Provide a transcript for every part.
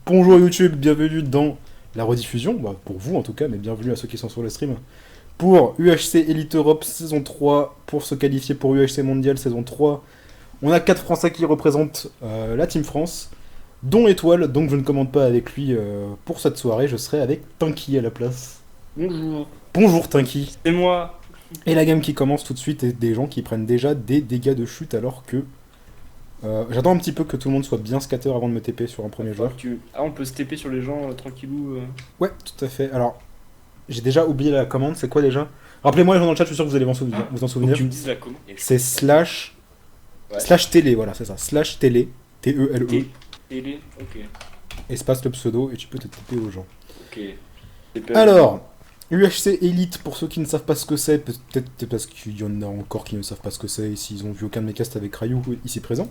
Bonjour YouTube, bienvenue dans la rediffusion, bah, pour vous en tout cas, mais bienvenue à ceux qui sont sur le stream. Pour UHC Elite Europe saison 3, pour se qualifier pour UHC Mondial saison 3, on a 4 Français qui représentent la Team France, dont Étoile, donc je ne commande pas avec lui pour cette soirée, je serai avec Tinky à la place. Bonjour, Bonjour Tinky. c'est moi. Et la game qui commence tout de suite et des gens qui prennent déjà des dégâts de chute alors que... j'attends un petit peu que tout le monde soit bien scatter avant de me TP sur un premier joueur. Ah, on peut se TP sur les gens tranquillou. Ouais, tout à fait. Alors, j'ai déjà oublié la commande, c'est quoi déjà? Rappelez-moi les gens dans le chat, je suis sûr que vous allez vous en Faut que souvenir. tu me dises la commande. C'est slash... Ouais. Slash télé, voilà, c'est ça. Slash télé, T-E-L-E, Télé, ok. espace le pseudo, et tu peux te taper aux gens. Ok. C'est pas- Alors, UHC Elite, pour ceux qui ne savent pas ce que c'est, peut-être parce qu'il y en a encore qui ne savent pas ce que c'est, et s'ils ont vu aucun de mes casts avec Ryu ici présent.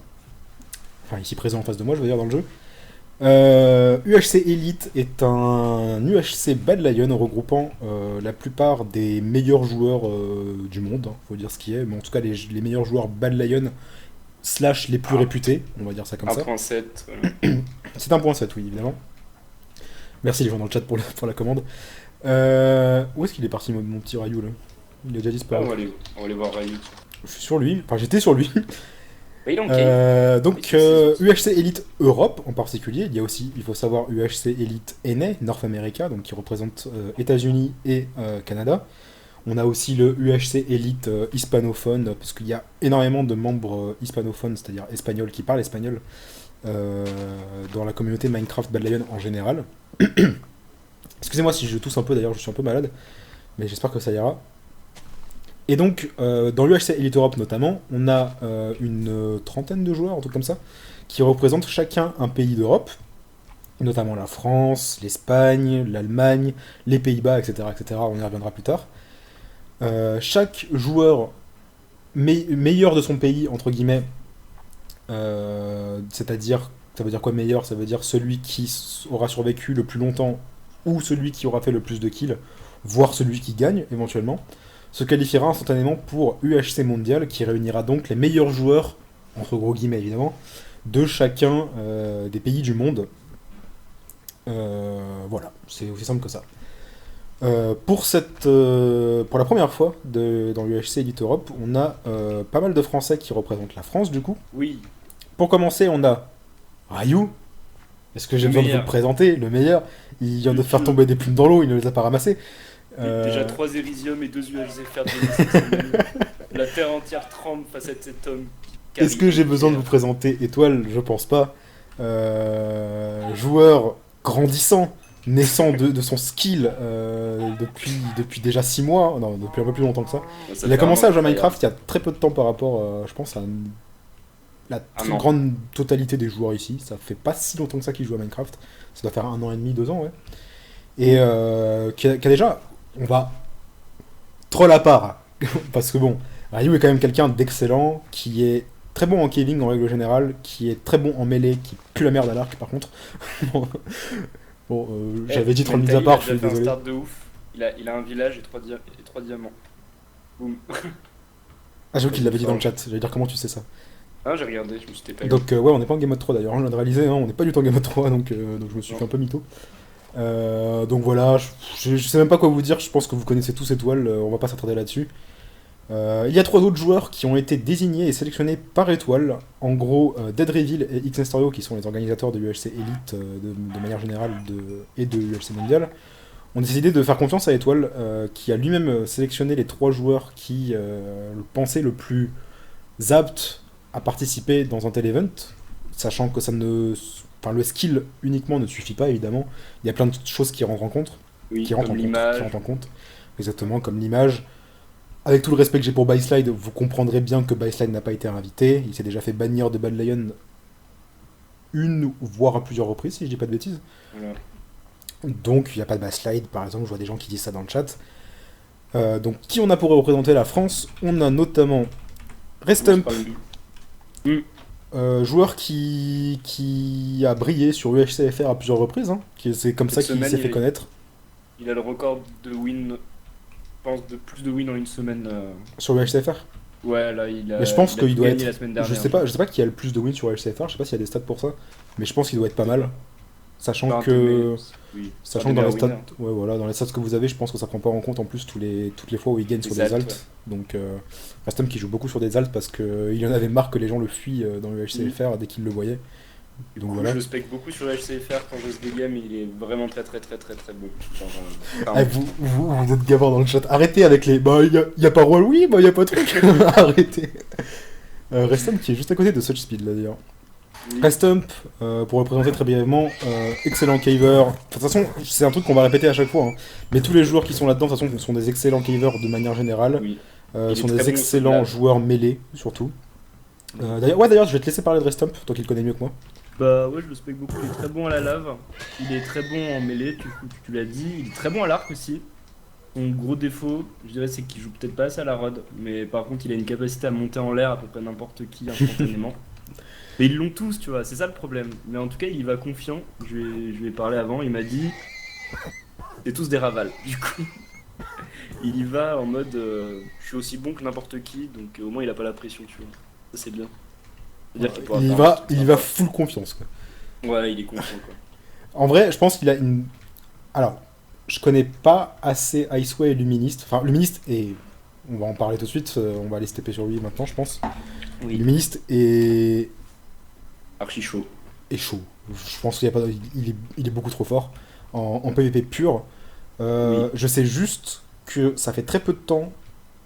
Enfin, ici présent en face de moi, je veux dire, dans le jeu. UHC Elite est un UHC Bad Lion regroupant la plupart des meilleurs joueurs du monde, hein, faut dire ce qui est, mais en tout cas les meilleurs joueurs Bad Lion slash les plus réputés, on va dire ça comme ça. 1.7. C'est 1.7, oui, évidemment. Merci les gens dans le chat pour la commande. Où est-ce qu'il est parti mon petit Ryu là? Il a déjà Ah, disparu. on va aller voir Ryu. Je suis sur lui, enfin j'étais sur lui. Bah, il est en cave. Donc UHC Elite Europe en particulier, il y a aussi, il faut savoir, UHC Elite NA, North America, donc qui représente États-Unis et Canada. On a aussi le UHC Elite hispanophone, parce qu'il y a énormément de membres hispanophones, c'est-à-dire espagnols, qui parlent espagnol, dans la communauté Minecraft Bad Lion en général. Excusez-moi si je tousse un peu, d'ailleurs je suis un peu malade, mais j'espère que ça ira. Et donc, dans l'UHC Elite Europe notamment, on a une trentaine de joueurs, un truc comme ça, qui représentent chacun un pays d'Europe, notamment la France, l'Espagne, l'Allemagne, les Pays-Bas, etc., etc. On y reviendra plus tard. Chaque joueur meilleur de son pays, entre guillemets, c'est-à-dire, ça veut dire quoi meilleur? Ça veut dire celui qui aura survécu le plus longtemps ou celui qui aura fait le plus de kills, voire celui qui gagne éventuellement, se qualifiera instantanément pour UHC Mondial, qui réunira donc les meilleurs joueurs, entre gros guillemets évidemment, de chacun des pays du monde. Voilà, c'est aussi simple que ça. Pour la première fois dans l'UHC Elite Europe, on a pas mal de Français qui représentent la France du coup. Oui. Pour commencer, on a Ryu. Est-ce que j'ai Le besoin de vous meilleur. le présenter? Le meilleur. Il vient de faire tomber des plumes dans l'eau, il ne les a pas ramassées. Déjà 3 Elysium et 2 UHC faire de La terre entière tremble face à cet homme. Est-ce que j'ai besoin de vous présenter Étoile? Je pense pas. Joueur grandissant, naissant de son skill depuis déjà 6 mois, non, depuis un peu plus longtemps que ça. Il a commencé à jouer à Minecraft il y a très peu de temps par rapport, je pense, à la très an. grande totalité des joueurs ici. Ça fait pas si longtemps que ça qu'il joue à Minecraft. Ça doit faire 1 an et demi, 2 ans, ouais. Et qui a déjà, on va troll à part, parce que bon, Ryu est quand même quelqu'un d'excellent, qui est très bon en caving en règle générale, qui est très bon en mêlée, qui pue la merde à l'arc par contre. Bon, j'avais dit troll mis à part, je suis Il a fait un désolé. start de ouf. Il a un village et 3 diamants. Boum. Ah, j'avoue qu'il l'avait dit dans le chat, j'allais dire comment tu sais ça. Ah, j'ai regardé, je me suis TP. Donc ouais, on n'est pas en game mode 3 d'ailleurs, je viens de réaliser, hein, on n'est pas du tout en game mode 3, donc je me suis fait un peu mytho. Donc voilà, je sais même pas quoi vous dire, je pense que vous connaissez tous Étoile, on va pas s'attarder là-dessus. Il y a 3 autres joueurs qui ont été désignés et sélectionnés par Étoile. En gros, Dead Reveal et X Nestorio, qui sont les organisateurs de l'UHC Elite de manière générale et de l'UHC Mondial, ont décidé de faire confiance à Étoile, qui a lui-même sélectionné les 3 joueurs qui le pensaient le plus aptes à participer dans un tel event, sachant que enfin, le skill uniquement ne suffit pas évidemment. Il y a plein de choses qui rentrent en compte, Oui, qui rentrent comme en compte, l'image. qui rentrent en compte. Exactement, comme l'image. Avec tout le respect que j'ai pour Byslide, vous comprendrez bien que Byslide n'a pas été invité. Il s'est déjà fait bannir de Bad Lion une, voire à plusieurs reprises, si je dis pas de bêtises. Voilà. Donc il n'y a pas de Byslide, par exemple, je vois des gens qui disent ça dans le chat. Donc qui on a pour représenter la France? On a notamment Restump, joueur qui a brillé sur UHCFR à plusieurs reprises, hein. C'est comme ça Cette qu'il semaine, s'est fait connaître. Il a le record de win, je pense, de plus de win en une semaine. Sur UHCFR. Ouais, là, il a, Mais je pense il a qu'il tout doit gagné être. la semaine dernière. Je sais pas qui a le plus de wins sur UHCFR, je sais pas s'il y a des stats pour ça, mais je pense qu'il doit être pas mal. Sachant Pas un que, teammate, oui. sachant Un que dans les winner. stats, ouais, voilà, dans les stats que vous avez, je pense que ça prend pas en compte en plus toutes les fois où il gagne sur Les des alts, ouais. alts. Donc, Rastom qui joue beaucoup sur des alts parce que il en avait marre que les gens le fuient dans le HCFR dès qu'ils le voyaient. Du Donc coup, voilà. je spec beaucoup sur le HCFR quand je des games, il est vraiment très très très très très bon. Genre, Ah, vous êtes gavard dans le chat. Arrêtez avec les. Bah, y a pas roi, oui, bah, y a pas truc. Arrêtez. Restump qui est juste à côté de Such Speed là d'ailleurs. oui. Restump, pour le présenter très brièvement, excellent caver. De toute façon, c'est un truc qu'on va répéter à chaque fois. Hein. Mais tous les joueurs qui sont là-dedans, de toute façon, sont des excellents cavers de manière générale. Oui. Il est Sont très des bon excellents au joueurs mêlés, surtout. D'ailleurs, je vais te laisser parler de Restump, toi qui le connais mieux que moi. Bah ouais, je le spec beaucoup, il est très bon à la lave, il est très bon en mêlée, tu l'as dit, il est très bon à l'arc aussi. Son gros défaut, je dirais, c'est qu'il joue peut-être pas assez à la rod, mais par contre il a une capacité à monter en l'air à peu près n'importe qui instantanément. Mais ils l'ont tous, tu vois, c'est ça le problème. Mais en tout cas, il y va confiant, je lui ai parlé avant, il m'a dit, c'est tous des ravals, du coup. Il y va en mode, je suis aussi bon que n'importe qui, donc au moins il a pas la pression, tu vois. Ça c'est bien. C'est-à-dire qu'il pourra faire un truc Il sympa. va full confiance, quoi. Ouais, il est confiant quoi. En vrai, je pense qu'il a une. Alors, je connais pas assez Iceway et Luministe. Enfin, Luministe est. On va en parler tout de suite, on va aller se taper sur lui maintenant, je pense. Oui. Luministe est. Archi chaud. est chaud. Je pense qu'il y a pas. Il est beaucoup trop fort. En PvP pur. Oui. Je sais juste que ça fait très peu de temps.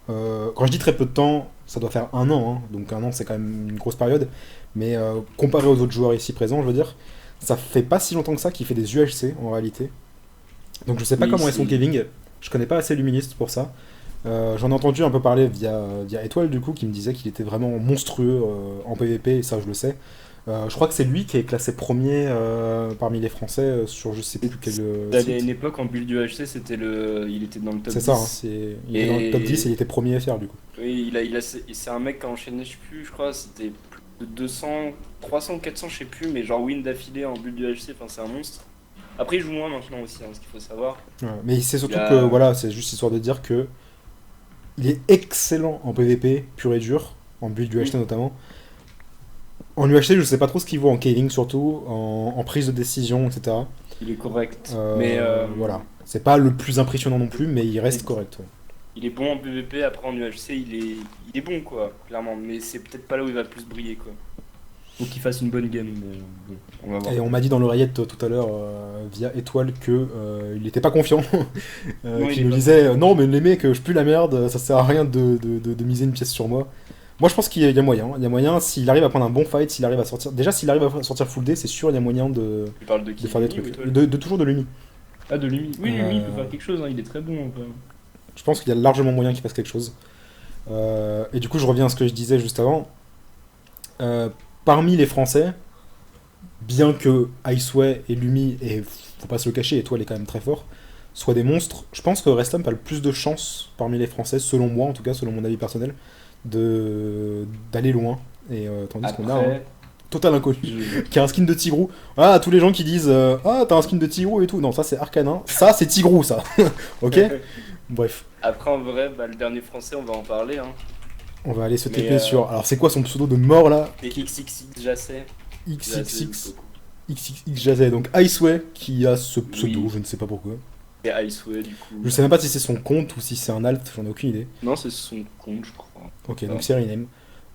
Quand je dis très peu de temps, ça doit faire un an. Hein. Donc un an, c'est quand même une grosse période. Mais comparé aux autres joueurs ici présents, je veux dire, ça fait pas si longtemps que ça qu'il fait des UHC en réalité. Donc je sais pas Oui, comment est son c'est- caving. Je connais pas assez Luministe pour ça. J'en ai entendu un peu parler via Étoile du coup, qui me disait qu'il était vraiment monstrueux en PvP, et ça je le sais. Je crois que c'est lui qui est classé premier parmi les Français sur je sais plus quel À site. une époque, en build du HC, c'était le... il était dans le top C'est 10. ça, hein, il était dans le top Et- 10 et il était premier FR du coup. Oui, c'est un mec qui a enchaîné, je sais plus, je crois, c'était plus de 200, 300 ou 400, je sais plus, mais genre win d'affilée en build du HC, enfin c'est un monstre. Après, il joue moins maintenant aussi, hein, ce qu'il faut savoir. Ouais, mais c'est surtout Il a- que voilà, c'est juste histoire de dire que il est excellent en PvP pur et dur, en build du HT notamment. En UHC, je sais pas trop ce qu'il vaut en caving surtout, en prise de décision, etc. Il est correct. Euh, Mais voilà. C'est pas le plus impressionnant non plus, mais il reste Mais- correct. Ouais. il est bon en PvP, après en UHC, il est bon, quoi, clairement. Mais c'est peut-être pas là où il va le plus briller, quoi. Faut qu'il fasse une bonne game, mais bon, on va voir. Et on m'a dit dans l'oreillette tout à l'heure via Étoile que il était pas confiant. Non, il Qu'il est me pas disait non mais les mecs je pue la merde, ça sert à rien de miser une pièce sur moi. Moi je pense qu'il y a moyen. Il y a moyen s'il arrive à prendre un bon fight, s'il arrive à sortir. Déjà s'il arrive à sortir full D, c'est sûr il y a moyen Tu parles de qui? de faire des Lumi ou trucs. Étoile Toujours de Lumi. Ah, de Lumi. Oui, Lumi, il peut Euh, faire quelque chose, hein, il est très bon. Enfin. Je pense qu'il y a largement moyen qu'il fasse quelque chose. Et du coup je reviens à ce que je disais juste avant. Parmi les Français, bien que Iceway et Lumi, et faut pas se le cacher, Étoile est quand même très fort, soient des monstres, je pense que Restamp a le plus de chances parmi les Français, selon moi en tout cas, selon mon avis personnel, d'aller loin. Et tandis qu'on a un Après, total inconnu je- qui a un skin de Tigrou. Ah, tous les gens qui disent ah, t'as un skin de Tigrou et tout. Non, ça c'est Arcanin. Ça c'est Tigrou, ça. Ok. Bref, Après, en vrai, bah, le dernier français, on va en parler. Hein. on va aller se Mais, TP sur. Alors, c'est quoi son pseudo de mort là? Et XXX Jacet. XXX. XXX Jazzy. Donc Iceway qui a ce pseudo, Oui. je ne sais pas pourquoi. Et Iceway, du coup. Je sais même pas si c'est son compte ou si c'est un alt, j'en ai aucune idée. Non, c'est son compte, je crois. Ok, Ah. donc c'est rename.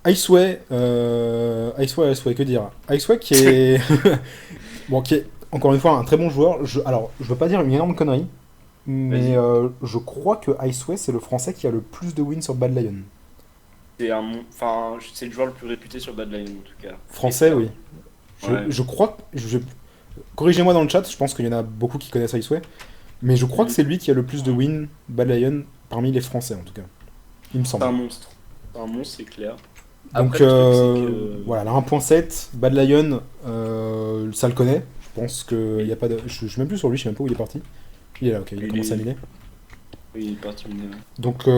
Iceway, Iceway, que dire? Iceway qui est. Bon, qui est encore une fois un très bon joueur. Alors, je veux pas dire une énorme connerie, mais Vas-y. je crois que Iceway c'est le français qui a le plus de wins sur Bad Lion. Enfin, c'est le joueur le plus réputé sur Bad Lion, en tout cas. Français, oui. Ouais. Je crois. Corrigez-moi dans le chat, je pense qu'il y en a beaucoup qui connaissent Iceway. Mais je crois que c'est lui qui a le plus de wins Bad Lion parmi les Français en tout cas. Il me C'est semble. un monstre. C'est un monstre, c'est clair. Donc Après, le truc, c'est que- voilà, la 1.7, Bad Lion, ça le connaît. Je pense qu'il n'y a pas de. Je suis même plus sur lui, je sais même pas où il est parti. Il est là, ok, il a Il commencé à est- miner. Oui, il est parti mener. Donc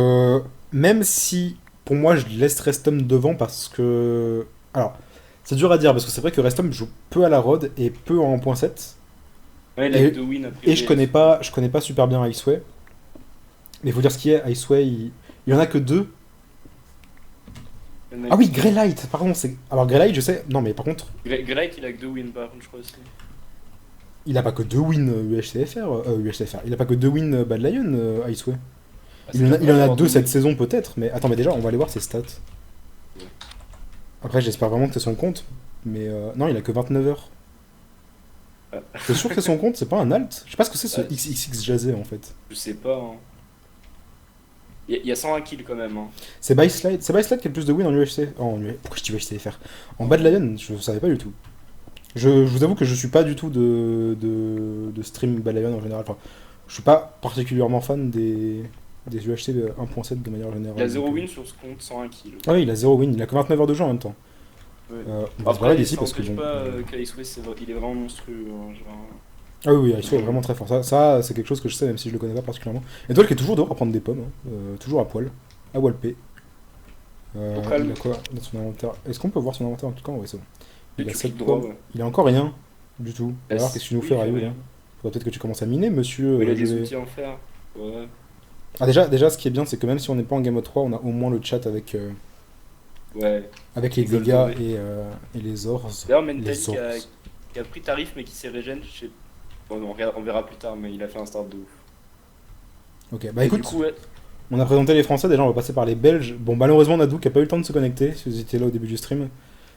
même si pour moi je laisse Restum devant parce que. Alors, c'est dur à dire parce que c'est vrai que Restum joue peu à la rod et peu en 1.7. Ouais, il a Et- eu deux wins après. Et je connais pas super bien Iceway. Mais faut dire ce qui est, Iceway, il y en a que deux. Ah oui, Greylight, pardon. Alors Greylight, je sais. Non, mais par contre, Greylight, il a que deux wins par contre, je crois aussi. Il a pas que 2 wins UHCFR. Il a pas que 2 wins Bad Lion, Iceway. Ah, Il en a, c'est il en a pas 2 cette grave. saison peut-être, mais attends, mais déjà, on va aller voir ses stats. Ouais. Après, j'espère vraiment que c'est son compte, mais non, il a que 29 heures. Ah. T'es sûr que c'est son compte? C'est pas un alt? Je sais pas ce que c'est ce Ouais. XXX Jazé en fait. Je sais pas. Hein. Il y a 101 kills quand même. Hein. C'est Byslide qui a le plus de wins en UHC. Pourquoi je dis UHCFR? En Bad Lion, je savais pas du tout. Je vous avoue que je suis pas du tout de stream Bad Lion en général. Enfin, je suis pas particulièrement fan des UHC 1.7 de manière générale. Il a 0 donc, win sur ce compte, 101 kills. Ah oui, il a 0 win, il a que 29 heures de jeu en même temps. Ouais. On va se Après, balader ici ça parce que n'empêche bon. pas qu'Iceway, il est vraiment monstrueux. Hein, genre. Ah oui, oui, Iso est vraiment très fort. Ça c'est quelque chose que je sais, même si je le connais pas particulièrement. Étoile qui est toujours dehors à prendre des pommes, hein. Toujours à poil, à Walpé. Au calme. Il a quoi dans son inventaire? Est-ce qu'on peut voir son inventaire en tout cas? Ouais, c'est bon. Et Il a tu 7 cliques droit, pommes. ouais. Il a encore rien du tout. Bah, Alors, qu'est-ce que tu nous oui, fais, il fait Ryu, rien. là? Faudrait peut-être que tu commences à miner, monsieur. Ouais, il a je des vais- outils en fer. Ouais. Ah, déjà, ce qui est bien, c'est que même si on n'est pas en Game of 3, on a au moins le chat Ouais. avec les Ils veulent dégâts doré. et les ors. D'ailleurs, Les Mental ors. qui a pris tarif mais qui s'est régène, je sais. Bon, on verra plus tard, mais il a fait un start de ouf. Ok, bah Et écoute, du coup, ouais. on a présenté les Français, déjà on va passer par les Belges. Bon, malheureusement, Nadouk a pas eu le temps de se connecter, si vous étiez là au début du stream.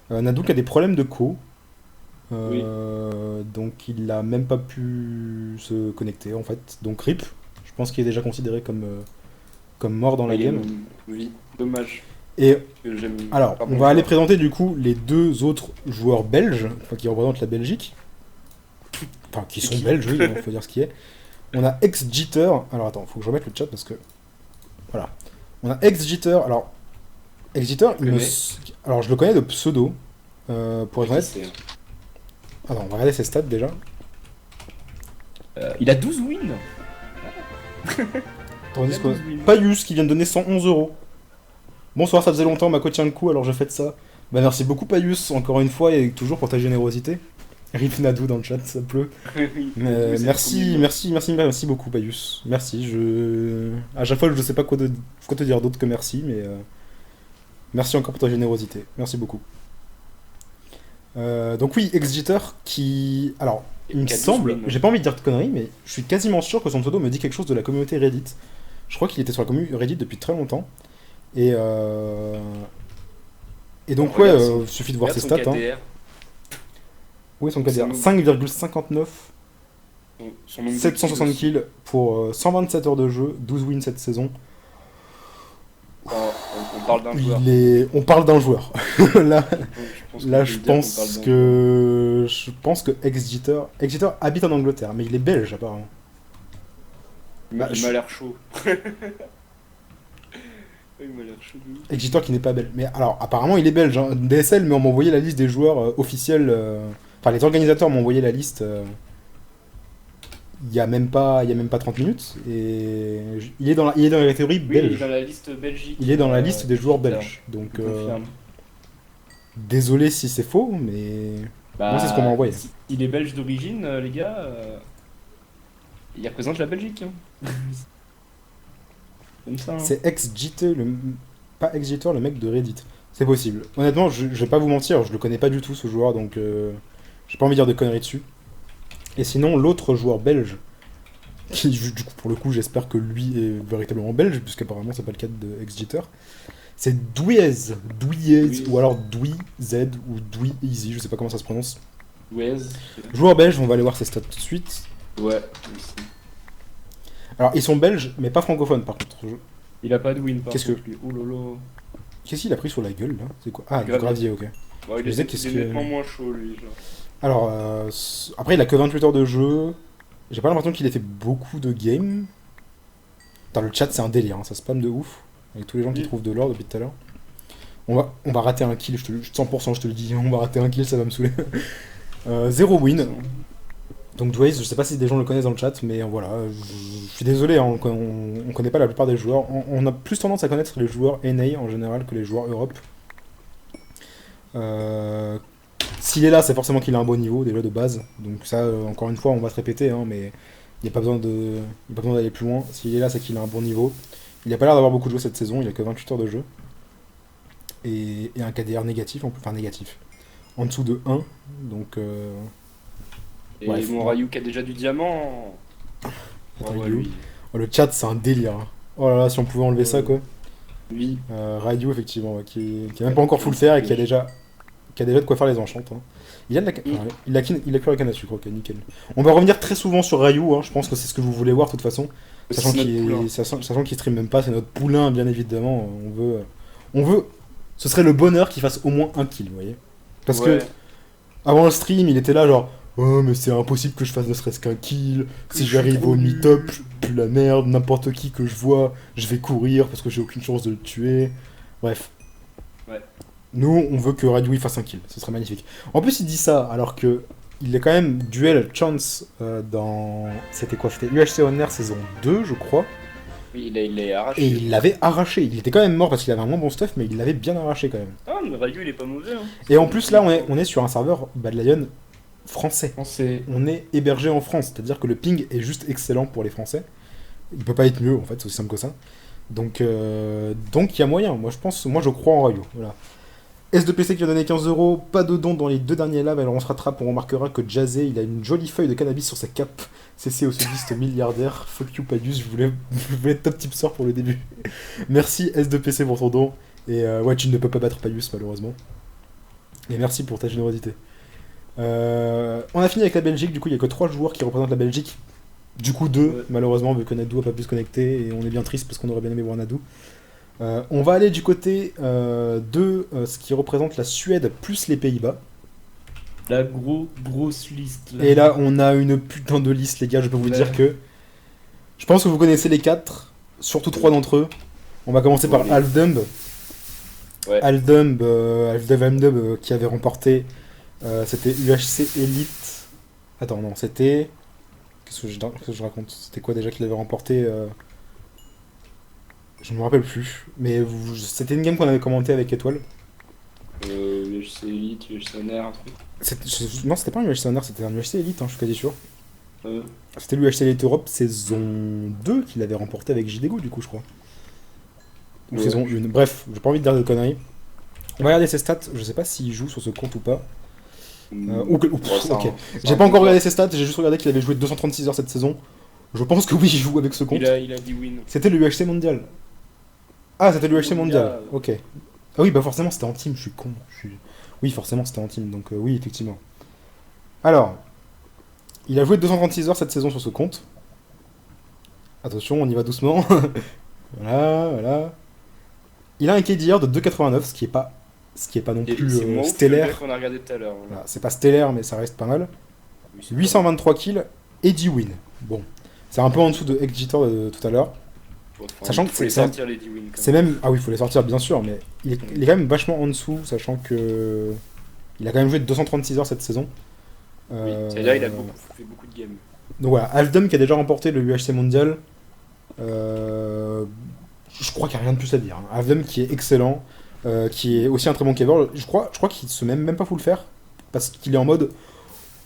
Nadouk a des problèmes de co. Donc il a même pas pu se connecter en fait. Donc RIP, je pense qu'il est déjà considéré comme mort dans la Il est game. oui, dommage. Et Que j'aime. alors, pas on bon va aller joueur. présenter du coup les deux autres joueurs belges, enfin, qui représentent la Belgique. Enfin, qui sont qui belges, oui, il faut dire ce qui est. On a Ex-Jitter. Alors attends, faut que je remette le chat parce que. Voilà. On a Ex-Jitter. Alors, Ex-Jitter, connais. alors je le connais de pseudo. Pour être honnête. C'est- Alors, on va regarder ses stats déjà. Il a 12 wins. Tandis Il a que 12 wins. Payus qui vient de donner 111 euros. Bonsoir, ça faisait longtemps, Mako tient le coup, alors je fais de ça. Bah merci beaucoup Payus, encore une fois, et toujours pour ta générosité. Rip Nadou dans le chat, ça pleut. Oui, Mais c'est merci, le merci beaucoup Payus. Merci, à chaque fois je sais pas quoi te dire d'autre que merci, mais merci encore pour ta générosité. Merci beaucoup. Donc oui, Ex-Jitter qui... Alors, il me Qui a 12 semble, wins. j'ai pas envie de dire de conneries, mais je suis quasiment sûr que son pseudo me dit quelque chose de la communauté Reddit. Je crois qu'il était sur la communauté Reddit depuis très longtemps. Et, euh... Et donc, ouais, Regarde son- suffit de voir ses Regarde stats. son Hein. KDR, Oui, son KDR. C'est un 5,59, son nombre de 760 kills. kills pour 127 heures de jeu, 12 wins cette saison. On parle d'un joueur. On parle d'un joueur. Là, Je je pense pense qu'on parle d'un joueur. je pense que Ex-Jitter habite en Angleterre, mais il est belge apparemment. Il Bah, m'a l'air chaud. Il m'a l'air chaud de ouf. Ex-Jitter qui n'est pas belge. Mais alors, apparemment, il est belge. Hein. DSL, mais on m'a envoyé la liste des joueurs officiels. Enfin, les organisateurs m'ont envoyé la liste il y a même pas 30 minutes. Et il est dans la catégorie Oui, il est belge. dans la liste Belgique. Il est dans la liste des joueurs Twitter. belges. Donc, Je confirme. désolé si c'est faux, mais. Bah, moi, c'est ce qu'on m'a envoyé. Il est belge d'origine, les gars. Il représente la Belgique. Hein. Comme ça. Hein. C'est ex-JT, pas ex-Jitter, le mec de Reddit. C'est possible. Honnêtement, je vais pas vous mentir, je le connais pas du tout ce joueur, donc j'ai pas envie de dire de conneries dessus. Et sinon, l'autre joueur belge, qui du coup, pour le coup, j'espère que lui est véritablement belge, puisqu'apparemment c'est pas le cas de ex-Jitter, c'est Douiez, Douiez. ou alors Douiz ou Douy Easy, je sais pas comment ça se prononce. Wes. Joueur belge, on va aller voir ses stats tout de suite. Ouais. Aussi. Alors, ils sont belges, mais pas francophones par contre. Il a pas de win par Qu'est-ce contre, lui. Oh lolo. Qu'est-ce qu'il a pris sur la gueule là? C'est quoi? Ah, du Gravier. gravier, ok. Bon, il Je disais est, qu'est-ce il est que- nettement moins chaud lui. Genre. Alors, après, il a que 28 heures de jeu. J'ai pas l'impression qu'il ait fait beaucoup de games. Dans le chat, c'est un délire, hein, ça spam de ouf. Avec tous les gens qui Mm. trouvent de l'or depuis tout à l'heure. On va rater un kill, 100%, je te le dis. On va rater un kill, ça va me saouler. 0 win. Donc, Dwaze, je sais pas si des gens le connaissent dans le chat, mais voilà. Je suis désolé, hein, on connaît pas la plupart des joueurs. On a plus tendance à connaître les joueurs NA en général que les joueurs Europe. S'il est là, c'est forcément qu'il a un bon niveau déjà de base. Donc ça, encore une fois, on va se répéter, hein, mais il n'y a pas besoin d'aller plus loin. S'il est là, c'est qu'il a un bon niveau. Il n'a pas l'air d'avoir beaucoup de jeux cette saison, il a que 28 heures de jeu. Et un KDR négatif, enfin négatif. En dessous de 1, donc Et Bref. mon Ryu qui a déjà du diamant. Attends, Ouais, il est où lui. Oh, le chat, c'est un délire, hein. Oh là là, si on pouvait enlever ça, quoi. Lui. Ryu, effectivement, ouais, qui a même pas encore full faire et qui a déjà de quoi faire les enchantes, hein. Il a de la enfin, il a que la canne à sucre, ok, nickel. On va revenir très souvent sur Ryu, hein, je pense que c'est ce que vous voulez voir de toute façon. Sachant C'est notre poulain. sachant qu'il stream même pas, c'est notre poulain, bien évidemment. On veut. Ce serait le bonheur qu'il fasse au moins un kill, vous voyez. Parce que Ouais. avant le stream, il était là, genre, oh, mais c'est impossible que je fasse ne serait-ce qu'un kill. Que Si je suis j'arrive trop au nul. meet-up, je pue la merde. N'importe qui que je vois, je vais courir parce que j'ai aucune chance de le tuer. Bref. Ouais. Nous, on veut que Ryu fasse un kill. Ce serait magnifique. En plus, il dit ça alors que il est quand même duel chance dans. C'était quoi? C'était UHC Honor saison 2, je crois. Oui, il l'a Et arraché. il l'avait arraché. Il était quand même mort parce qu'il avait un moins bon stuff, mais il l'avait bien arraché quand même. Ah, mais Ryu, il est pas mauvais. Hein. Et en plus, là, on est sur un serveur Bad Lion français. C'est. On est hébergé en France, c'est-à-dire que le ping est juste excellent pour les Français. Il peut pas être mieux, en fait, c'est aussi simple que ça. Donc il y a moyen. Moi, je crois en Ryu. Voilà. S2PC qui a donné 15 euros, pas de don dans les 2 derniers lives, alors on se rattrape, on remarquera que Jazzy, il a une jolie feuille de cannabis sur sa cape. CC au sudiste milliardaire, fuck you Padius, je voulais être top tipster pour le début. Merci S2PC pour ton don, et ouais, tu ne peux pas battre Padius malheureusement. Et merci pour ta générosité. On a fini avec la Belgique, du coup il n'y a que 3 joueurs qui représentent la Belgique. Du coup 2, Ouais. malheureusement, vu que Nadou a pas pu se connecter, et on est bien triste parce qu'on aurait bien aimé voir Nadou. On va aller du côté de ce qui représente la Suède plus les Pays-Bas. La grosse liste. Et là, on a une putain de liste, les gars. Je peux vous Ouais. dire que. Je pense que vous connaissez les 4, surtout 3 d'entre eux. On va commencer par Ouais. Aldumb. Ouais. Aldumb, qui avait remporté. C'était UHC Elite. Attends, non, c'était. Qu'est-ce que je raconte? C'était quoi déjà qu'il avait remporté Je me rappelle plus. Mais c'était une game qu'on avait commenté avec Étoile. UHC Elite, UHC Honor, un truc. Non, c'était pas un UHC Honor, c'était un UHC Elite, hein, je suis quasi sûr. Euh, C'était l'UHC Elite Europe saison 2 qu'il avait remporté avec JDGO, du coup, je crois. Ou Ouais. saison 1. Bref, j'ai pas envie de dire de conneries. On va regarder ses stats, je sais pas s'il joue sur ce compte ou pas. Ok. J'ai pas encore regardé ses stats, j'ai juste regardé qu'il avait joué 236 heures cette saison. Je pense que oui, il joue avec ce compte. Il a dit win. C'était le UHC mondial. Ah, c'était le UHC mondial. Mondial. Ok. Ah oui, bah forcément c'était en team, je suis con. Oui, forcément c'était en team, donc oui, effectivement. Alors, il a joué 236 heures cette saison sur ce compte. Attention, on y va doucement. Voilà, voilà. Il a un KDR de 2,89, ce qui est pas non Et plus c'est moi ou le stellaire. mec qu'on a regardé tout à l'heure. Voilà. Voilà, c'est pas stellaire, mais ça reste pas mal. Oui, c'est 823 kills et 10 wins. Bon, c'est un peu en dessous de Exeter de tout à l'heure. pas- Enfin, Sachant il que faut les c'est- sortir les 10 wins. quand C'est même. même. Ah oui, il faut les sortir, bien sûr, mais il est quand même vachement en dessous, sachant que. Il a quand même joué 236 heures cette saison. Oui, Euh, c'est-à-dire il a fait beaucoup de games. Donc voilà, Aldum qui a déjà remporté le UHC mondial. Je crois qu'il n'y a rien de plus à dire, hein. Aldum qui est excellent, qui est aussi un très bon caver. Je crois qu'il se met même pas full faire, parce qu'il est en mode.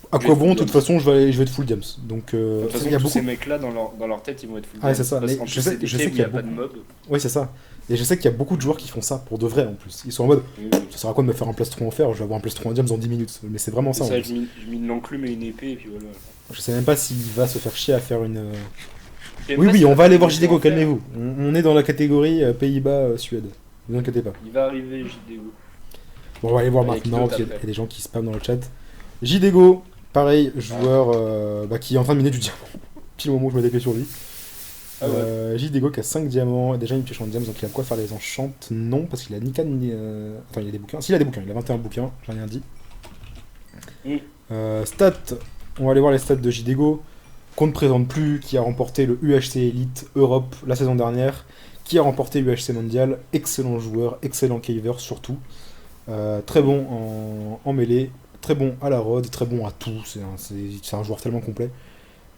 À Je quoi vais bon, de full toute diams. façon, je vais être full diams. Donc, De toute façon, il y a tous beaucoup. ces mecs-là, dans leur tête, ils vont être full Ah, c'est diams. ça, Parce mais qu'en je plus, sais- c'est des je sais games où qu'il y il a n'y a pas de mob. Oui, c'est ça. Et je sais qu'il y a beaucoup de joueurs qui font ça pour de vrai en plus. Ils sont en mode, Oui, ça sert à quoi de me faire un plastron en fer? Je vais avoir un plastron en diams en 10 minutes. Mais c'est vraiment ça. c'est en ça, plus. je mets une enclume et une épée, et puis voilà. Je sais même pas s'il va se faire chier à faire une. Je sais même Oui, pas oui, s'il on va aller faire voir une JDGO, en fer. calmez-vous. On est dans la catégorie Pays-Bas, Suède. Ne vous inquiétez pas. Il va arriver, JDO. Bon, on va aller voir Avec maintenant, d'autres parce qu'il y a après. des gens qui spamment dans le chat. JDGO, pareil, joueur qui est en train de miner du diamant. Pile au moment où je me déclare sur lui. Ah ouais. JDGO qui a 5 diamants, et déjà une pioche en diams, donc il a de quoi faire les enchantes. Non, parce qu'il a ni canne ni. Enfin, il a des bouquins. Si, il a des bouquins, il a 21 bouquins, j'en ai rien dit. Stats, on va aller voir les stats de JDGO, qu'on ne présente plus, qui a remporté le UHC Elite Europe la saison dernière, qui a remporté l'UHC Mondial, excellent joueur, excellent caver surtout, très bon en mêlée, très bon à la rod, très bon à tout, c'est un joueur tellement complet.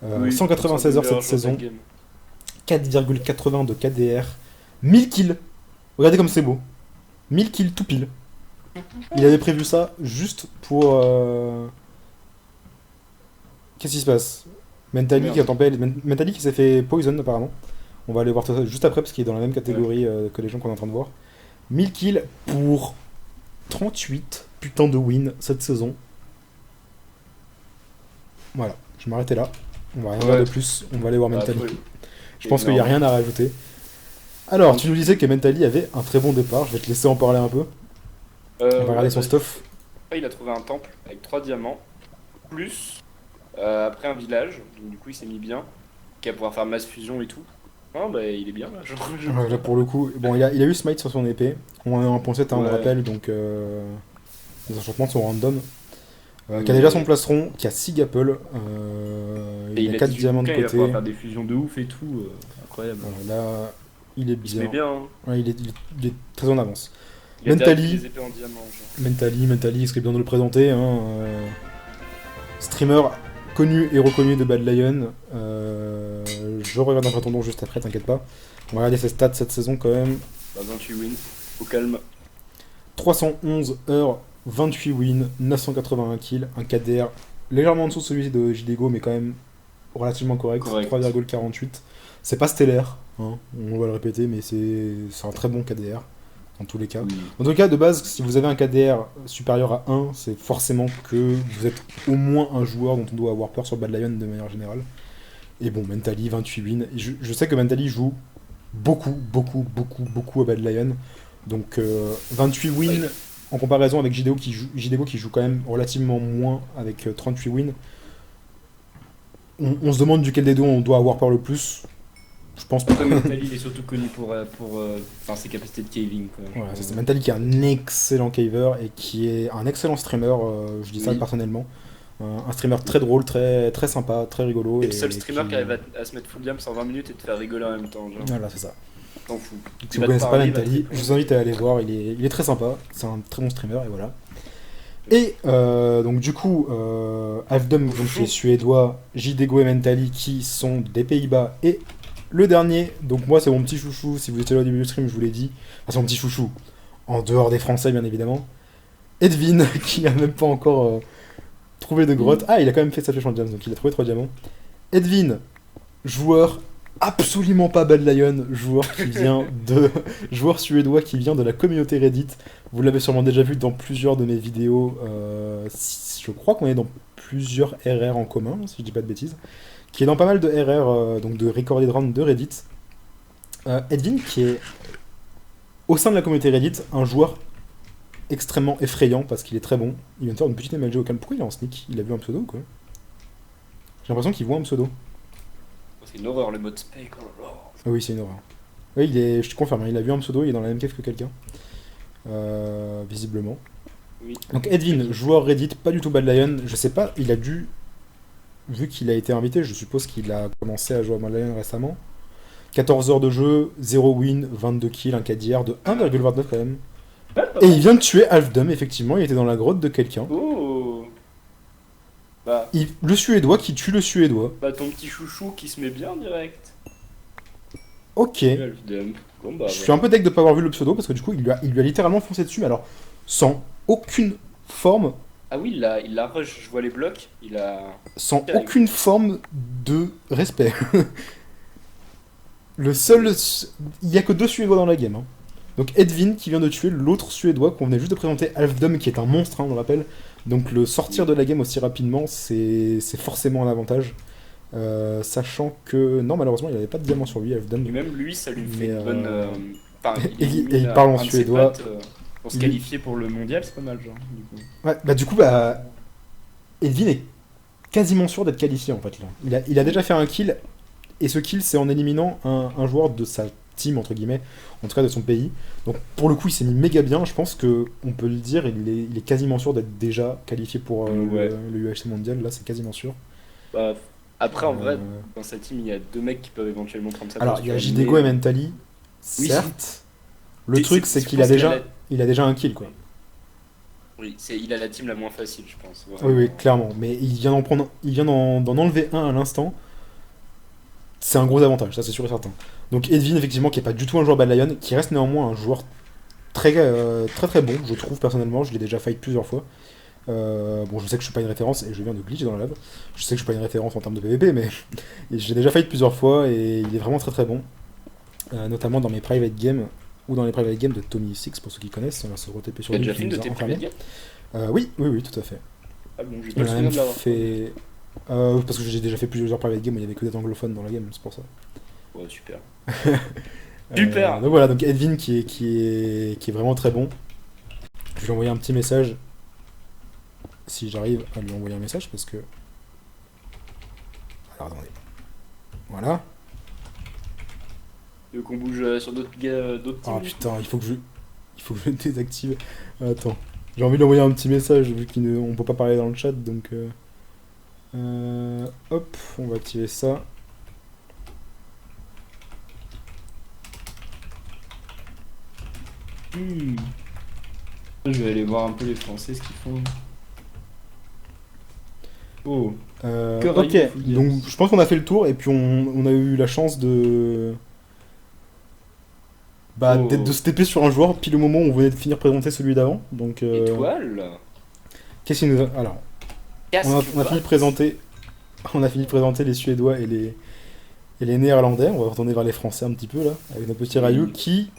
Oui, 196 heures c'est cette saison, game. 4,80 de KDR, 1000 kills, regardez comme c'est beau, 1000 kills tout pile. Il avait prévu ça juste pour... Qu'est-ce qui se passe? Mentally Merde. qui, Mentally qui s'est fait poison apparemment. On va aller voir ça juste après parce qu'il est dans la même catégorie que les gens qu'on est en train de voir. 1000 kills pour 38 putain de wins cette saison. Voilà, je m'arrêtais là. On va rien Ouais. voir de plus, on va aller voir Ah, Mentally. faut- Je pense qu'il n'y a rien à rajouter. Alors, tu nous disais que Mentally avait un très bon départ, je vais te laisser en parler un peu. On va regarder son vas-y. stuff. Après, il a trouvé un temple avec 3 diamants, plus après un village, donc du coup il s'est mis bien, qui va pouvoir faire masse fusion et tout. Ah bah il est bien là, Là, pour le coup, bon, il a eu Smite sur son épée. On est en point 7, on le Ouais. rappelle, donc les enchantements sont random. Qui a Ouais. déjà son plastron, qui a 6 gapples, Et il a 4 18 diamants de bouquins, il va côté. pouvoir faire des fusions de ouf et tout, incroyable. Voilà, là, il est Il se met bien. bien, hein. Ouais, il est très en avance. Il a Mentally. terminé les épées en diamant, genre. Mentally, il serait bien de le présenter. Hein, streamer connu et reconnu de Bad Lion. Je regarde un prétendant juste après, t'inquiète pas. On va regarder ses stats cette saison quand même. Bah, 28 wins, au calme. 311 heures, 28 wins, 981 kills, un KDR légèrement en dessous de celui de JDGO, mais quand même relativement correct, Correct. 3,48. C'est pas stellaire, hein, on va le répéter, mais c'est un très bon KDR, dans tous les cas. Oui. En tout cas, de base, si vous avez un KDR supérieur à 1, c'est forcément que vous êtes au moins un joueur dont on doit avoir peur sur Bad Lion de manière générale. Et bon, Mentally, 28 wins. Et je sais que Mentally joue beaucoup à Bad Lion. Donc 28 wins en comparaison avec JDGO qui joue quand même relativement moins avec 38 wins. On se demande duquel des deux on doit avoir peur le plus. Je pense pas. Après, Mentally, il est surtout connu pour ses capacités de caving, quoi. Voilà, c'est Mentally qui est un excellent caver et qui est un excellent streamer, je dis ça Oui. personnellement. Un streamer très drôle, très sympa, très rigolo. Et le seul streamer qui qui arrive à se mettre full diam en 20 minutes et te faire rigoler en même temps, genre. Voilà, c'est ça. T'en fous. Donc, si Il vous va connaissez te pas parler, il va Mentally, te je vous invite à aller voir, il est très sympa, c'est un très bon streamer et voilà. Et donc du coup, Alfdom donc, qui est suédois, JDGO et Mentally qui sont des Pays-Bas et le dernier, donc moi c'est mon petit chouchou, si vous étiez là au début du stream je vous l'ai dit, enfin, c'est mon petit chouchou, en dehors des Français bien évidemment, Edwin qui a même pas encore trouvé de grotte, ah il a quand même fait sa flèche en diamant, donc il a trouvé 3 diamants. Edwin, joueur absolument pas Bad Lion, joueur suédois qui vient de la communauté Reddit. Vous l'avez sûrement déjà vu dans plusieurs de mes vidéos. Je crois qu'on est dans plusieurs RR en commun, si je dis pas de bêtises. Qui est dans pas mal de RR, donc de recorded round de Reddit. Edwin, qui est au sein de la communauté Reddit, un joueur extrêmement effrayant parce qu'il est très bon. Il vient de faire une petite MLG au calme. Pourquoi il est en sneak? Il a vu un pseudo ou quoi? J'ai l'impression qu'il voit un pseudo. C'est une horreur le mode spec, oh là là. Ah oui, c'est une horreur. Oui, je te confirme, il a vu un pseudo, il est dans la même cave que quelqu'un. Visiblement. Oui. Donc Edwin, joueur Reddit, pas du tout Bad Lion. Je sais pas, il a dû... Vu qu'il a été invité, je suppose qu'il a commencé à jouer à Bad Lion récemment. 14 heures de jeu, 0 win, 22 kills, un KDR de 1,29 quand même. Et il vient de tuer Alfdom, effectivement, il était dans la grotte de quelqu'un. Oh. Bah, Le Suédois qui tue le Suédois. bah ton petit chouchou qui se met bien direct. Ok. Elfdom. Bon bah, Je suis un peu deg de pas avoir vu le pseudo parce que du coup il lui a littéralement foncé dessus, mais alors sans aucune forme, Ah oui, il l'a rush, je vois les blocs, il a... sans Terrible. aucune forme de respect. Le seul, il y a que 2 Suédois dans la game. Hein. Donc Edwin qui vient de tuer l'autre Suédois qu'on venait juste de présenter, Alfdom qui est un monstre, hein, on le rappelle. Donc le sortir de la game aussi rapidement, c'est forcément un avantage. Sachant que non, malheureusement il avait pas de diamant sur lui, Alfdom. Et même lui, ça lui fait Mais, une bonne... Enfin, et élimine il parle en un de ses suédois. potes, pour se Il- qualifier pour le mondial, c'est pas mal, genre, du coup. Ouais, bah du coup, Edwin est quasiment sûr d'être qualifié en fait là. Il a déjà fait un kill, et ce kill c'est en éliminant un joueur de sa team, entre guillemets, en tout cas de son pays. Donc pour le coup il s'est mis méga bien, je pense que on peut le dire, il est quasiment sûr d'être déjà qualifié pour Ouais. le UHC mondial, là c'est quasiment sûr. Bah, après, en vrai, Euh, dans sa team, il y a 2 mecs qui peuvent éventuellement prendre sa Alors place, il y a tu vois, JDGO mais- et Mentally, Oui, certes. Le Et truc c'est- c'est je qu'il a pense qu'il déjà, a la- il a déjà un kill quoi. Oui, il a la team la moins facile, je pense. Oui, vraiment. oui, clairement. Mais il vient d'en enlever un à l'instant. C'est un gros avantage, ça c'est sûr et certain. Donc Edwin, effectivement, qui est pas du tout un joueur Bad Lion, qui reste néanmoins un joueur très bon, je trouve personnellement. Je l'ai déjà fight plusieurs fois. Bon, je sais que je suis pas une référence et je viens de glitch dans la lave. Je sais que je suis pas une référence en termes de PvP, mais j'ai déjà fight plusieurs fois et il est vraiment très bon. Notamment dans mes private games ou dans les private games de Tommy Six, pour ceux qui connaissent. On va se retaper sur Tu as lui. déjà qui fait une de nous a tes enfermés. private games Oui, tout à fait. Ah bon, j'ai Il pas le en a souvenir même de l'avoir fait. Parce que j'ai déjà fait plusieurs private games où il y avait que des anglophones dans la game, c'est pour ça. Ouais, super. Super. Donc voilà, donc Edwin qui est vraiment très bon. Je vais lui envoyer un petit message. Si j'arrive à lui envoyer un message, parce que... Alors attendez. Voilà. Tu veux qu'on bouge sur d'autres d'autres Ah teams? putain, il faut que je le désactive. Attends. J'ai envie de lui envoyer un petit message vu qu'on peut pas parler dans le chat, donc... hop, on va activer ça. Hmm. Je vais aller voir un peu les Français ce qu'ils font. Oh. Que Ok, Ryu, faut dire. donc je pense qu'on a fait le tour et puis on a eu la chance de... Bah, Oh. de se TP sur un joueur pile au moment où on venait de finir de présenter celui d'avant. Donc, Étoile. qu'est-ce qu'il nous a... Alors, on a fini de présenter... On a fini de présenter les Suédois et les Néerlandais. On va retourner vers les Français un petit peu là, avec notre petit Ryu qui, Qui est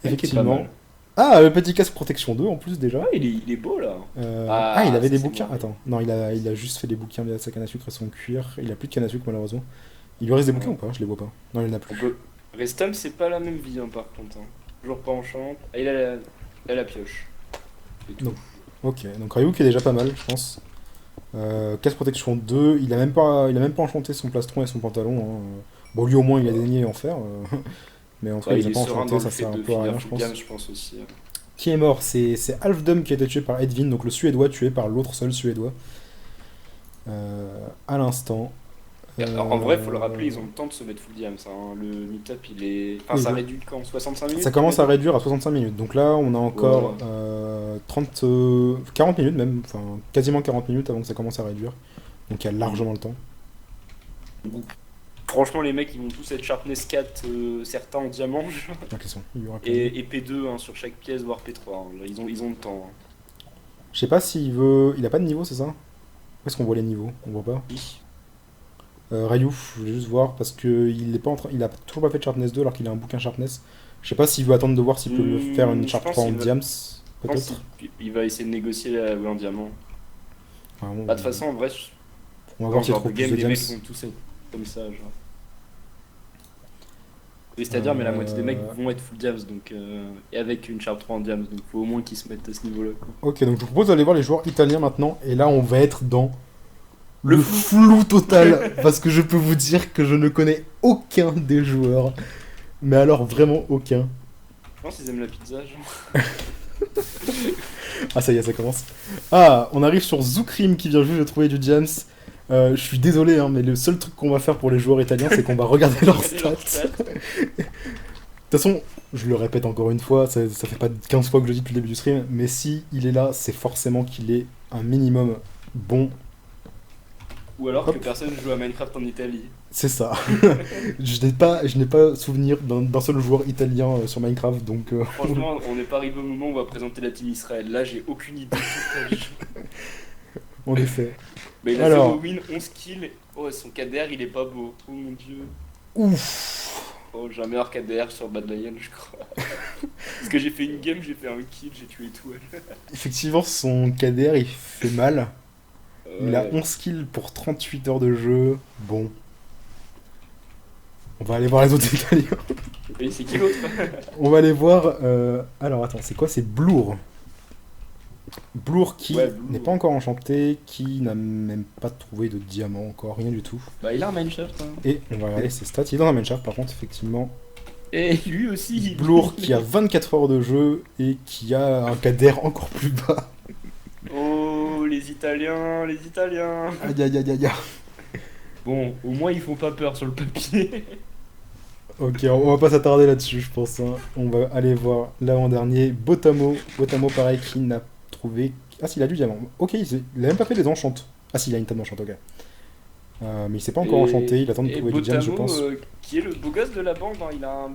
pas effectivement... mal. Ah, le petit casque protection 2 en plus déjà. Ouais, il est beau là. Ah, il avait ça, des c'est bouquins. bon. Attends, non, il a juste fait des bouquins via sa canne à sucre et son cuir. Il a plus de canne à sucre malheureusement. Il lui reste des bouquins ou pas? Je les vois pas. Non, il en a On plus. peut. Restam, c'est pas la même vie hein, par contre. Hein. Toujours pas en champ. Ah, il a la pioche. C'est tout. Non. Ok, donc Ryu qui est déjà pas mal, je pense. Casque protection 2, il a même pas enchanté son plastron et son pantalon. Hein. Bon, lui au moins il a daigné en faire. Mais en tout cas, Ouais, il il a est pas serein enchanté, dans le ça fait sert un de peu à rien, finir je full pense. gamme, je pense aussi. Qui est mort? C'est Alfdom qui a été tué par Edwin, donc le Suédois tué par l'autre seul Suédois. À l'instant. Alors, en vrai, faut le rappeler, ils ont le temps de se mettre full diams. Hein. Le meet-up, il est. Enfin, Oui, ça oui. réduit quand 65 minutes? Ça commence à réduire à 65 minutes. Donc là, on a encore Ouais. 40 minutes même, enfin quasiment 40 minutes avant que ça commence à réduire. Donc il y a largement le temps. Franchement, les mecs, ils vont tous être Sharpness 4, certains en diamant, Donc, ils sont- il y aura et P2 hein, sur chaque pièce, voire P3. Hein. Là, ils ont le temps. Hein. Je sais pas s'il veut. Il a pas de niveau, c'est ça? Où est-ce qu'on voit les niveaux? On voit pas. Oui. Ryu, je vais juste voir parce que il est pas en train... il a toujours pas fait de Sharpness 2 alors qu'il a un bouquin Sharpness. Je sais pas s'il veut attendre de voir s'il peut faire une Je Sharp pense 3 en qu'il va- diams, Je pense peut-être. qu'il va essayer de négocier ouais, en diamant. Enfin, Bah, de toute façon, en vrai, on va dans voir ce s'il genre trouve de plus game, de les diams. mecs vont tous être comme ça. Genre. Et c'est-à-dire, mais la moitié des mecs vont être full diams, donc, et avec une Sharp 3 en diams, donc faut au moins qu'ils se mettent à ce niveau-là. Quoi. Ok, donc je vous propose d'aller voir les joueurs italiens maintenant. Et là, on va être dans Le le flou total. Parce que je peux vous dire que je ne connais aucun des joueurs. Mais alors, vraiment aucun. Je pense qu'ils aiment la pizza, genre. Ah, ça y est, ça commence. Ah, on arrive sur Zoukrim qui vient juste de trouver du Diams. Je suis désolé, hein, mais le seul truc qu'on va faire pour les joueurs italiens, c'est qu'on va regarder leurs Regardez stats. leurs stats. De toute façon, je le répète encore une fois, ça fait pas 15 fois que je le dis depuis le début du stream, mais si il est là, c'est forcément qu'il est un minimum bon. Ou alors Hop. que personne joue à Minecraft en Italie. C'est ça. Je n'ai pas souvenir d'un seul joueur italien sur Minecraft, donc... Franchement, on n'est pas arrivé au moment où on va présenter la team Israël. Là, j'ai aucune idée de tout jeu. en effet. Mais il a Alors. 0 win, 11 kills. Oh, son KDR, il est pas beau. Oh mon dieu. Ouf. Oh, j'ai un meilleur KDR sur Bad Lion, je crois. Parce que j'ai fait une game, j'ai fait un kill, j'ai tué tout. Effectivement, son KDR, il fait mal. Il a Ouais. 11 kills pour 38 heures de jeu. Bon. On va aller voir les autres Italiens. Et c'est qui l'autre? On va aller voir... Alors, attends, c'est quoi? C'est Blour. Blour qui Ouais, Blour. n'est pas encore enchanté, qui n'a même pas trouvé de diamant encore, rien du tout. Bah, il a un Mineshaft. Hein. Et on va regarder ses stats. Il est dans un Mineshaft, par contre, effectivement. Et lui aussi. Blour qui a 24 heures de jeu et qui a un KDR encore plus bas. Oh, les Italiens, les Italiens. Aïe aïe aïe aïe aïe. Bon, au moins ils font pas peur sur le papier. Ok, on va pas s'attarder là-dessus, je pense. Hein. On va aller voir l'avant-dernier. Botamo. Botamo, pareil, qui n'a trouvé... Ah, s'il a du diamant. Ok, il a même pas fait des enchantes. Ah, si, il a une table d'enchant, ok. Mais il s'est pas encore enchanté, il attend de et trouver du diamant, je Botamo, pense. qui est le beau gosse de la bande, hein, il a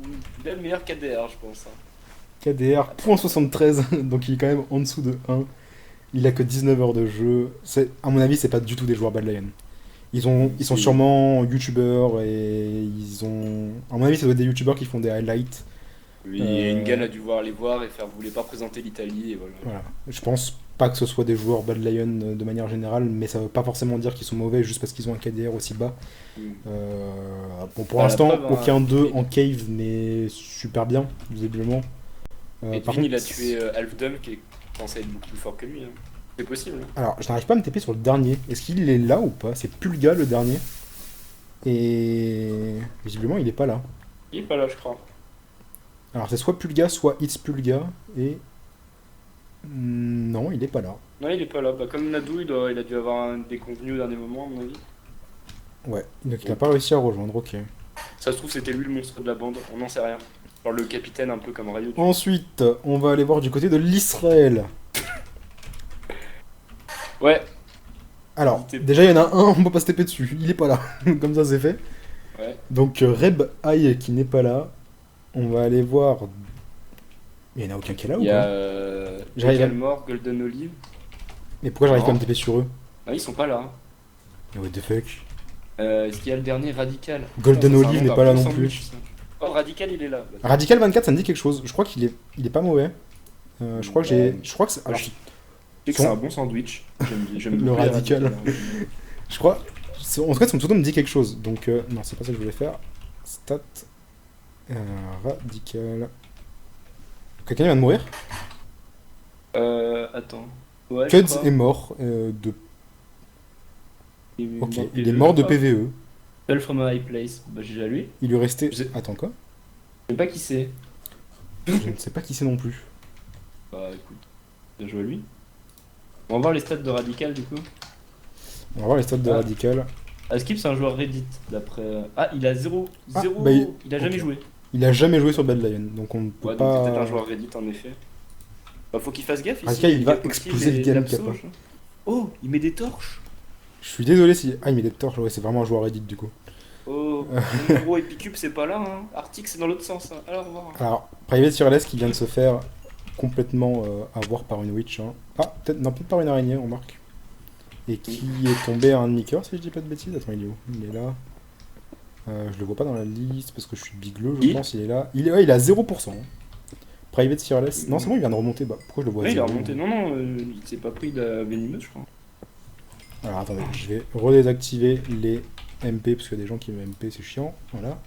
le meilleur KDR, je pense. Hein. KDR, .73, donc il est quand même en dessous de 1. Il a que 19 heures de jeu. À mon avis, c'est pas du tout des joueurs Bad Lion. Ils sont sûrement youtubeurs et ils ont... À mon avis, ça doit être des youtubeurs qui font des highlights. Et Engan a dû les voir et faire, vous voulez pas présenter l'Italie, et voilà. Voilà. Je pense pas que ce soit des joueurs Bad Lion de manière générale, mais ça veut pas forcément dire qu'ils sont mauvais juste parce qu'ils ont un KDR aussi bas. Mm. Bon, pour La l'instant, preuve, hein, aucun d'eux en cave n'est super bien, visiblement. Par Edwin, il a contre, tué Alfdom qui est censé être beaucoup plus fort que lui. Hein. C'est possible. Hein. alors, je n'arrive pas à me taper sur le dernier. Est-ce qu'il est là ou pas? C'est Pulga le dernier. Et visiblement, il est pas là. Il est pas là, je crois. Alors, c'est soit Pulga, soit It's Pulga. Et. Non, il est pas là. Non, il est pas là. Bah, comme Nadou, il a dû avoir un déconvenu au dernier moment, à mon avis. Ouais, donc il a pas réussi à rejoindre, ok. Ça se trouve, c'était lui le monstre de la bande, on n'en sait rien. Genre le capitaine, un peu comme Rayo. Ensuite, on va aller voir du côté de l'Israël. Ouais, Alors, Il était- déjà, il y en a un, on peut pas se taper dessus. Il est pas là. Comme ça, c'est fait. ouais. Donc, Reb Aïe qui n'est pas là. On va aller voir. Il y en a aucun qui est là ou Il y a pas J'arrive à- Calmore, Golden Olive. Mais pourquoi j'arrive pas à me Non. taper sur eux? Ah, ils sont pas là. Mais what the fuck? Est-ce qu'il y a le dernier Radical? Golden Putain, ça, c'est Olive un n'est nom pas là d'un non sandwich, plus. ça. Oh, Radical, il est là. Bah, Radical 24, ça me dit quelque chose. Je crois qu'il est pas mauvais. Je crois que j'ai. Je crois que c'est. Alors, alors, je sais que c'est un bon sandwich. J'aime Le beaucoup les Radical. je crois. En tout cas, son pseudo me dit quelque chose. Donc, non, c'est pas ça que je voulais faire. Stat. Radical. Quelqu'un vient de mourir? Attends. Ouais, je Cuds crois. est mort de. Il Ok, manquait il est deux, mort de je crois. PVE. Fell from a high place. Bah, j'ai déjà lui. Il lui restait. Je sais- Attends quoi? Je sais pas qui c'est. Je ne sais pas qui c'est non plus. Bah, écoute. Bien joué à lui. On va voir les stats de Radical, du coup. On va voir les stats de Ah. Radical. Skip, c'est un joueur Reddit, d'après. Ah, il a 0. Ah, 0. bah, il a jamais ok. joué. Il a jamais joué sur Bad Lion, donc on ne peut Ouais, donc c'est peut-être pas. un joueur Reddit en effet. Bah, faut qu'il fasse gaffe ici. Radical, il va cap aussi, exploser le les game lapsos, Kappa. je- Oh, il met des torches. Je suis désolé si. Ah, il met des torches, ouais, c'est vraiment un joueur Reddit du coup. Oh, mon gros Epicube, c'est pas là. Hein. Arctic, c'est dans l'autre sens. Hein. Alors, au revoir. Alors, Private Fearless qui vient de se faire complètement avoir par une witch. Hein. Ah, peut-être non, peut-être par une araignée, on remarque. Et qui est tombé à un demi-cœur, si je dis pas de bêtises. Attends, il est où? Il est là. Je le vois pas dans la liste parce que je suis bigleux, je Il pense. Il est là. Il est à 0%. Hein. Private Fearless. Non, c'est bon, il vient de remonter. Bah, pourquoi je le vois à Ouais, il a 0? remonté. Non, non, il s'est pas pris de la venimeuse, je crois. Alors attendez, je vais redésactiver les MP parce qu'il y a des gens qui me MP, c'est chiant. Voilà.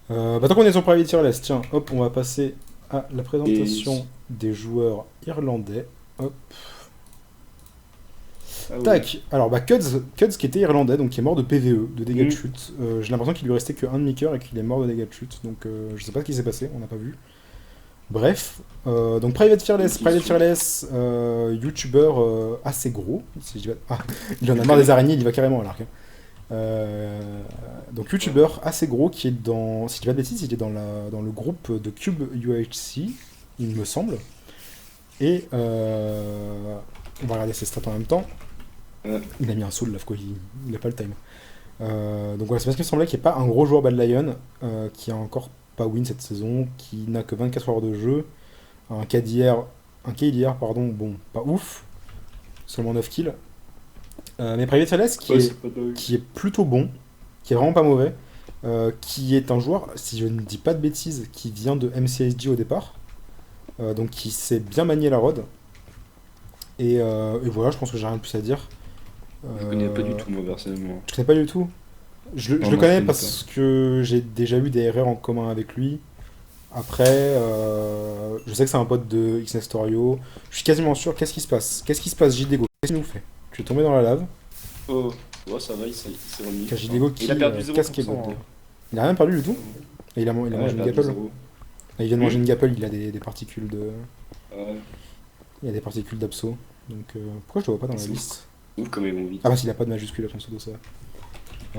Bah, tant qu'on est sur Private Fearless, tiens, hop, on va passer à la présentation des joueurs irlandais. Hop. Ah, ouais. Tac. Alors, bah, Cuds qui était irlandais, donc qui est mort de PVE, de dégâts de Mm. chute. J'ai l'impression qu'il lui restait que un demi-cœur et qu'il est mort de dégâts de chute. Donc, je sais pas ce qui s'est passé, on n'a pas vu. Bref, donc Private Fearless, youtubeur assez gros. Si je dis pas- Ah, il en a marre des araignées, il y va carrément à l'arc. Hein. Donc youtubeur assez gros qui est dans, si je dis pas de bêtises, il est dans le groupe de Cube UHC, il me semble. Et on va regarder ses stats en même temps. Ouais. Il a mis un soul là, quoi, il a pas le time. Donc voilà, c'est parce qu'il me semblait qu'il n'y ait pas un gros joueur Bad Lion qui a encore pas win cette saison, qui n'a que 24 heures de jeu, un KDR, pardon, bon, pas ouf, seulement 9 kills. Mais Private Fearless Ouais, c'est pas dingue. qui est plutôt bon, qui est vraiment pas mauvais, qui est un joueur, si je ne dis pas de bêtises, qui vient de MCSG au départ, donc qui sait bien manier la rod. Et voilà, je pense que j'ai rien de plus à dire. Je connais pas du tout, moi, personnellement. Je connais pas du tout. Je Non, le moi, je connais connais parce que j'ai déjà eu des erreurs en commun avec lui. Après, je sais que c'est un pote de X Nestorio. Je suis quasiment sûr. Qu'est-ce qui se passe? Qu'est-ce qui se passe, Jidego? Qu'est-ce qu'il nous fait? Tu es tombé dans la lave. Oh, ouais, ça va, il s'est remis. Jidego qui Il a perdu 0%. casque et botte. Il a rien perdu du tout. Et il a Ouais, mangé il a une perdu gapple. 0. Il vient de manger une gapple, il a des particules de. Ouais, Il a des particules d'abso. Donc pourquoi je le vois pas dans la C'est liste? ouf comme ils vont vite. Ah bah s'il a pas de majuscule à son pseudo ça.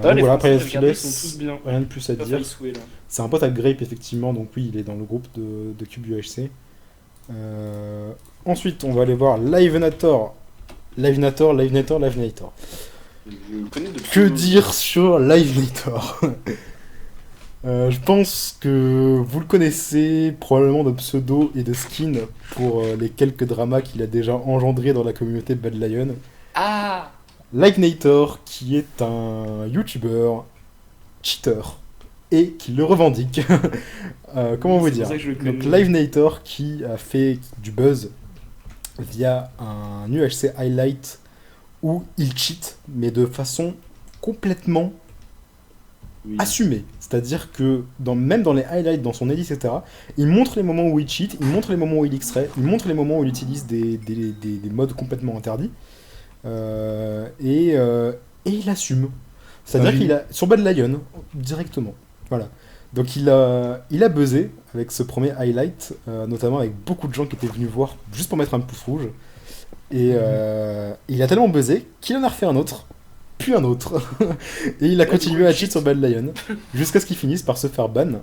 Ah, les voilà, Français, après regardez, ils Fearless, sont tous bien. rien de plus à Pas dire. failli souhait, là. C'est un pote à Grape, effectivement, donc oui, il est dans le groupe de Cube UHC. Ensuite, on va aller voir Livenator. Livenator. Je connais de Que dire sur Livenator? Je pense que vous le connaissez probablement de pseudo et de skin pour les quelques dramas qu'il a déjà engendrés dans la communauté Bad Lion. Ah Livenator, qui est un YouTuber cheater. et qui le revendique. Comment vous C'est pour dire? ça que je le Donc connais. LiveNator qui a fait du buzz via un UHC highlight où il cheat, mais de façon complètement Oui. assumée. C'est-à-dire que même dans les highlights, dans son edit, etc., il montre les moments où il cheat, il montre les moments où il extrait, il montre les moments où il utilise des modes complètement interdits. Et il assume. C'est-à-dire Ah oui. qu'il a sur Bad Lion directement. Voilà. Donc il a buzzé avec ce premier highlight, notamment avec beaucoup de gens qui étaient venus voir juste pour mettre un pouce rouge. Et il a tellement buzzé qu'il en a refait un autre, puis un autre. Et il a Ouais, continué du coup, à il cheat cheat. sur Bad Lion jusqu'à ce qu'il finisse par se faire ban.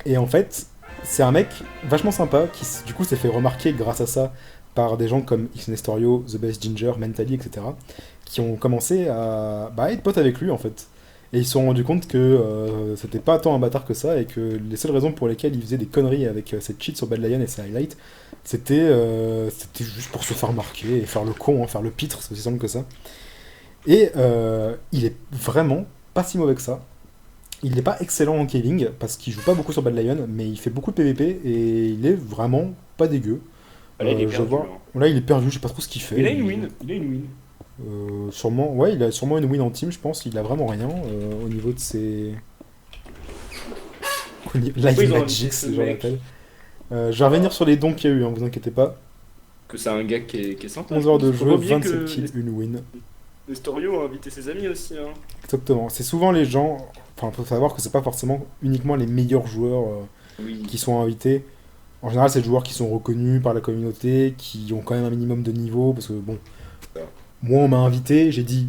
Et en fait, c'est un mec vachement sympa qui du coup s'est fait remarquer grâce à ça par des gens comme X Nestorio, The Best Ginger, Mentally, etc. qui ont commencé à être potes avec lui en fait. Et ils se sont rendus compte que c'était pas tant un bâtard que ça et que les seules raisons pour lesquelles il faisait des conneries avec cette cheat sur Bad Lion et ses highlights, c'était juste pour se faire marquer et faire le con, hein, faire le pitre, c'est aussi simple que ça. Et il est vraiment pas si mauvais que ça. Il n'est pas excellent en killing parce qu'il joue pas beaucoup sur Bad Lion, mais il fait beaucoup de PVP et il est vraiment pas dégueu. Ah, là, il est Je perdu. vois. Là, il est perdu, je sais pas trop ce qu'il fait. Il a une win. Il a une win. Sûrement, ouais, il a sûrement une win en team, je pense. Il a vraiment rien au niveau de ses. Pourquoi Live ils ont Magics, invité ce je mec l'appelle. Je vais revenir sur les dons qu'il y a eu, hein, vous inquiétez pas. Que c'est un gars qui est sympa. 11 heures de Faut jeu, pas oublier 27 que kills, une win. Nestorio a invité ses amis aussi. Hein. Exactement. C'est souvent les gens. Enfin, faut savoir que c'est pas forcément uniquement les meilleurs joueurs Oui. qui sont invités. En général, c'est des joueurs qui sont reconnus par la communauté, qui ont quand même un minimum de niveau, parce que bon, moi on m'a invité, j'ai dit,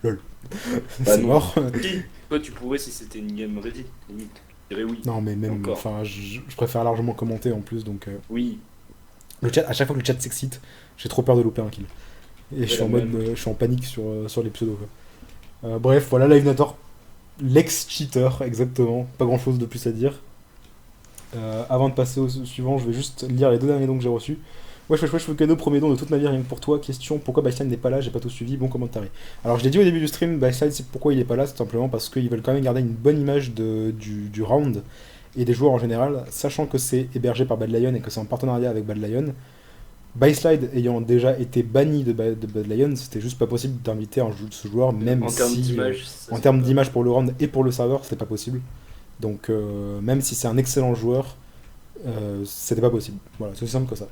lol, Bah c'est non. mort. Si, toi tu pourrais si c'était une game Reddit, limite. Je dirais oui. Non, mais même, Encore. enfin, je préfère largement commenter en plus, donc Oui. le chat, à chaque fois que le chat s'excite, j'ai trop peur de louper un kill. Et je suis en la mode, même. je suis en panique sur les pseudos. Quoi. Bref, voilà, LiveNator, l'ex-cheater, exactement, pas grand chose de plus à dire. Avant de passer au suivant, je vais juste lire les deux derniers dons que j'ai reçus. Wesh, Fukano, premier don de toute ma vie, rien que pour toi. Question, pourquoi Baseline n'est pas là? J'ai pas tout suivi, bon commentaire. Alors, je l'ai dit au début du stream, Baseline, c'est pourquoi il est pas là, c'est simplement parce qu'ils veulent quand même garder une bonne image du round et des joueurs en général, sachant que c'est hébergé par Bad Lion et que c'est en partenariat avec Bad Lion. Byslide ayant déjà été banni de Bad Lion, c'était juste pas possible d'inviter ce joueur, même En termes si d'image. ça en se termes fait pas. d'image pour le round et pour le serveur, c'était pas possible. Donc même si c'est un excellent joueur, c'était pas possible. Voilà, c'est aussi simple que ça.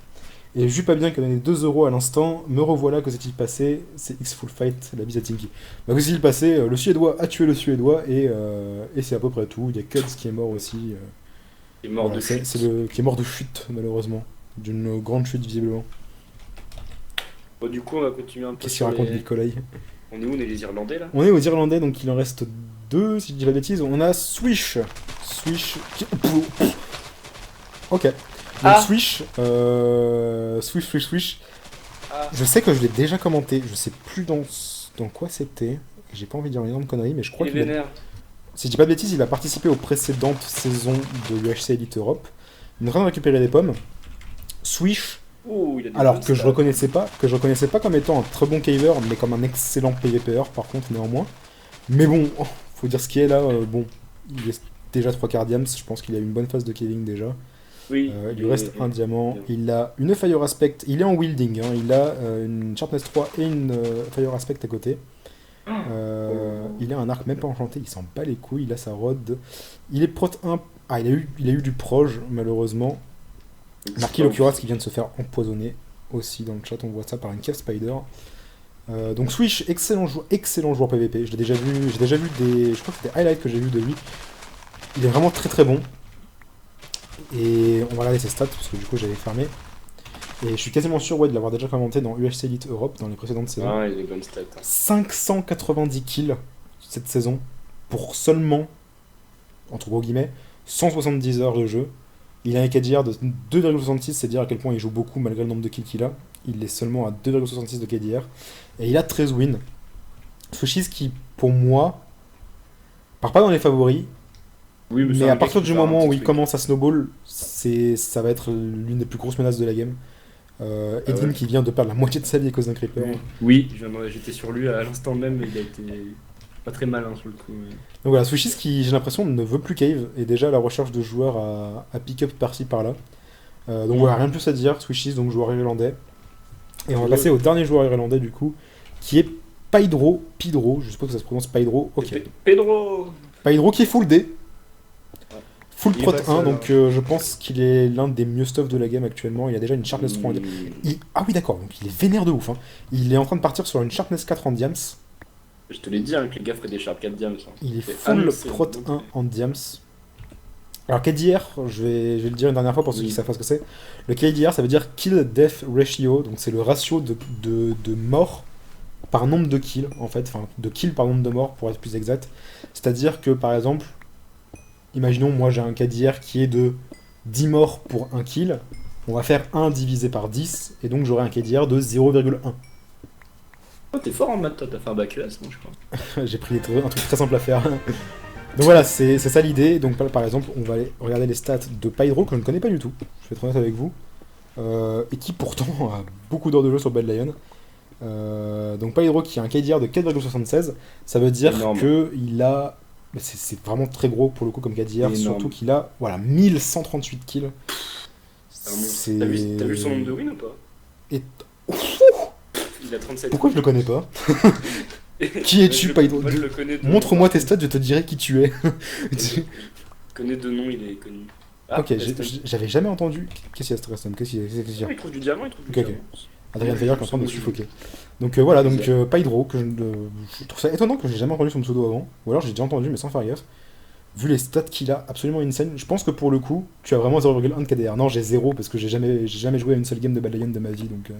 Et juste pas bien qu'il a donné 2 euros à l'instant, me revoilà, que s'est-il passé? C'est X Full Fight, la bise à Tinky. Bah, que s'est-il passé? Le Suédois a tué le Suédois et c'est à peu près tout. Il y a Kuds qui est mort aussi. Il est mort Voilà, de chute. qui est mort de chute, malheureusement. D'une grande chute, visiblement. Bon, du coup, on va continuer un peu Qu'est-ce qu'il sur raconte, les... Nikolai? On est où? On est les Irlandais là? On est aux Irlandais, donc il en reste 2, si je dis pas de bêtises. On a Swish. Swish. Ok. Donc Ah. Swish. Swish. Ah. Je sais que je l'ai déjà commenté. Je sais plus dans quoi c'était. J'ai pas envie de dire une énorme connerie, mais je crois Il est qu'il a... vénère. Si je dis pas de bêtises, il a participé aux précédentes saisons de l'UHC Elite Europe. Il est en train de récupérer des pommes. Swish. Oh, il a des Alors bonnes que je stats. reconnaissais pas comme étant un très bon caver, mais comme un excellent PVPer par contre néanmoins. Mais bon, faut dire ce qui est là, bon, il est déjà 3 quarts diams, je pense qu'il a une bonne phase de caving déjà. Oui. Il lui reste un diamant, il a une Fire Aspect, il est en wielding, hein, il a une Sharpness 3 et une Fire Aspect à côté. Il a un arc même pas enchanté, il s'en bat les couilles, il a sa rod. Il est prot 1. Ah, il a eu du proj malheureusement. Marquis Locuras qui vient de se faire empoisonner aussi dans le chat, on voit ça par une Cave Spider. Donc Swish, excellent joueur PVP. J'ai déjà vu des, je crois que c'était des highlights que j'ai vu de lui. Il est vraiment très très bon. Et on va regarder ses stats parce que du coup j'avais fermé. Et je suis quasiment sûr de l'avoir déjà commenté dans UHC Elite Europe dans les précédentes saisons. Ah, il a des bonnes stats. 590 kills cette saison pour seulement, entre gros guillemets, 170 heures de jeu. Il a un KDR de 2,66, c'est dire à quel point il joue beaucoup malgré le nombre de kills qu'il a. Il est seulement à 2,66 de KDR. Et il a 13 wins. Swishis qui, pour moi, part pas dans les favoris. Oui, Mais à partir du moment où il commence à snowball, ça va être l'une des plus grosses menaces de la game. Edin qui vient de perdre la moitié de sa vie à cause d'un creeper. Oui, j'étais sur lui à l'instant même, il a été Pas très malin sur le coup. Ouais. Donc voilà, Swishis qui, j'ai l'impression, ne veut plus cave, est déjà à la recherche de joueurs à pick-up par-ci par-là. Donc voilà, rien de plus à dire, Swishis, donc joueur irlandais. Et on va passer au dernier joueur irlandais du coup, qui est Pydro, je suppose que ça se prononce Pydro, ok. Pedro. Pydro qui est full D, full Il est prot pas 1, seul, donc je pense qu'il est l'un des mieux stuff de la game actuellement. Il a déjà une sharpness 3 en diams. Ah oui, d'accord, donc il est vénère de ouf. Hein. Il est en train de partir sur une sharpness 4 en diams. Je te l'ai dit hein, que les gars feraient des sharp 4 diams. Hein. Il est C'est full annoncé, prot donc, 1 en diams. Alors KDR, je vais le dire une dernière fois pour ceux qui savent pas ce que c'est. Le KDR, ça veut dire Kill Death Ratio, donc c'est le ratio de morts par nombre de kills, en fait, enfin de kills par nombre de morts pour être plus exact. C'est-à-dire que par exemple, imaginons moi j'ai un KDR qui est de 10 morts pour 1 kill, on va faire 1 divisé par 10, et donc j'aurai un KDR de 0,1. Oh, t'es fort en maths, toi, t'as fait un bac ES, non, je crois. J'ai pris un truc très simple à faire. Donc voilà, c'est ça l'idée. Donc par exemple, on va aller regarder les stats de Pydro, que je ne connais pas du tout, je vais être honnête avec vous, et qui pourtant a beaucoup d'heures de jeu sur Bad Lion. Donc Pydro qui a un KDR de 4,76, ça veut dire qu'il a... C'est vraiment très gros pour le coup comme KDR, surtout qu'il a voilà, 1138 kills. C'est... T'as vu son nombre de wins ou pas? Et... Il a 37. Pourquoi je le connais pas? Qui es-tu, Pydro? Montre-moi tes stats, je te dirai qui tu es. Je connais deux noms, il est connu. Ah, ok, j'avais jamais entendu. Qu'est-ce qu'il y a, Stressom? Qu'est-ce qu'il y a? Il trouve du diamant, il trouve du diamant. Adrien Feyer qui est en train de me suffoquer. Donc voilà, donc Pydro, que je trouve ça étonnant que j'ai jamais entendu son pseudo avant. Ou alors j'ai déjà entendu, mais sans faire gaffe. Vu les stats qu'il a, absolument insane. Je pense que pour le coup, tu as vraiment 0,1 de KDR. Non, j'ai 0 parce que j'ai jamais joué à une seule game de Bad Lion de ma vie. Donc,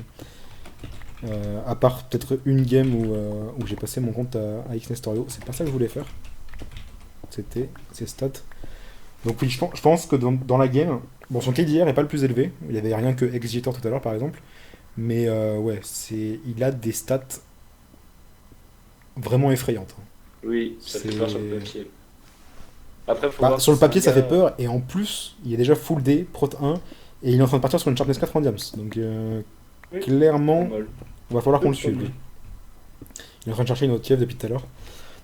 à part peut-être une game où j'ai passé mon compte à Xnestorio. C'est pas ça que je voulais faire. C'était ses stats. Donc oui, je pense que dans la game, bon, son KDR est pas le plus élevé. Il y avait rien que Exeter tout à l'heure par exemple. Mais ouais, il a des stats vraiment effrayantes. Oui, ça fait peur sur le papier. Après, sur le papier, ça fait peur, et en plus, il est déjà full D, prot 1, et il est en train de partir sur une sharpness 4 en diams. Donc, clairement, il va falloir qu'on le suive. Lui. Il est en train de chercher une autre Kiev depuis tout à l'heure.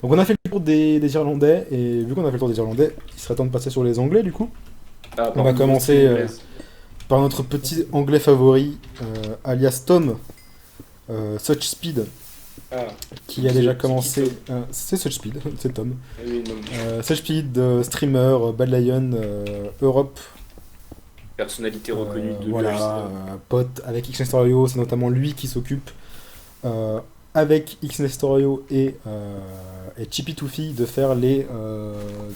Donc, on a fait le tour des Irlandais, et vu qu'on a fait le tour des Irlandais, il serait temps de passer sur les Anglais, du coup. On va commencer par notre petit Anglais favori, alias Tom, Such Speed. Qui a déjà commencé. C'est Such Speed, c'est Tom. Oui, Such Speed, streamer, Bad Lion, Europe. Personnalité reconnue de voilà, pote avec Xnestorio, c'est notamment lui qui s'occupe avec Xnestorio et Chippy Toofy de faire les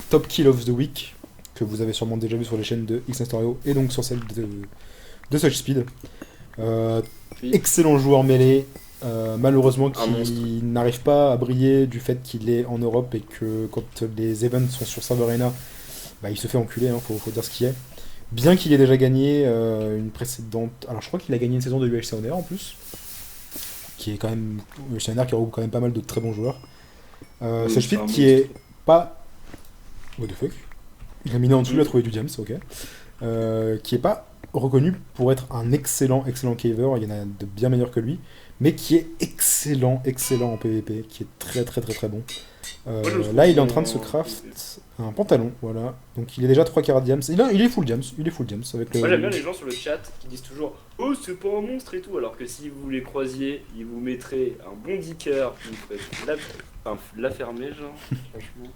Top Kill of the Week que vous avez sûrement déjà vu sur les chaînes de Xnestorio et donc sur celle de Such Speed. Excellent joueur mêlé. Malheureusement qui n'arrive pas à briller du fait qu'il est en Europe et que quand les events sont sur Server Arena, bah, il se fait enculer, hein, faut dire ce qu'il est. Bien qu'il ait déjà gagné une précédente... Alors je crois qu'il a gagné une saison de UHC Honor en plus, qui est quand même... UHC Honor qui regroupe quand même pas mal de très bons joueurs. C'est Speed qui est pas... What the fuck? Il a mis en dessous, il a trouvé du James, ok. Qui est pas reconnu pour être un excellent caver, il y en a de bien meilleurs que lui, mais qui est excellent en PvP, qui est très bon. Là, il est en train de se craft un pantalon, voilà. Donc il est déjà 3 quarts diams. Il est full diams, avec le... Moi j'aime bien les gens sur le chat qui disent toujours « Oh, c'est pas un monstre et tout », alors que si vous les croisiez, ils vous mettraient un bon dicker, vous ferez la fermer, genre, franchement.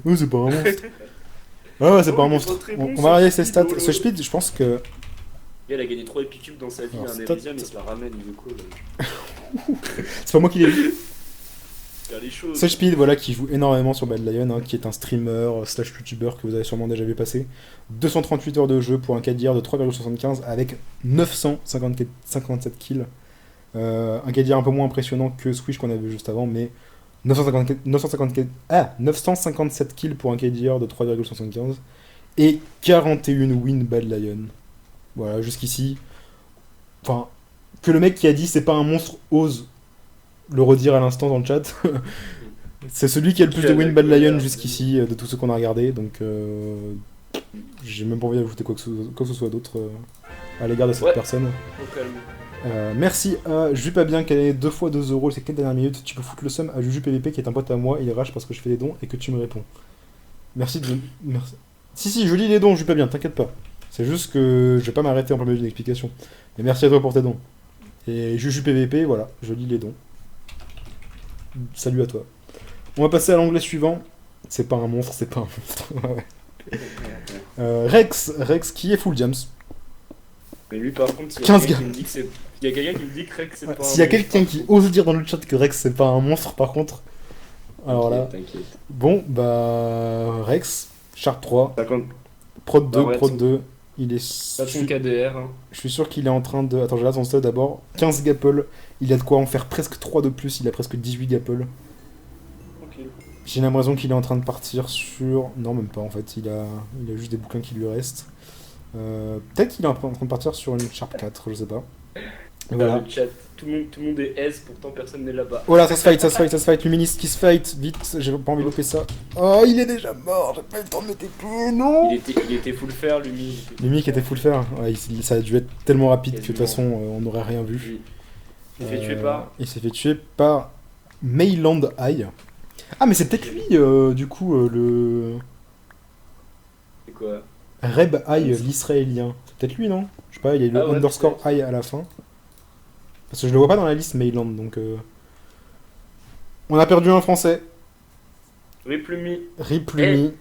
Oh, c'est pas un monstre. Ouais, c'est pas un monstre. On va regarder ses stats. Ce Speed, je pense que... Il a gagné 3 Epic Cubes dans sa vie, un Elysium, il se la ramène, il veut quoi c'est pas moi qui l'ai vu. Such Speed, voilà, qui joue énormément sur Bad Lion, hein, qui est un streamer slash youtuber que vous avez sûrement déjà vu passer. 238 heures de jeu pour un KDR de 3,75 avec 957 kills. Un KDR un peu moins impressionnant que Squish qu'on a vu juste avant, mais 957 kills pour un KDR de 3,75 et 41 wins Bad Lion. Voilà, jusqu'ici. Enfin, que le mec qui a dit c'est pas un monstre ose le redire à l'instant dans le chat. C'est celui qui a le plus de win Bad Lion jusqu'ici de tous ceux qu'on a regardé, donc j'ai même pas envie d'ajouter quoi que ce soit d'autre. à l'égard de cette Ouais. personne. Au calme. Merci à Jupabien qui a gagné 2 fois 2 euros ces 4 dernières minutes. Tu peux foutre le seum à Juju PVP qui est un pote à moi. Il rage parce que je fais des dons et que tu me réponds. Merci de. Merci. Si, je lis les dons, Jupabien, t'inquiète pas. C'est juste que je vais pas m'arrêter en plein milieu d'une explication. Mais merci à toi pour tes dons. Et Juju PVP, voilà, je lis les dons. Salut à toi. On va passer à l'anglais suivant. C'est pas un monstre, c'est pas un monstre. Ouais. Rex qui est full jams. Mais lui, par contre, s'il y a 15 quelqu'un gars. qui me dit que c'est. Il y a quelqu'un qui me dit que Rex, c'est Ouais, pas s'il y a un quelqu'un monstre, qui ose dire dans le chat que Rex c'est pas un monstre par contre. Alors là. T'inquiète. Bon, bah. Rex, Sharp 3, Par contre, Prod 2, ouais, Prod son- 2. Il est. pas son KDR. Hein. Je suis sûr qu'il est en train de. Attends, je regarde son stat d'abord. 15 gapples. Il a de quoi en faire presque 3 de plus. Il a presque 18 gapples. Ok. J'ai l'impression qu'il est en train de partir sur. Non, même pas en fait. Il a juste des bouquins qui lui restent. Peut-être qu'il est en train de partir sur une Sharp 4, je sais pas. Et Dans voilà. le chat, tout le monde est S, pourtant personne n'est là-bas. Oh là, ça se fight. Luministe qui se fight. Vite, j'ai pas envie de louper ça. Oh, il est déjà mort. J'ai pas eu le temps de mettre plus. Non. Il était full fer, Lumi. Lumi qui était full fer. Ouais, ça a dû être tellement rapide que de toute Quasiment. façon, on n'aurait rien vu. Il s'est fait tuer par. Il s'est fait tuer par Mayland Eye. Ah, mais c'est peut-être lui, du coup, le C'est quoi? Reb Eye, l'israélien. C'est peut-être lui, non? Je sais pas, il y a le Ah ouais, underscore peut-être. Eye à la fin. Parce que je le vois pas dans la liste Mayland, donc... On a perdu un français. Rip Lumi. Rip Lumi.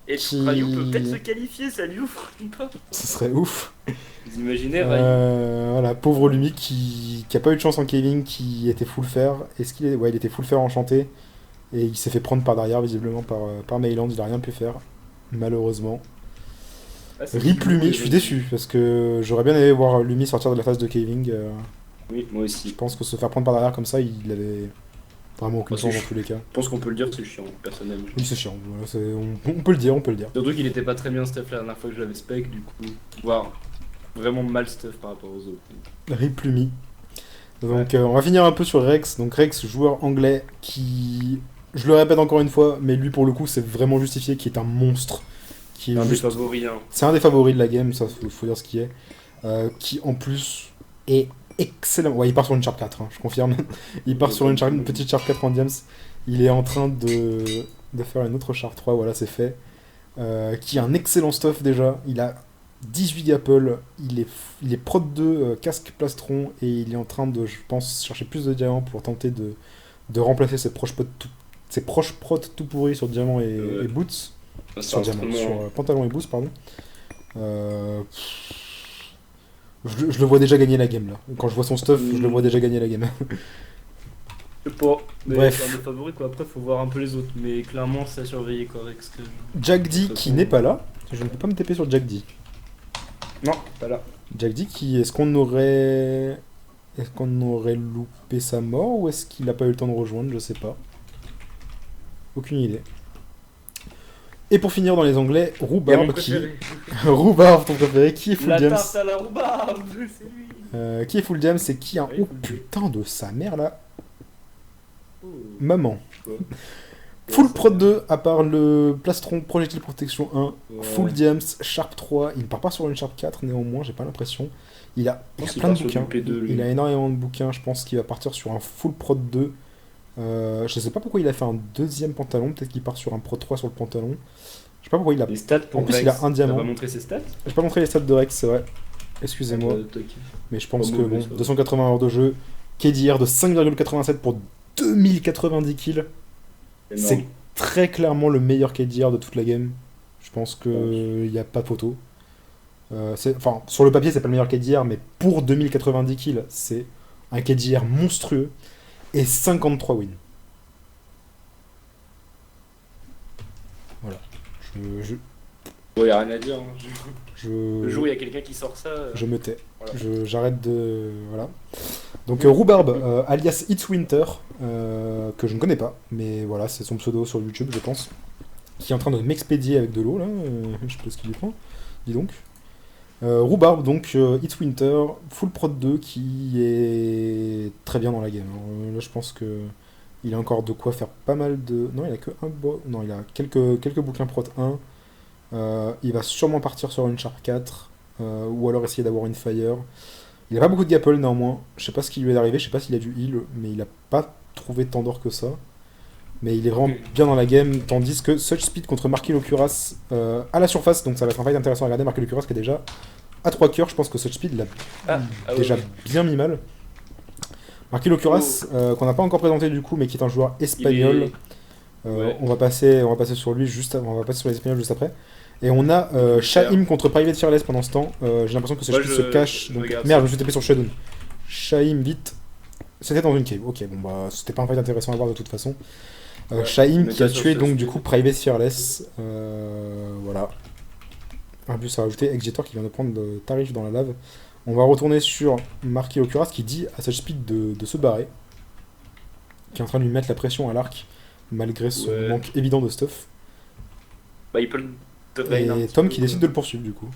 Et Qui- Rayou peut peut-être se qualifier, ça lui ouvre une porte. Ce serait ouf. Vous imaginez Rayou? Voilà, pauvre Lumi qui a pas eu de chance en Kevin, qui était full fer. Est-ce qu'il est... Ouais, il était full fer enchanté. Et il s'est fait prendre par derrière, visiblement, par Mayland. Il a rien pu faire, malheureusement. Ah, c'est Rip fou, Lumi, les je suis gens. déçu, parce que j'aurais bien aimé voir Lumi sortir de la phase de caving. Oui, moi Je aussi. pense que se faire prendre par derrière comme ça, il avait vraiment aucune Ah, chance c'est dans tous les cas. Je pense qu'on peut le dire, c'est chiant, personnellement. Oui, c'est chiant, voilà, on peut le dire, on peut le dire. Surtout qu'il était pas très bien stuff la dernière fois que je l'avais spec, du coup. Voire vraiment mal stuff par rapport aux autres. Rip Lumi. Donc on va finir un peu sur Rex. Donc Rex, joueur anglais qui, je le répète encore une fois, mais lui pour le coup c'est vraiment justifié, qui est un monstre. Qui est Un des juste- favoris, hein. C'est un des favoris de la game, ça faut dire ce qui est. Qui en plus est excellent. Ouais, il part sur une Sharp 4, hein, je confirme. Il part sur une petite Sharp 4 en diams. Il est en train de faire une autre Sharp 3, voilà, c'est fait. Qui a un excellent stuff déjà. Il a 18 gapples, il est prod 2 casque plastron et il est en train de, je pense, chercher plus de diamants pour tenter de remplacer ses proches prods tout pourris sur diamant et boots. C'est Sur, un diamant, instrument. sur pantalon et boost, pardon. Je le vois déjà gagner la game là. Quand je vois son stuff, je le vois déjà gagner la game. Je sais pas. Mais Bref. c'est un des favoris, quoi. Après, faut voir un peu les autres. Mais clairement, c'est à surveiller, quoi, Rex. Que... Jack D De toute qui façon- n'est pas là. Je ne peux pas me taper sur Jack D. Non, pas là. Jack D qui, est-ce qu'on aurait loupé sa mort ou est-ce qu'il n'a pas eu le temps de rejoindre? Je sais pas. Aucune idée. Et pour finir dans les anglais, Et mon Rhubarb qui... préféré. Rhubarb, ton préféré, qui est full La jams. tarte à la rhubarbe, c'est lui. Qui est full jams, c'est qui un... Oui, Oh full jams. putain de sa mère là. Oh. Maman. Quoi. Full prod 2, à part le plastron projectile protection 1, Ouais. full diams, Sharp 3, il ne part pas sur une Sharp 4 néanmoins, j'ai pas l'impression. Il a Je pense qu'il plein de part sur bouquins, du P2, lui. il a énormément de bouquins, je pense qu'il va partir sur un full prod 2. Je sais pas pourquoi il a fait un deuxième pantalon, peut-être qu'il part sur un prod 3 sur le pantalon. Je sais pas pourquoi il a... Les stats pour En plus, Rex. il a un diamant. Ça va montrer ses stats. J'ai pas montré les stats de Rex, c'est vrai. Excusez-moi, Tac. mais je pense pas que mauvais, bon, ça va. 280 heures de jeu, KDR de 5,87 pour 2090 kills. C'est Énorme. très clairement le meilleur KDR de toute la game. Je pense qu'il n'y a pas de photo. Enfin, sur le papier, c'est pas le meilleur KDR, mais pour 2090 kills, c'est un KDR monstrueux. Et 53 wins. Voilà. Bon, y a rien à dire. Hein. Je, Le jour où il y a quelqu'un qui sort ça. je me tais. Voilà. J'arrête de... Voilà. Donc Rhubarb, alias It's Winter, que je ne connais pas, mais voilà, c'est son pseudo sur YouTube, je pense, qui est en train de m'expédier avec de l'eau, là, je sais pas ce qu'il lui prend, dis donc. Rhubarb, donc, It's Winter, full prod 2, qui est très bien dans la game. Alors, là, je pense que il a encore de quoi faire pas mal de... Non, il a que un... Non, il a quelques bouquins prod 1. Il va sûrement partir sur une Sharp 4. ou alors essayer d'avoir une fire. Il a pas beaucoup de gapple néanmoins, je sais pas ce qui lui est arrivé, je sais pas s'il a du heal, mais il a pas trouvé tant d'or que ça. Mais il est vraiment bien dans la game, tandis que Such Speed contre Marquis Locuras à la surface, donc ça va être un fight intéressant à regarder. Marquis Locuras qui est déjà à 3 cœurs, je pense que Such Speed l'a déjà bien mis mal. Marquis Locuras, qu'on n'a pas encore présenté du coup, mais qui est un joueur espagnol. On va passer sur lui on va passer sur les espagnols juste après. Et on a Shaim contre Private Fearless pendant ce temps. J'ai l'impression que Such Speed se cache. Donc... Merde, je me suis tapé sur Shadow. Shaim, vite. C'était dans une cave. Ok, bon bah c'était pas un fight intéressant à voir de toute façon. Shaim qui a tué donc du coup Private Fearless. Voilà. Un plus à rajouter, Exetor qui vient de prendre de tarif dans la lave. On va retourner sur Marquis Locuras qui dit à Such Speed de se barrer. Qui est en train de lui mettre la pression à l'arc malgré son manque évident de stuff. Bah il peut le Et Tom qui décide de le poursuivre du coup.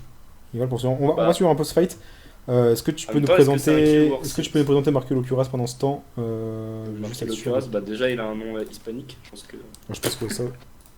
Il va le poursuivre. On va suivre un post-fight. Est-ce que tu peux nous présenter Marquis Locuras pendant ce temps Marquis Locuras, bah déjà il a un nom hispanique, je pense que ça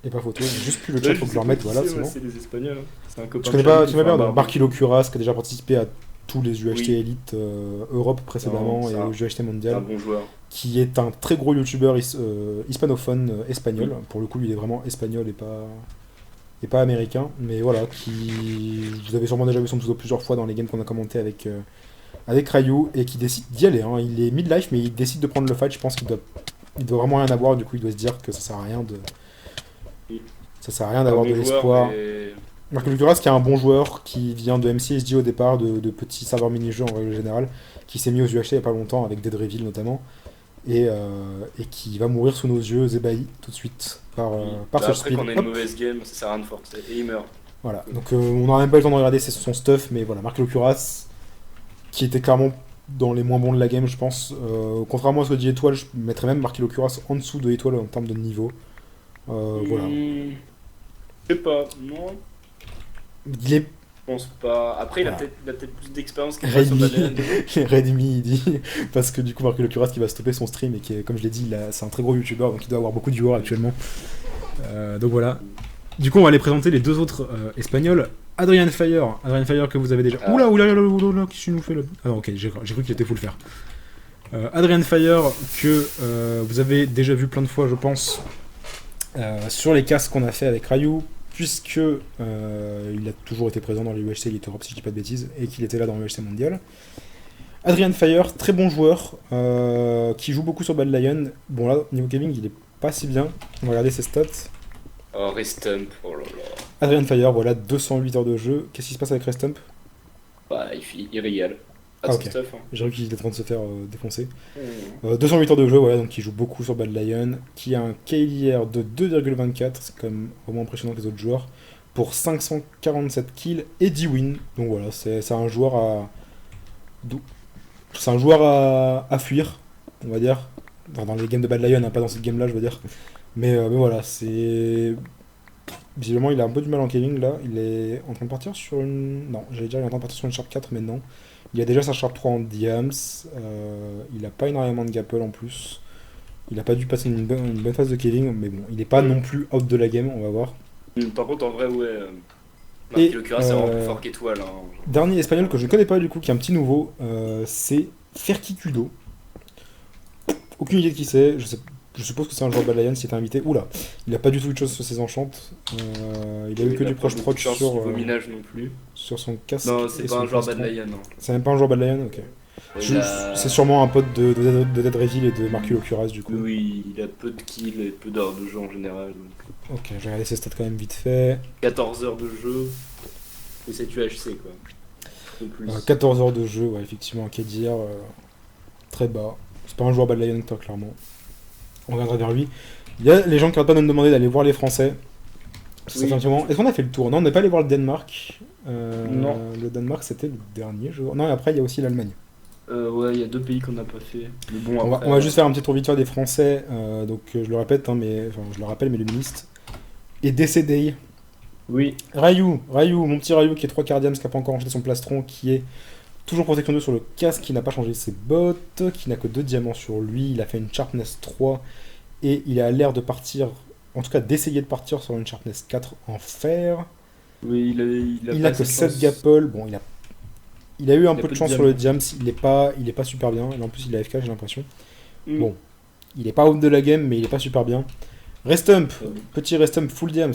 est pas photo, j'ai juste plus le chat pour que je le remette, voilà, c'est bon. C'est les Espagnols, c'est un copain. Tu connais pas bien Marquis Locuras qui a déjà participé à tous les UHT Elite Europe précédemment et aux UHT Mondial. C'est un bon joueur. Qui est un très gros youtubeur hispanophone espagnol. Pour le coup, il est vraiment espagnol et pas américain. Mais voilà, vous avez sûrement déjà vu son pseudo plusieurs fois dans les games qu'on a commenté avec Ryu et qui décide d'y aller. Hein. Il est mid-life, mais il décide de prendre le fight. Je pense qu'il doit vraiment rien avoir. Du coup, il doit se dire que ça sert à rien d'avoir de l'espoir. Marquis Locuras qui est un bon joueur qui vient de MCSD au départ, de petits serveurs mini-jeux en règle générale, qui s'est mis aux UHT il n'y a pas longtemps avec Dead Reveal notamment, et qui va mourir sous nos yeux ébahis tout de suite par ce speed. Après qu'on a une mauvaise game, ça sert à rien de forcer, et il meurt. Voilà, donc on n'aura même pas eu le temps de regarder son stuff, mais voilà, Marquis Locuras qui était clairement dans les moins bons de la game, je pense. Contrairement à ce que dit Étoile, je mettrais même Marquis Locuras en dessous de Étoile en termes de niveau. Voilà. Je sais pas, non. Il est... Je pense pas. Après, il a peut-être plus d'expérience que Redmi, il dit. Parce que du coup, Marquis Locuras qui va stopper son stream et qui est, comme je l'ai dit, c'est un très gros youtubeur, donc il doit avoir beaucoup de viewers actuellement. Donc voilà. Du coup, on va aller présenter les deux autres espagnols. Adrian Fire que vous avez déjà. Oula, qu'est-ce qu'il nous fait là? Ah non, ok, j'ai cru qu'il était full faire. Adrian Fire que vous avez déjà vu plein de fois, je pense, sur les casques qu'on a fait avec Ryu. Puisque il a toujours été présent dans les UHC Elite Europe, si je dis pas de bêtises, et qu'il était là dans l'UHC Mondial. Adrian Fire, très bon joueur, qui joue beaucoup sur Bad Lion. Bon là, niveau gaming, il est pas si bien. On va regarder ses stats. Oh, Restump, oh là là. Adrian Fire, voilà, 208 heures de jeu. Qu'est-ce qui se passe avec Restump? Bah, il régale. Ok. J'ai cru qu'il était en train de se faire défoncer. 208 heures de jeu, voilà, donc il joue beaucoup sur Bad Lion, qui a un KLR de 2,24, c'est quand même vraiment impressionnant que les autres joueurs, pour 547 kills et 10 wins. Donc voilà, c'est un joueur à fuir, on va dire. Dans les games de Bad Lion, hein, pas dans cette game là, je veux dire. Mais voilà, c'est... Visiblement, il a un peu du mal en killing là. Il est en train de partir sur une... Non, j'allais dire il est en train de partir sur une Sharp 4, mais non. Il a déjà sa Sharp 3 en Diams. Il a pas énormément de gapple en plus. Il a pas dû passer une bonne phase de killing, mais bon, il est pas non plus out de la game, on va voir. Par contre, en vrai, ouais. Marquis Locuras, c'est vraiment plus fort qu'Étoile. Hein. Dernier espagnol que je ne connais pas du coup, qui est un petit nouveau, c'est Ferkikudo. Aucune idée de qui c'est. Je suppose que c'est un joueur Bad Lion qui était invité. Oula, il a pas du tout de choses sur ses enchantes. Il a eu que du proche sur minage non plus. Sur son casque. Non, c'est pas un joueur Bad Lion. Non. C'est même pas un joueur Bad Lion, ok. C'est sûrement un pote de Dead Reveal et de Marquis Locuras du coup. Oui, il a peu de kills et peu d'heures de jeu en général. Donc... Ok, je vais regarder ses stats quand même vite fait. 14 heures de jeu et c'est UHC quoi. 14 heures de jeu, ouais, effectivement, un KDR très bas. C'est pas un joueur Bad Lion, toi, clairement. On reviendra vers lui. Il y a les gens qui arrêtent pas de me demander d'aller voir les Français. Ça fait un petit moment. Est-ce qu'on a fait le tour? Non, on n'est pas allé voir le Danemark. Non. Le Danemark, c'était le dernier jour. Non, et après, il y a aussi l'Allemagne. Ouais, il y a 2 pays qu'on n'a pas fait. Mais bon, on va juste faire un petit tour vite fait des Français. Donc, je le répète, hein, je le rappelle, mais le ministre est décédé. Oui. Ryu, mon petit Ryu qui est 3 cardiams, qui n'a pas encore enchaîné son plastron, qui est toujours protection 2 sur le casque, qui n'a pas changé ses bottes, qui n'a que 2 diamants sur lui. Il a fait une Sharpness 3 et il a l'air de partir, en tout cas d'essayer de partir sur une Sharpness 4 en fer. Oui, il a que 7 gapple. Bon, il a il a eu un Il a peu peu de de chance sur diams. le diams, il est pas super bien, et en plus il est AFK j'ai l'impression. Mm. Bon, il est pas out de la game, mais il est pas super bien. Restump, Ouais. petit Restump full diams,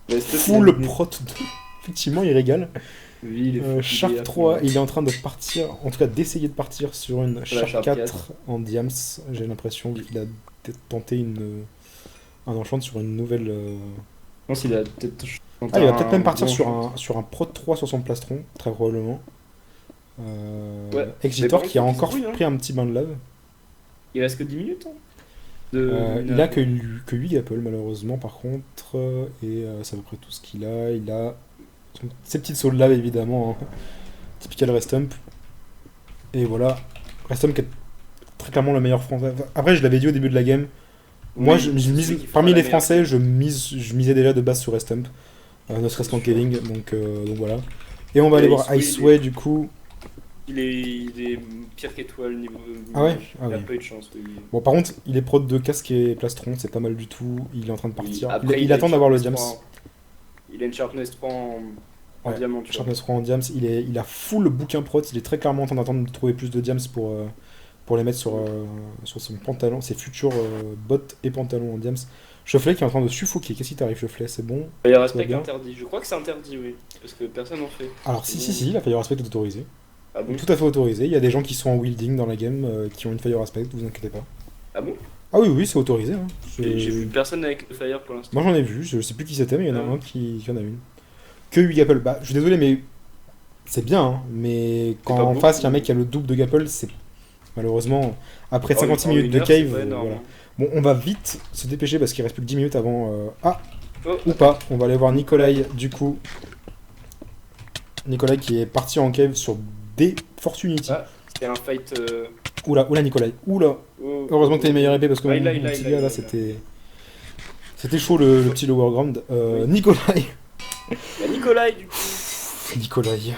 Mais Stuff, il a full des- prot 2. Effectivement, il régale. Oui, il est fou, il Shark est à 3, fond. il est en train de partir, en tout cas d'essayer de partir sur une Sur la Shark Shark 4 en diams, j'ai l'impression, vu qu'il a tenté un enchant sur une nouvelle. Je pense qu'il a peut-être. Ah, il va peut-être même partir bon sur shot. sur un Prot 3 sur son plastron, très probablement. Ouais. Mais Exitor par qui a contre, faut encore qu'il se brouille, hein. pris un petit bain de lave. Il reste que 10 minutes, hein, Il a que 8 Gapple malheureusement par contre, et c'est à peu près tout ce qu'il a. Il a ses petites sauts de lave évidemment, hein. Typical Restump. Et voilà, Restump qui est très clairement le meilleur français. Enfin, après, je l'avais dit au début de la game, moi Oui, je c'est mise, celui qui fera parmi la les meilleure. français, je misais déjà de base sur Restump, ne serait-ce qu'en C'est sûr. Kevin, donc voilà. Et on va aller Et voir Iceway, Iceway du coup. Il est pire qu'étoile niveau. Ah ouais? Image. Ah Il a oui. pas eu de chance, oui. Bon, par contre, il est prod de casque et plastron, c'est pas mal du tout. Il est en train de Oui. partir. Après, Il a attend une d'avoir le Sharpness diams. 3. Il a une Sharpness 3 en Ouais, diamant, tu vois. Sharpness 3 en diams. Il a full bouquin prod. Il est très clairement en train d'attendre de trouver plus de diams pour les mettre sur son pantalon, ses futurs bottes et pantalons en diams. Shuffley qui est en train de suffoquer. Qu'est-ce qui t'arrive, Shuffley? C'est bon? Il y a Tout va respect bien interdit. Je crois que c'est interdit, oui. Parce que personne n'en fait. Alors, si, la Fire Aspect est autorisée. Ah bon? Tout à fait autorisé. Il y a des gens qui sont en wielding dans la game qui ont une Fire Aspect, vous inquiétez pas. Ah bon? Ah oui, c'est autorisé, hein. J'ai vu personne avec le fire pour l'instant. Moi j'en ai vu, je sais plus qui c'était, mais il y en a Ah. un qui en a une. Que 8 Gapple. Bah, je suis désolé, mais c'est bien, hein, mais quand pas en beaucoup. face il y a un mec qui a le double de Gapple, c'est malheureusement après En 56 en minutes une de heure, c'est cave. pas énorme, Voilà. hein. Bon, on va vite se dépêcher parce qu'il reste plus que 10 minutes avant. Ah, Oh, ou pas, on va aller voir Nikolai du coup. Nikolai qui est parti en cave sur des Fortunity. Ah, c'était un fight. Oula, Nikolai, oula. Oh, Heureusement que t'as une meilleure épée parce que Ah, mon il a, petit il a, gars il là a. c'était chaud le petit lower ground. Oui. Nikolai. Il y a Nikolai du coup. Nikolai. Il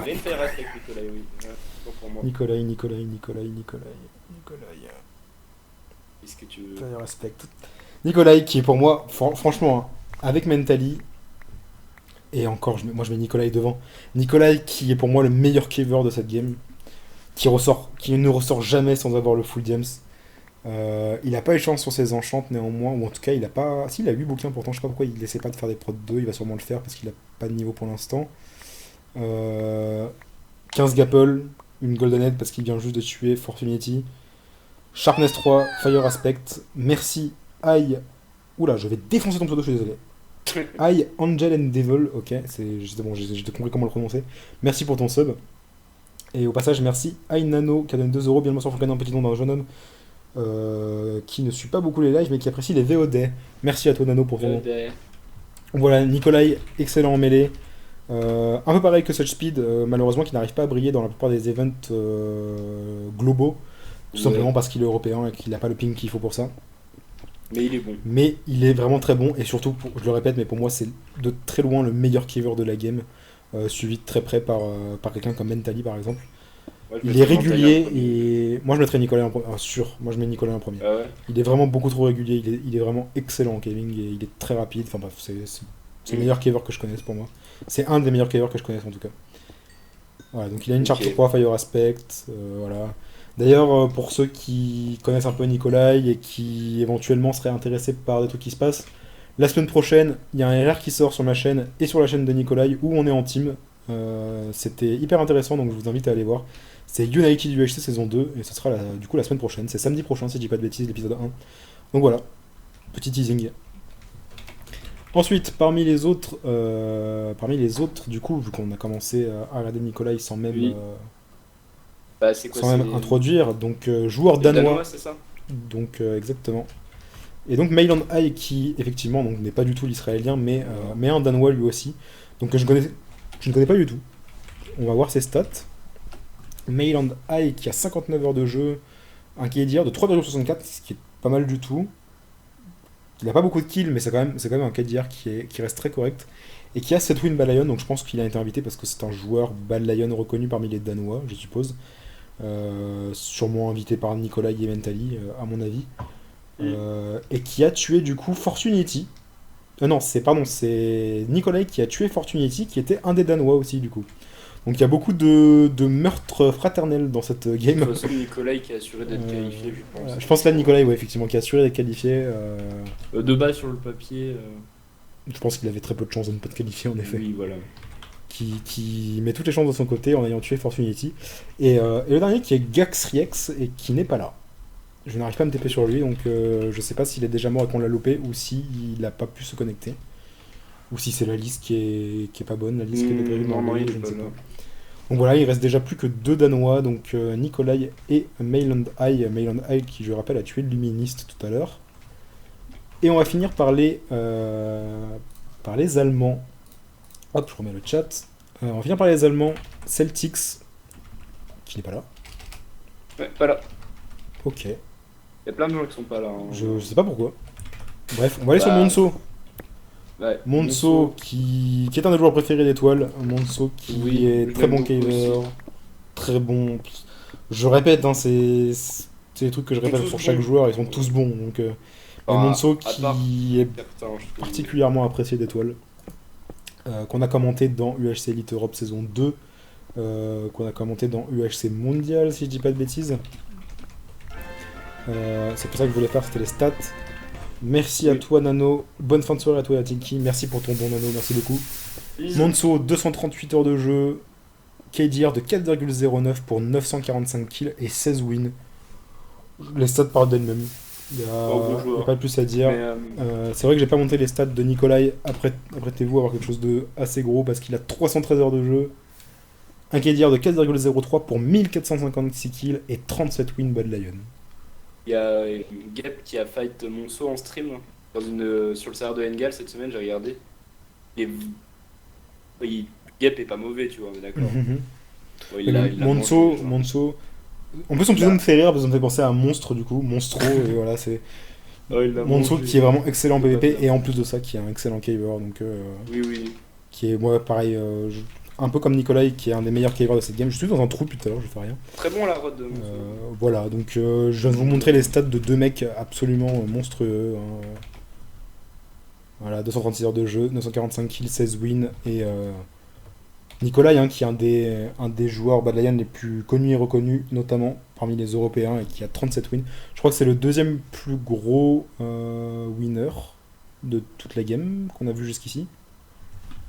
a une fire avec Nikolai, oui. Ouais, pas pour moi. Nikolai. Qu'est-ce que tu veux? Je respecte. Nikolai qui est pour moi, franchement, hein, avec Mentally, et encore, moi je mets Nikolai devant. Nikolai qui est pour moi le meilleur caver de cette game, qui ne ressort jamais sans avoir le full diams. Il a pas eu de chance sur ses enchantes néanmoins, ou en tout cas il a pas. Si, il a 8 bouquins pourtant, je sais pas pourquoi il essaie pas de faire des prods 2, il va sûrement le faire parce qu'il a pas de niveau pour l'instant. 15 Gapple, une Golden Head parce qu'il vient juste de tuer Fortunity. Sharpness 3, Fire Aspect, merci, Aïe. Oula, je vais défoncer ton pseudo, je suis désolé. Aïe, Angel and Devil, ok, c'est bon, j'ai compris comment le prononcer. Merci pour ton sub. Et au passage, merci Aïe Nano qui a donné 2€, bien le pour gagner un petit nom d'un jeune homme qui ne suit pas beaucoup les lives mais qui apprécie les VOD. Merci à toi Nano pour ton nom. Voilà, Nikolai, excellent en mêlée. Un peu pareil que Such Speed, malheureusement qui n'arrive pas à briller dans la plupart des events globaux. Tout simplement parce qu'il est européen et qu'il n'a pas le ping qu'il faut pour ça. Mais il est bon. Mais il est vraiment très bon et surtout, je le répète, mais pour moi c'est de très loin le meilleur caver de la game, suivi de très près par quelqu'un comme Mentally par exemple. Ouais, je Il est mettrais Mentally régulier en premier. et moi je mettrais Nicolas en premier, sûr, moi je mets Nicolas en premier. Ah ouais. Il est vraiment beaucoup trop régulier, il est vraiment excellent en caving et il est très rapide, enfin bref, c'est le meilleur caver que je connaisse pour moi. C'est un des meilleurs cavers que je connaisse en tout cas. Voilà, donc il a une Sharp Ok. 3, Fire Aspect, voilà. D'ailleurs, pour ceux qui connaissent un peu Nikolai et qui éventuellement seraient intéressés par des trucs qui se passent, la semaine prochaine, il y a un RR qui sort sur ma chaîne et sur la chaîne de Nikolai où on est en team. C'était hyper intéressant, donc je vous invite à aller voir. C'est United UHC saison 2 et ce sera du coup la semaine prochaine. C'est samedi prochain, si je dis pas de bêtises, l'épisode 1. Donc voilà, petit teasing. Ensuite, parmi les autres, du coup, vu qu'on a commencé à regarder Nikolai sans même, Oui. Bah, c'est quoi, sans même c'est- introduire, donc joueur les danois, c'est ça? donc exactement. Et donc Mailand High qui effectivement donc n'est pas du tout l'israélien, mais un danois lui aussi. Donc je ne connais pas du tout. On va voir ses stats. Mailand High qui a 59 heures de jeu, un KDR de 3,64, ce qui est pas mal du tout. Il n'a pas beaucoup de kills, mais c'est quand même un KDR qui reste très correct. Et qui a 7 wins Bad Lion, donc je pense qu'il a été invité parce que c'est un joueur Bad Lion reconnu parmi les Danois, je suppose. Sûrement invité par Nikolai et Mentally, à mon avis. Et qui a tué du coup Fortunity. Non, c'est Nikolai qui a tué Fortunity, qui était un des Danois aussi du coup. Donc il y a beaucoup de meurtres fraternels dans cette De game. toute façon, Nicolas qui a assuré d'être qualifié, je pense. Je pense là Nicolas, ouais, effectivement, qui a assuré d'être qualifié. De base sur le papier. Je pense qu'il avait très peu de chances de ne pas être qualifié en effet. Oui, voilà. Qui met toutes les chances de son côté en ayant tué Fortunity. Et le dernier qui est Gaxriex et qui n'est pas là. Je n'arrive pas à me taper sur lui, donc je sais pas s'il est déjà mort et qu'on l'a loupé ou s'il n'a pas pu se connecter. Ou si c'est la liste qui est pas bonne, la liste qui est prévue Non, normalement, il je est ne pas sais là. pas. Donc voilà, il reste déjà plus que 2 Danois, donc Nikolai et Mayland Eye. Mayland Eye qui, je rappelle, a tué le Luministe tout à l'heure. Et on va finir par les Allemands. Hop, je remets le chat. On va finir par les Allemands. Celtics, qui n'est pas là. Ouais, pas là. Ok. Il y a plein de gens qui sont pas là. Hein. Je sais pas pourquoi. Bref, on va aller sur Bah, Monso. Ouais. Monso qui est un des joueurs préférés d'Étoile. Monso qui Oui, est je très l'aime bon beaucoup caver. aussi. Très bon. Je répète, hein, c'est des trucs que je Ils sont répète tous pour chaque bons. joueur, ils sont tous bons. Donc, et Enfin, Monso à part qui est certains, je trouve. particulièrement apprécié d'Étoile. Qu'on a commenté dans UHC Elite Europe saison 2. Qu'on a commenté dans UHC Mondial, si je dis pas de bêtises. C'est pour ça que je voulais faire, c'était les stats. Merci à Oui. toi Nano, bonne fin de soirée à toi et à Tinky, merci pour ton bon Nano, merci beaucoup. Monso, 238 heures de jeu, KDR de 4,09 pour 945 kills et 16 wins. Les stats parlent d'elles-mêmes, il n'y bon a joueur. pas plus à dire. Mais, C'est vrai que j'ai pas monté les stats de Nikolai, apprêtez-vous à avoir quelque chose de assez gros parce qu'il a 313 heures de jeu, un KDR de 4,03 pour 1456 kills et 37 wins Bad Lion. il y a Gap qui a fight Monceau en stream sur le serveur de Engal cette semaine, j'ai regardé. Et Gap est pas mauvais, tu vois, mais d'accord. Bon, il l'a Monso, mangé, genre. Monso. En plus, son pseudo me fait rire parce que ça me fait penser à un monstre du coup, Monstro, et voilà, c'est Oh, il l'a Monso mangé. qui est vraiment excellent en Il est PvP pas et en plus de ça qui est un excellent caver, donc Oui, oui. qui est moi pareil, un peu comme Nikolai qui est un des meilleurs cavers de cette game. Je suis dans un trou depuis tout à l'heure, je fais rien. Très bon la rod de Monceau. Voilà, donc je viens de vous montrer les stats de deux mecs absolument monstrueux. Hein. Voilà, 236 heures de jeu, 945 kills, 16 wins et Nikolai, hein, qui est un des joueurs Bad Lion les plus connus et reconnus, notamment parmi les Européens, et qui a 37 wins. Je crois que c'est le deuxième plus gros winner de toute la game qu'on a vu jusqu'ici,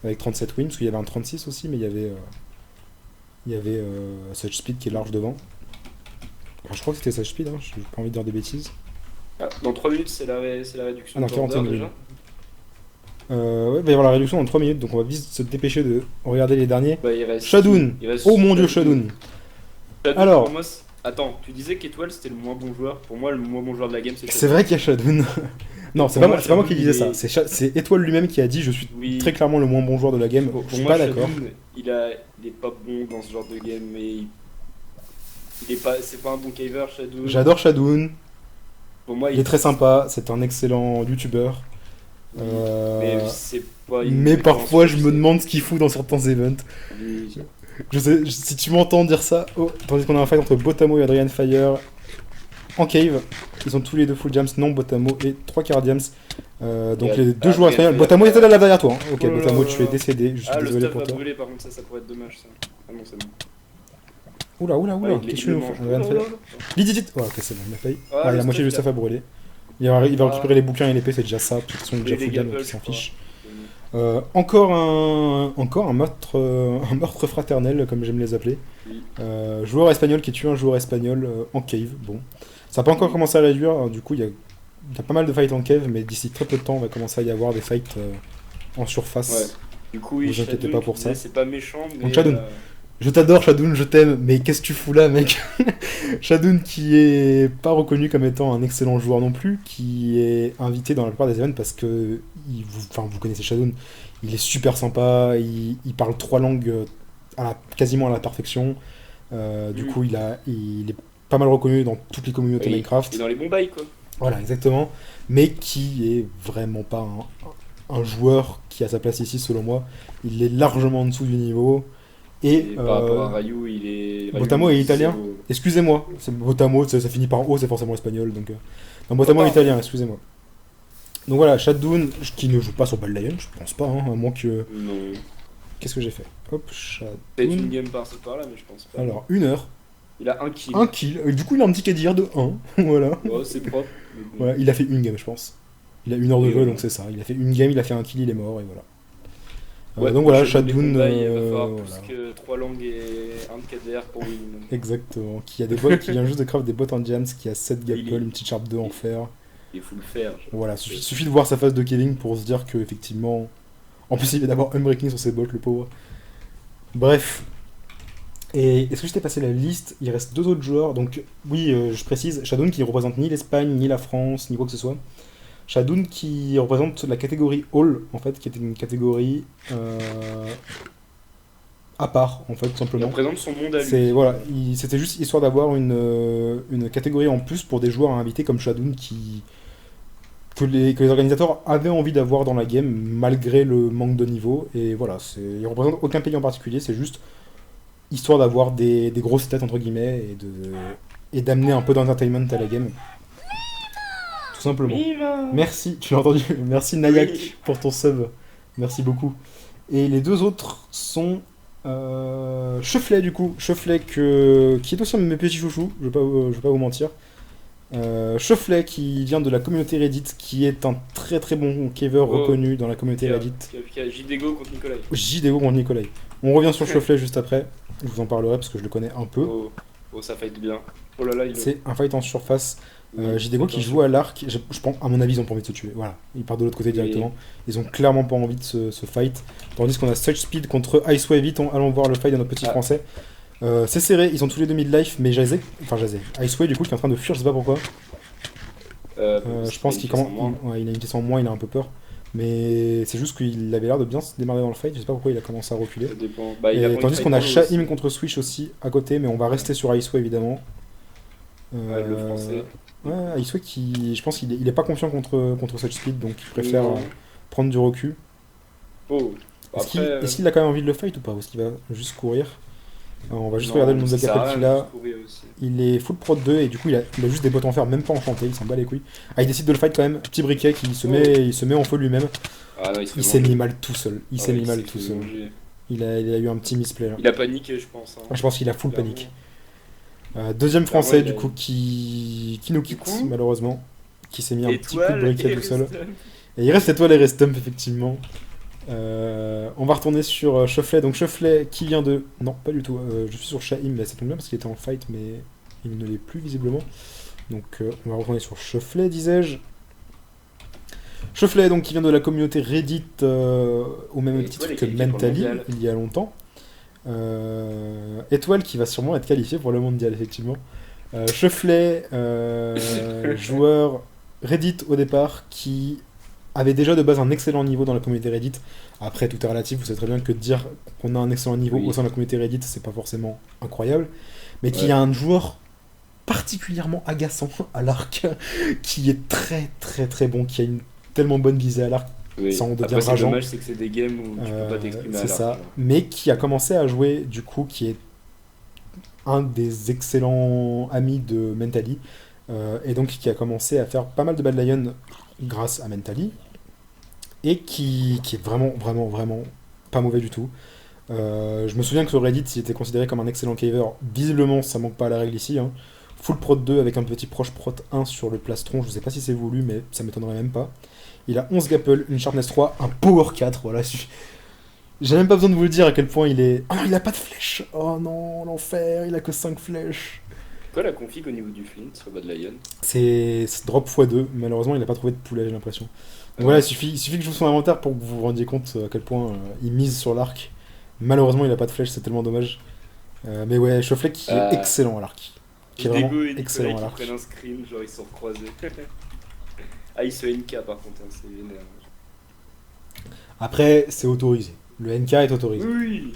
avec 37 wins, parce qu'il y avait un 36 aussi, mais il y avait Such Speed qui est large devant. Enfin, je crois que c'était Such Speed, hein, j'ai pas envie de dire des bêtises. Ah, dans 3 minutes, c'est la réduction. Ah non, de border, 41 déjà. minutes. Ouais, il va y avoir la réduction dans 3 minutes, donc on va vite se dépêcher de regarder les derniers. Bah, il reste. Shadoun. il reste Oh mon dieu, Shadoun. Shadoun, Alors. pour moi, attends, tu disais qu'Étoile c'était le moins bon joueur. Pour moi, le moins bon joueur de la game, c'est C'est Shadoun. vrai qu'il y a Shadoun. Non, c'est Pour pas moi, moi, c'est pas moi qui Shadoun, disais il ça. est- C'est Étoile lui-même qui a dit je suis Oui. très clairement le moins bon joueur de la game. Pour Je suis moi, pas d'accord. Shadoun, il est pas bon dans ce genre de game, mais c'est pas un bon caver, Shadoun. J'adore Shadoun. Pour moi, Il est très sympa. C'est un excellent youtubeur. Mais c'est pas une Mais préférence, parfois, je me sais. demande ce qu'il fout dans certains events. Oui. Si tu m'entends dire ça. Oh, tandis qu'on a un fight entre Botamo et Adrian Fire en cave. Ils sont tous les deux full jams. Non, Botamo et 3 quarts jams. Donc Et les deux Adrien joueurs espagnols. Fire. Botamo était là derrière toi. Hein. Ok, Oh là Botamo, là tu là. es décédé. Je suis Ah, le désolé stuff pour va toi. brûler, par contre, ça pourrait être dommage, ça. Ah non, c'est bon. Oula, Ouais, qu'est-ce il que le tu nous mange. fais Adrien Oh Fire. là là. Lididit. Oh, ok, c'est bon, il a failli. Ah, Ah, le la moitié du stuff, stuff a brûlé. Il va récupérer Ah. les bouquins et l'épée, c'est déjà ça. De toute façon, il est Et déjà les full jam, donc gapples, il s'en je crois. fiche. Encore un meurtre fraternel, comme j'aime les appeler. Oui. Joueur espagnol qui tue un joueur espagnol en cave. Bon, ça n'a pas encore Oui. commencé à réduire. Alors, du coup, il y a pas mal de fights en cave, mais d'ici très peu de temps, on va commencer à y avoir des fights en surface. Ouais. Du coup, oui, Vous inquiétez Shadoun, pas pour tu ça. disais, c'est pas méchant, mais. Donc, Shadoun. Je t'adore, Shadoun, je t'aime, mais qu'est-ce que tu fous là, mec? Shadoun qui est pas reconnu comme étant un excellent joueur non plus, qui est invité dans la plupart des events parce que vous connaissez Shadoun, il est super sympa, il parle 3 langues quasiment à la perfection. Du coup, il est pas mal reconnu dans toutes les communautés Oui, Minecraft. Et dans les bons bails, quoi. Voilà, exactement. Mais qui est vraiment pas un joueur qui a sa place ici, selon moi. Il est largement en dessous du niveau. Et par rapport à Ryu, il est. Botamo Ryu, est italien. zéro. Excusez-moi, c'est Botamo, ça finit par O, c'est forcément espagnol. Donc, non, Botamo est italien, excusez-moi. Donc voilà, Shadoun, qui ne joue pas sur Bad Lion, je pense pas, hein, à moins que. Non. Qu'est-ce que j'ai fait? Hop, Peut-être une Shadoun. game par-ci par-là, mais je pense pas. Alors, 1 heure. Il a un kill. Un kill. Du coup, il a un petit KDR de 1. Voilà. Ouais, c'est propre. Mais bon. Voilà, il a fait une game, je pense. Il a 1 heure de Oui, jeu, oui. donc c'est ça. Il a fait une game, il a fait un kill, il est mort, et voilà. Ouais, Donc voilà, Shadoun, les Shadoun. combats, il va falloir Voilà. plus que 3 langues et un de KDR pour win. Exactement. Qui a des bots, qui vient juste de craft des bots en jams, qui a 7 Il est- gapple, une petite sharp 2 en fer. Il faut le faire. Voilà, suffit de voir sa phase de killing pour se dire que effectivement. En plus, il vient d'avoir unbreaking sur ses bots, le pauvre. Bref. Et est-ce que je t'ai passé la liste? Il reste 2 autres joueurs. Donc, oui, je précise, Shadoun qui représente ni l'Espagne, ni la France, ni quoi que ce soit. Shadoun qui représente la catégorie All, en fait, qui était une catégorie à part, en fait, tout Il simplement. représente son monde à lui. C'est voilà, c'était juste histoire d'avoir une catégorie en plus pour des joueurs à inviter comme Shadoun que les organisateurs avaient envie d'avoir dans la game malgré le manque de niveau. Et voilà, il représente aucun pays en particulier, c'est juste histoire d'avoir des grosses têtes entre guillemets et d'amener un peu d'entertainment à la game. Tout simplement. Merci, tu l'as entendu. Merci Nayak Oui. pour ton sub. Merci beaucoup. Et les 2 autres sont Cheflet du coup. Cheflet qui est aussi un de mes petits chouchous, je vais pas vous mentir. Cheflet qui vient de la communauté Reddit, qui est un très très bon caver reconnu dans la communauté Reddit. Qui a JDGO contre Nicolas. JDO contre Nicolas. On revient sur Cheflet juste après. Je vous en parlerai parce que je le connais un peu. Oh, ça fight bien. Oh là là, il C'est un fight en surface. Oui, JDGO qui joue à l'arc, je pense, à mon avis, ils ont pas envie de se tuer. Voilà, ils partent de l'autre côté Oui. directement. Ils ont clairement pas envie de se fight. Tandis qu'on a Such Speed contre Iceway. Vite, allons voir le fight de notre petit français. C'est serré, ils sont tous les deux mid-life, mais Jazé, Iceway du coup qui est en train de fuir, je sais pas pourquoi. Je pense qu'il commence. Il a une pièce en moins, il a un peu peur. Mais c'est juste qu'il avait l'air de bien se démarrer dans le fight, je sais pas pourquoi il a commencé à reculer. Ça dépend. Bah, il a Et pas tandis envie qu'on a de fight Shahim aussi. contre Switch aussi à côté, mais on va rester sur Iceway évidemment. Le français. Ouais, Iceway qui, je pense qu'il est pas confiant contre Such Speed, donc il préfère Non. prendre du recul. Oh. Est-ce qu'il a quand même envie de le fight ou pas? Ou est-ce qu'il va juste courir? Alors, on va juste Non, regarder le nombre de ça sert à capels rien qu'il de a. juste courir aussi. Il est full prot 2 et du coup il a juste des bottes en fer, même pas enchanté, il s'en bat les couilles. Ah, il décide de le fight quand même, petit briquet qui il se met en feu lui-même. Ah non, Il s'est mis mal tout seul. Il s'est mis mal tout seul. manger. Il a eu un petit misplay là. Il a paniqué, je pense. Hein. Je pense qu'il a full Clairement. panique. Deuxième français ouais, du il a- coup qui nous quitte coup malheureusement. Qui s'est mis un petit coup de Étoile briquet et tout seul. Restum. Et il reste étoile et restump effectivement. On va retourner sur Cheflet. Donc Cheflet qui vient de... Non, pas du tout. Je suis sur Shahim, là ça tombe bien parce qu'il était en fight mais il ne l'est plus visiblement. Donc on va retourner sur Cheflet, disais-je. Cheflet donc qui vient de la communauté Reddit au même Et titre Étoile est que qualifié pour le Mentally mondial. il y a longtemps. Étoile qui va sûrement être qualifié pour le mondial effectivement. Cheflet, joueur Reddit au départ qui avait déjà de base un excellent niveau dans la communauté Reddit. Après, tout est relatif, vous savez très bien que de dire qu'on a un excellent niveau Oui. au sein de la communauté Reddit, c'est pas forcément incroyable. Mais qui Ouais. a un joueur particulièrement agaçant à l'arc, qui est très très très bon, qui a une tellement bonne visée à l'arc. Oui. Ça, on devient Après, c'est rageant. dommage, c'est que c'est des games où tu peux pas t'exprimer à C'est l'arc, ça, genre. mais qui a commencé à jouer, du coup, qui est un des excellents amis de Mentally, et donc qui a commencé à faire pas mal de Bad Lion grâce à Mentally, et qui est vraiment, vraiment, vraiment pas mauvais du tout. Je me souviens que sur Reddit, il était considéré comme un excellent caver. Visiblement, ça manque pas à la règle ici. Hein. Full prot 2 avec un petit proche prot 1 sur le plastron, je sais pas si c'est voulu, mais ça m'étonnerait même pas. Il a 11 gapples, une sharpness 3, un power 4, voilà. J'ai même pas besoin de vous le dire à quel point il est... Oh non, il a pas de flèche. Oh non, l'enfer, il a que 5 flèches. Quoi la config au niveau du flint sur Bad Lion? C'est drop x2, malheureusement il a pas trouvé de poulet, j'ai l'impression. Donc voilà, il suffit que je vous son inventaire pour que vous vous rendiez compte à quel point il mise sur l'arc. Malheureusement il a pas de flèche, c'est tellement dommage. Mais ouais, Cheflet qui est excellent à l'arc. Qui est vraiment Dego et excellent Nicolas à qui l'arc. prennent un screen, genre ils se sont recroisés. Ah, ils sont NK par contre, hein, c'est vénère. Après, c'est autorisé. Le NK est autorisé. Oui.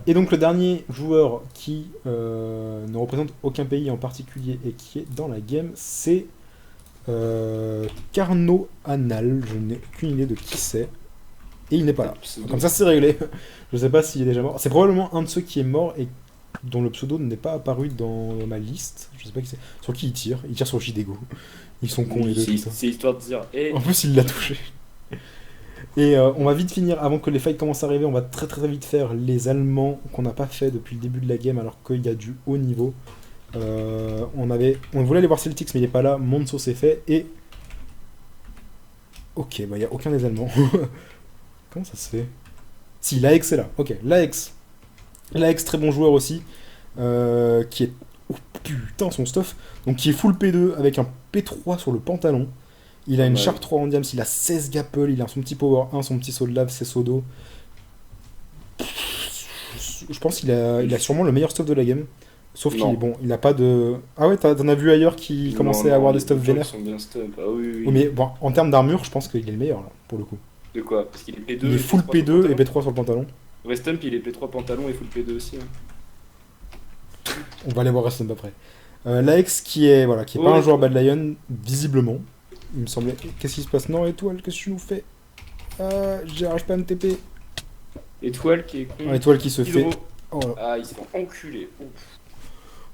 Et donc le dernier joueur qui ne représente aucun pays en particulier et qui est dans la game, c'est Carno Anal. Je n'ai aucune idée de qui c'est. Et il n'est pas là. Comme ça c'est réglé. Je sais pas s'il est déjà mort. C'est probablement un de ceux qui est mort et dont le pseudo n'est pas apparu dans ma liste. Je sais pas qui c'est. Sur qui il tire? Il tire sur Jidego. Ils sont cons les deux. C'est histoire de dire, En plus il l'a touché. Et on va vite finir, avant que les fights commencent à arriver, on va très très vite faire les Allemands qu'on n'a pas fait depuis le début de la game alors qu'il y a du haut niveau. On voulait aller voir Celtics mais il est pas là, Monso s'est fait et... Ok, bah il n'y a aucun des Allemands. Comment ça se fait? Si, l'AX est là, ok, l'AX. L'AX très bon joueur aussi, qui est... Oh putain son stuff. Donc qui est full P2 avec un P3 sur le pantalon. Il a une Sharp 3 en diams, il a 16 Gapple, il a son petit Power 1, son petit saut de lave, ses sauts d'eau. Je pense qu'il a sûrement le meilleur stuff de la game. Sauf qu'il est bon, il a pas de... Ah ouais, t'en as vu ailleurs qui commençaient à avoir des stuff vénères? Sont bien stuff. Ah oui, oui. Oui, mais bon, en termes d'armure, je pense qu'il est le meilleur, là, pour le coup. De quoi? Parce qu'il est P2. Il est full P2 et P3 sur le pantalon. Restump, il est P3 pantalon et full P2 aussi. Hein. On va aller voir Restump après. L'AX qui est pas un joueur Bad Lion, visiblement. Il me semblait. Qu'est-ce qui se passe? Non, Étoile, qu'est-ce que tu nous fais? J'arrive pas à me TP. Étoile qui est con. Étoile qui se fait. Oh là. Ah, il se fait enculer. Ouf.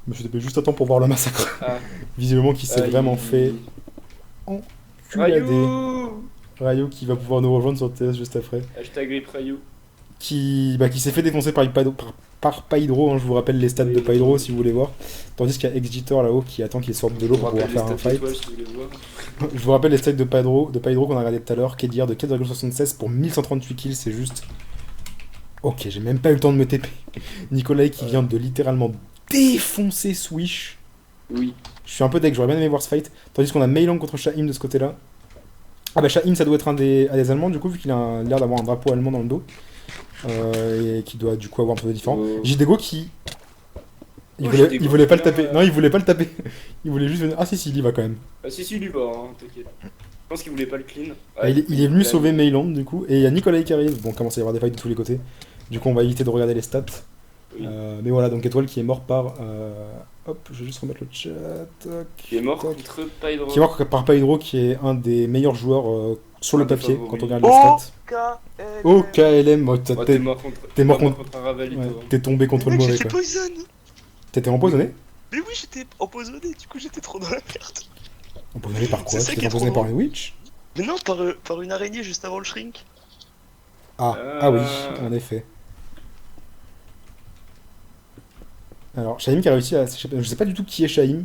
Je me suis TP juste à temps pour voir le massacre. Ah. Visiblement, qui s'est vraiment fait enculer. Ryu qui va pouvoir nous rejoindre sur TS juste après. Hashtag rip Ryu. Qui s'est fait défoncer par Pydro, hein, je vous rappelle les stats de Pydro si vous voulez voir. Tandis qu'il y a Exitor là-haut qui attend qu'il sorte de l'eau pour pouvoir faire un fight. Je vous rappelle les stats de Pydro qu'on a regardé tout à l'heure, qui est dire de 4,76 pour 1138 kills, c'est juste... Ok, j'ai même pas eu le temps de me TP. Nikolai qui vient de littéralement défoncer Swish. Oui. Je suis un peu deck, j'aurais bien aimé voir ce fight. Tandis qu'on a Meilang contre Shaim de ce côté-là. Ah bah Shaim ça doit être un des Allemands du coup, vu qu'il a l'air d'avoir un drapeau allemand dans le dos. Et qui doit du coup avoir un peu de différent. Jidego qui... Il voulait pas le taper. Non, il voulait pas le taper. Il voulait juste venir... Ah si, il y va quand même. Ah si, il y va, hein, t'inquiète. Je pense qu'il voulait pas le clean. Ah, il est venu sauver Meiland du coup. Et il y a Nikolai qui arrive. Bon, il commence à y avoir des fights de tous les côtés. Du coup, on va éviter de regarder les stats. Oui. Mais voilà, donc Étoile qui est mort par... Hop, je vais juste remettre le chat. Qui est mort contre Pydro. Qui est mort par Pydro, qui est un des meilleurs joueurs sur le papier quand on regarde les stats. OKLM, oh, t'es mort contre un Ravali. Ouais, t'es tombé contre le mauvais. T'étais empoisonné? Mais oui, j'étais empoisonné, du coup j'étais trop dans la merde. Empoisonné par quoi? T'étais empoisonné par une witch? Mais non, par une araignée juste avant le shrink. Ah oui, en effet. Alors, Shaim qui a réussi à... Je sais pas du tout qui est Shaim.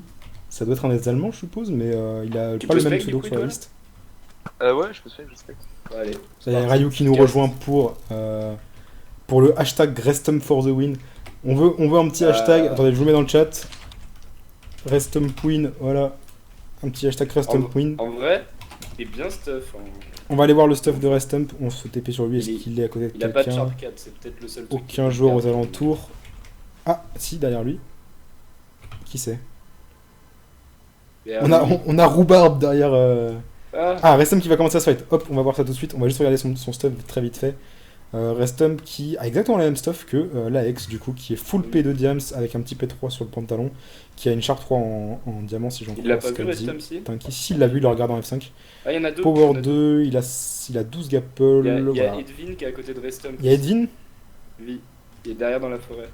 Ça doit être un des Allemands, je suppose, mais il a pas le même pseudo sur la liste. Ouais, je peux se respecte. Allez. Il y a Ryu qui nous rejoint pour le hashtag Restump for the win. On veut un petit hashtag. Attendez, je vous mets dans le chat. Restump win, voilà. Un petit hashtag Restump win. En vrai, il est bien stuff. Hein. On va aller voir le stuff de Restump. On se TP sur lui. Est-ce qu'il est à côté de quelqu'un? Il a pas de Sharp 4, c'est peut-être le seul truc. Aucun joueur aux alentours. Ah, si, derrière lui. Qui c'est? On a Rhubarb derrière. Restump qui va commencer à se fight. Hop, on va voir ça tout de suite. On va juste regarder son stuff très vite fait. Restump qui a exactement la même stuff que l'AX, du coup, qui est full P2 diams avec un petit P3 sur le pantalon, qui a une Sharp 3 en diamant, si j'en crois. Il l'a pas vu, Restump, si Si, il l'a vu, il le regarde en F5. Ah, il y en a deux. Power 2, il a 12 Gapple. Il y a Edwin qui est à côté de Restump. Il y a Edwin? Oui, il est derrière dans la forêt.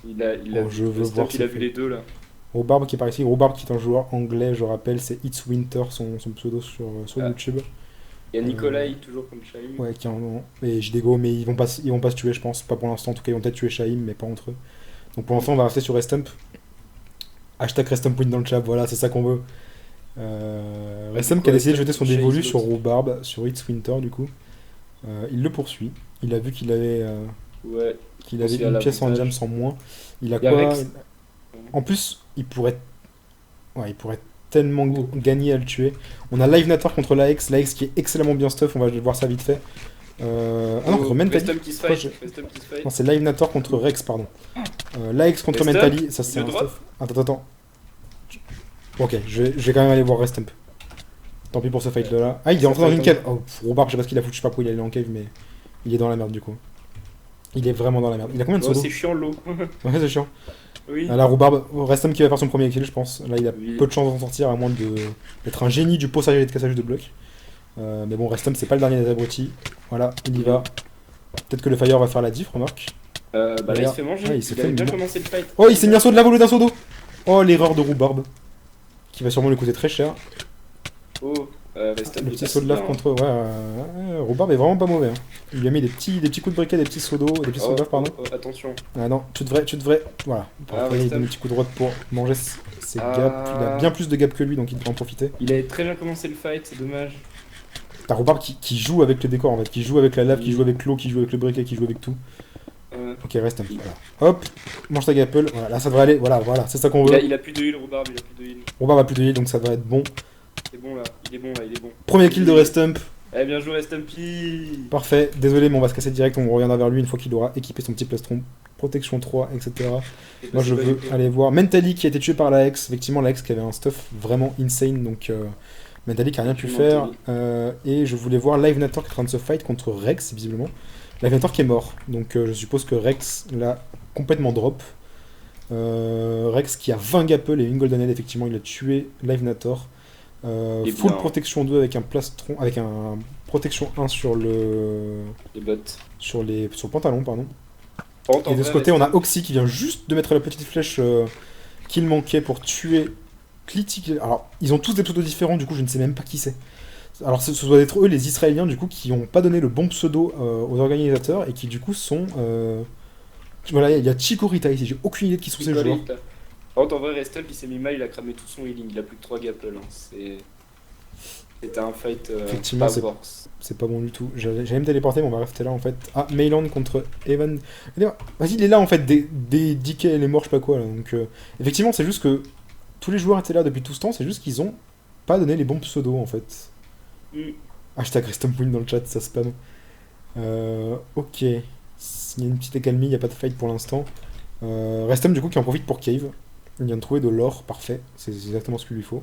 Il a vu les deux là. Rhubarb qui est par ici. Rhubarb qui est un joueur anglais, je rappelle, c'est It's Winter, son pseudo sur YouTube. Il y a Nikolai toujours comme Shaim. Ouais, qui est et Jidego, mais ils vont pas se tuer, je pense. Pas pour l'instant, en tout cas, ils vont peut-être tuer Shaim, mais pas entre eux. Donc pour l'instant, on va rester sur Restump. Hashtag Restump win dans le chat, voilà, c'est ça qu'on veut. Restump qui a décidé de jeter son dévolu sur Rhubarb, sur It's Winter, du coup. Il le poursuit. Il a vu qu'il avait. Qu'il avait une pièce en diams en moins. Il a quoi? En plus, il pourrait tellement gagner à le tuer. On a Live Nator contre l'AX qui est excellemment bien stuff, on va voir ça vite fait. Non, contre Mentally. Non, c'est Live Nator contre Rex, pardon. L'AX contre Mentally, ça c'est un stuff. Attends. Ok, je vais quand même aller voir Restump. Tant pis pour ce fight là. Ah, il est rentré dans une cave. Oh, Rhubarb, je sais pas ce qu'il a foutu, je sais pas pourquoi il est allé en cave, mais il est dans la merde du coup. Il est vraiment dans la merde. Il a combien de solo? C'est chiant l'eau. Ouais, c'est chiant. Oui. Là, Rhubarb, Restump qui va faire son premier kill, je pense. Là, il a peu de chance d'en sortir, à moins d'être un génie du possage et de cassage de blocs. Mais bon, Restump, c'est pas le dernier des abrutis. Voilà, il y va. Peut-être que le Fire va faire la diff, remarque. Là, il se fait manger. Ouais, il avait bien commencé le fight. Oh, il s'est mis un saut de lave au lieu d'un saut d'eau. Oh, l'erreur de Rhubarb. Qui va sûrement lui coûter très cher. Oh, Restum, Le il petit passe saut de lave bien, contre. Ouais, Rhubarb est vraiment pas mauvais. Hein. Il lui a mis des petits coups de briquet, des petits sauts d'eau, des petits sauts de lave, pardon. Attention. Ah non, tu devrais. Voilà. Ah, Après, il donne Restum. un petit coup de droite pour manger ses gaps. Il a bien plus de gaps que lui, donc il devrait en profiter. Il avait très bien commencé le fight, c'est dommage. T'as Rhubarb qui joue avec les décors en fait, qui joue avec la lave, qui Oui. joue avec l'eau, qui joue avec le briquet, qui joue avec tout. Euh, Ok, reste un peu. Voilà. Hop, mange ta gapple. Voilà, là ça devrait aller. Voilà, c'est ça qu'on veut. il a plus de heal, Rhubarb, il a plus de heal. Rhubarb a plus de heal, donc ça va être bon. C'est bon là, il est bon là, il est bon. Premier kill de Restump. Eh bien joué, Restumpy. Parfait. Désolé, mais on va se casser direct. On reviendra vers lui une fois qu'il aura équipé son petit plastron. Protection 3, etc. Moi je veux aller voir Mentally qui a été tué par la Hex. Effectivement, la Hex qui avait un stuff vraiment insane. Donc Mentally qui a rien pu faire. Et je voulais voir Live Nator qui est en train de se fight contre Rex, visiblement. Live Nator qui est mort. Donc je suppose que Rex l'a complètement drop. Rex qui a 20 Gapple et une Golden Head. Effectivement, il a tué Live Nator. Full protection 2 avec un plastron. Avec un protection 1 sur le. Les bottes. Sur le pantalon, pardon. Et de ce côté, on a Oxy qui vient juste de mettre la petite flèche qu'il manquait pour tuer Clitic. Alors, ils ont tous des pseudos différents, du coup, je ne sais même pas qui c'est. Alors, ce doit être eux, les Israéliens, du coup, qui n'ont pas donné le bon pseudo aux organisateurs et qui, du coup, sont. Voilà, il y a Chikorita ici, j'ai aucune idée de qui sont ces joueurs. En vrai, Restump, il s'est mis mal, il a cramé tout son healing, il a plus que 3 Gapple. Hein. C'était un fight effectivement, c'est pas bon du tout. J'allais me téléporter, mais on va rester là en fait. Ah, Mayland contre Evan. Vas-y, il est là en fait, des DK, elle est mort, je sais pas quoi là. Donc, effectivement, c'est juste que tous les joueurs étaient là depuis tout ce temps, c'est juste qu'ils ont pas donné les bons pseudos en fait. Hashtag Restump dans le chat, ça spam. Ok. Il y a une petite accalmie, il n'y a pas de fight pour l'instant. Restump du coup qui en profite pour Cave. Il vient de trouver de l'or, parfait. C'est exactement ce qu'il lui faut.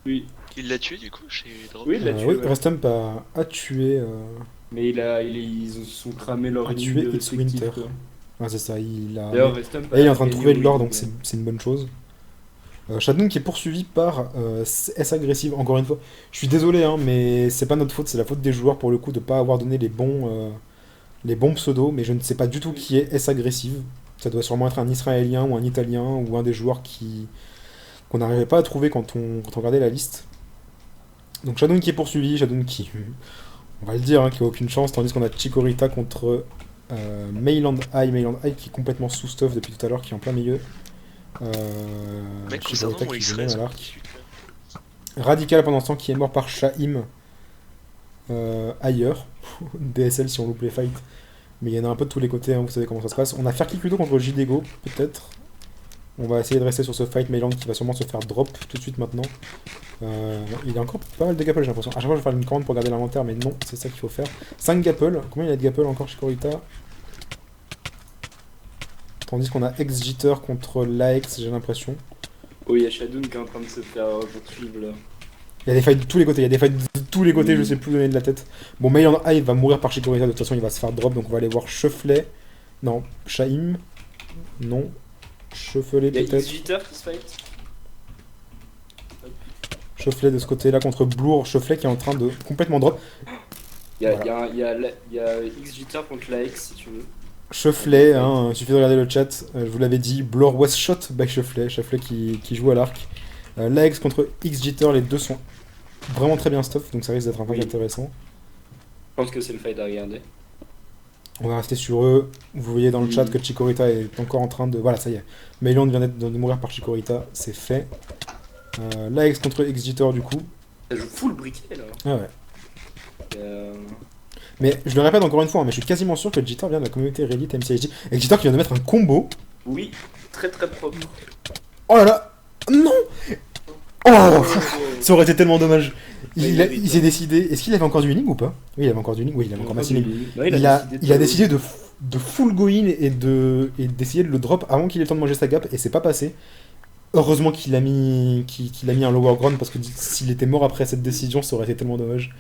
Oui. Il l'a tué du coup chez Drop. Oui, il l'a tué. Oui, ouais. Restump a tué. Mais ils se sont cramés leur tué ligne It's Winter. Ouais, c'est ça, il a. D'ailleurs, Restump Et il est en train de trouver de l'or, healing, donc c'est une bonne chose. Shadow qui est poursuivi par S agressive, encore une fois. Je suis désolé, hein, mais c'est pas notre faute, c'est la faute des joueurs pour le coup de pas avoir donné les bons pseudos, mais je ne sais pas du tout qui est S agressive. Ça doit sûrement être un Israélien ou un Italien ou un des joueurs qu'on n'arrivait pas à trouver quand on regardait la liste. Donc Shadow qui est poursuivi, Shadow qui, on va le dire, hein, qui a aucune chance, tandis qu'on a Chikorita contre Mayland Eye qui est complètement sous stuff depuis tout à l'heure, qui est en plein milieu. Mec, Chikorita mon qui X-Ray, vient à l'arc. Radical pendant ce temps qui est mort par Shaim ailleurs. DSL si on loupe les fights. Mais il y en a un peu de tous les côtés, hein, vous savez comment ça se passe. On a Ferkikudo contre Jidego, peut-être. On va essayer de rester sur ce fight. Mayland qui va sûrement se faire drop tout de suite maintenant. Il a encore pas mal de gapple, j'ai l'impression. À chaque fois, je vais faire une commande pour garder l'inventaire, mais non, c'est ça qu'il faut faire. 5 gapple. Combien il y a de gapple encore chez Corita? Tandis qu'on a Ex-Jitter contre l'Aex, j'ai l'impression. Oui, il y a Shadow qui est en train de se faire poursuivre là. Il y a des fights de tous les côtés, je sais plus où donner de la tête. Bon, Mayland Eye va mourir par Chikorita, de toute façon il va se faire drop, donc on va aller voir Shufflet. Non, Shaim. Non. Shufflet peut-être. Il y a X-Jitter qui se fight. Shufflet de ce côté-là contre Blour. Shufflet qui est en train de complètement drop. Il y a X-Jitter contre la X si tu veux. Shufflet, hein, il suffit de regarder le chat, je vous l'avais dit. Blour was shot by Shufflet. Shufflet qui joue à l'arc. L'Aex contre X-Jitter, les deux sont vraiment très bien stuff, donc ça risque d'être un fight intéressant. Je pense que c'est le fight à regarder. On va rester sur eux. Vous voyez dans le chat que Chikorita est encore en train de... Voilà, ça y est. Mayland vient de mourir par Chikorita, c'est fait. L'Aex contre X-Jitter du coup. Ça joue full briquet là. Ah ouais. Mais je le répète encore une fois, hein, mais je suis quasiment sûr que Jitter vient de la communauté Reddit MCHD. Et Jitter qui vient de mettre un combo. Oui, très très propre. Oh là là. Non. Oh, ça aurait été tellement dommage. Il s'est décidé. Est-ce qu'il avait encore du healing ou pas? Oui, il avait encore du healing. Oui, il avait encore massif healing. Il a décidé de full go in et d'essayer de le drop avant qu'il ait le temps de manger sa gap, et c'est pas passé. Heureusement qu'il a mis un lower ground, parce que s'il était mort après cette décision, ça aurait été tellement dommage.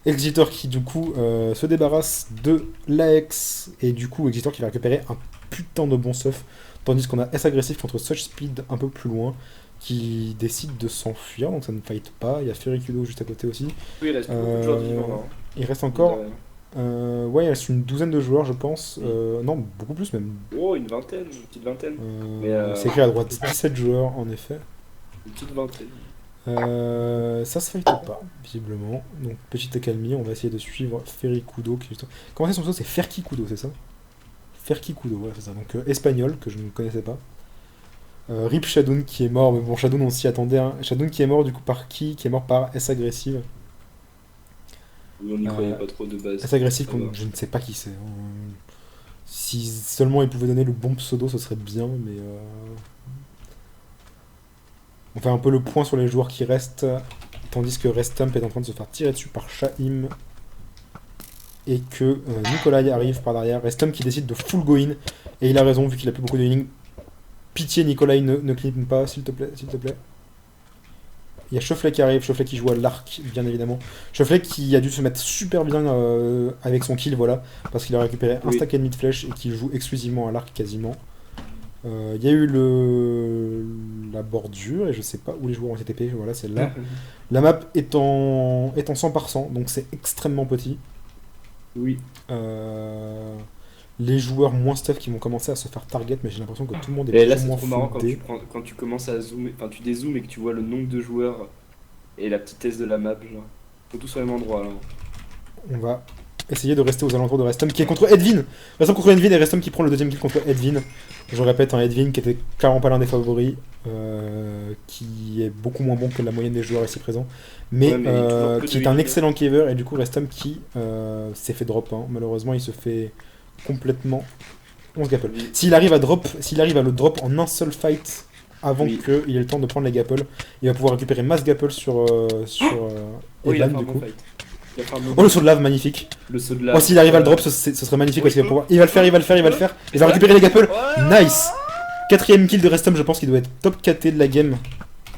Ex-Jitter qui du coup se débarrasse de l'Aex, et du coup Ex-Jitter qui va récupérer un putain de bon stuff, tandis qu'on a S agressif contre Such Speed un peu plus loin, qui décide de s'enfuir, donc ça ne fight pas. Il y a Ferrikudo juste à côté aussi. Oui, il reste beaucoup de joueurs vivants là. Il reste encore... ouais, il reste une douzaine de joueurs, je pense. Non, beaucoup plus même. Oh, une petite vingtaine. C'est écrit à droite, 17 joueurs en effet. Une petite vingtaine. Ça se fight pas, visiblement. Donc, petite accalmie, on va essayer de suivre Ferrikudo. Comment c'est son pseudo? C'est Ferkikudo, c'est ça? Ferkikudo, voilà, c'est ça. Donc, espagnol, que je ne connaissais pas. Rip Shadoun qui est mort, mais bon, Shadoun on s'y attendait. Hein. Shadoun qui est mort, du coup, par qui? Qui est mort par S agressive. Oui, on n'y croyait pas trop de base. S agressive, Ça va. je ne sais pas qui c'est. Si seulement il pouvait donner le bon pseudo, ce serait bien, mais. On fait un peu le point sur les joueurs qui restent, tandis que Restump est en train de se faire tirer dessus par Shaim. Et que Nikolai arrive par derrière. Restump qui décide de full go in. Et il a raison, vu qu'il a plus beaucoup de healing. Pitié, Nikolai, ne clean pas, s'il te plaît, s'il te plaît. Il y a Chaufflet qui arrive, Chaufflet qui joue à l'arc, bien évidemment. Chaufflet qui a dû se mettre super bien avec son kill, voilà. Parce qu'il a récupéré un stack et demi de flèches et qu'il joue exclusivement à l'arc quasiment. Il y a eu la bordure et je sais pas où les joueurs ont été TP, voilà, c'est là. La map est en 100%, donc c'est extrêmement petit. Oui. Les joueurs moins stuff qui vont commencer à se faire target, mais j'ai l'impression que tout le monde est Et là, plus c'est ou moins trop marrant full D. quand tu commences à zoomer, enfin, tu dézoomes et que tu vois le nombre de joueurs et la petitesse de la map, genre. Faut tous au même endroit, là. On va essayer de rester aux alentours de Restum qui est contre Edwin. Restum contre Edwin et Restum qui prend le deuxième kill contre Edwin. Je répète, un Edwin qui était clairement pas l'un des favoris, qui est beaucoup moins bon que la moyenne des joueurs ici présents, mais, Ouais, mais il est toujours peu qui de est un healing. excellent caver et du coup Restum qui s'est fait drop. Hein. Malheureusement, il se fait complètement 11 gapples. Oui. S'il arrive à le drop en un seul fight avant Oui. qu'il ait le temps de prendre les gapples, il va pouvoir récupérer masse gapples sur Oh, il a Evan fait un du bon coup. fight. Il a fait un bon Oh, le saut de lave, magnifique. Le saut de la. Oh, s'il arrive à le drop, ce serait magnifique parce qu'il va pouvoir. Il va le faire, il va le faire, il va le faire. Il va récupérer les gapples. Nice! Quatrième kill de Restum, je pense qu'il doit être top KT de la game.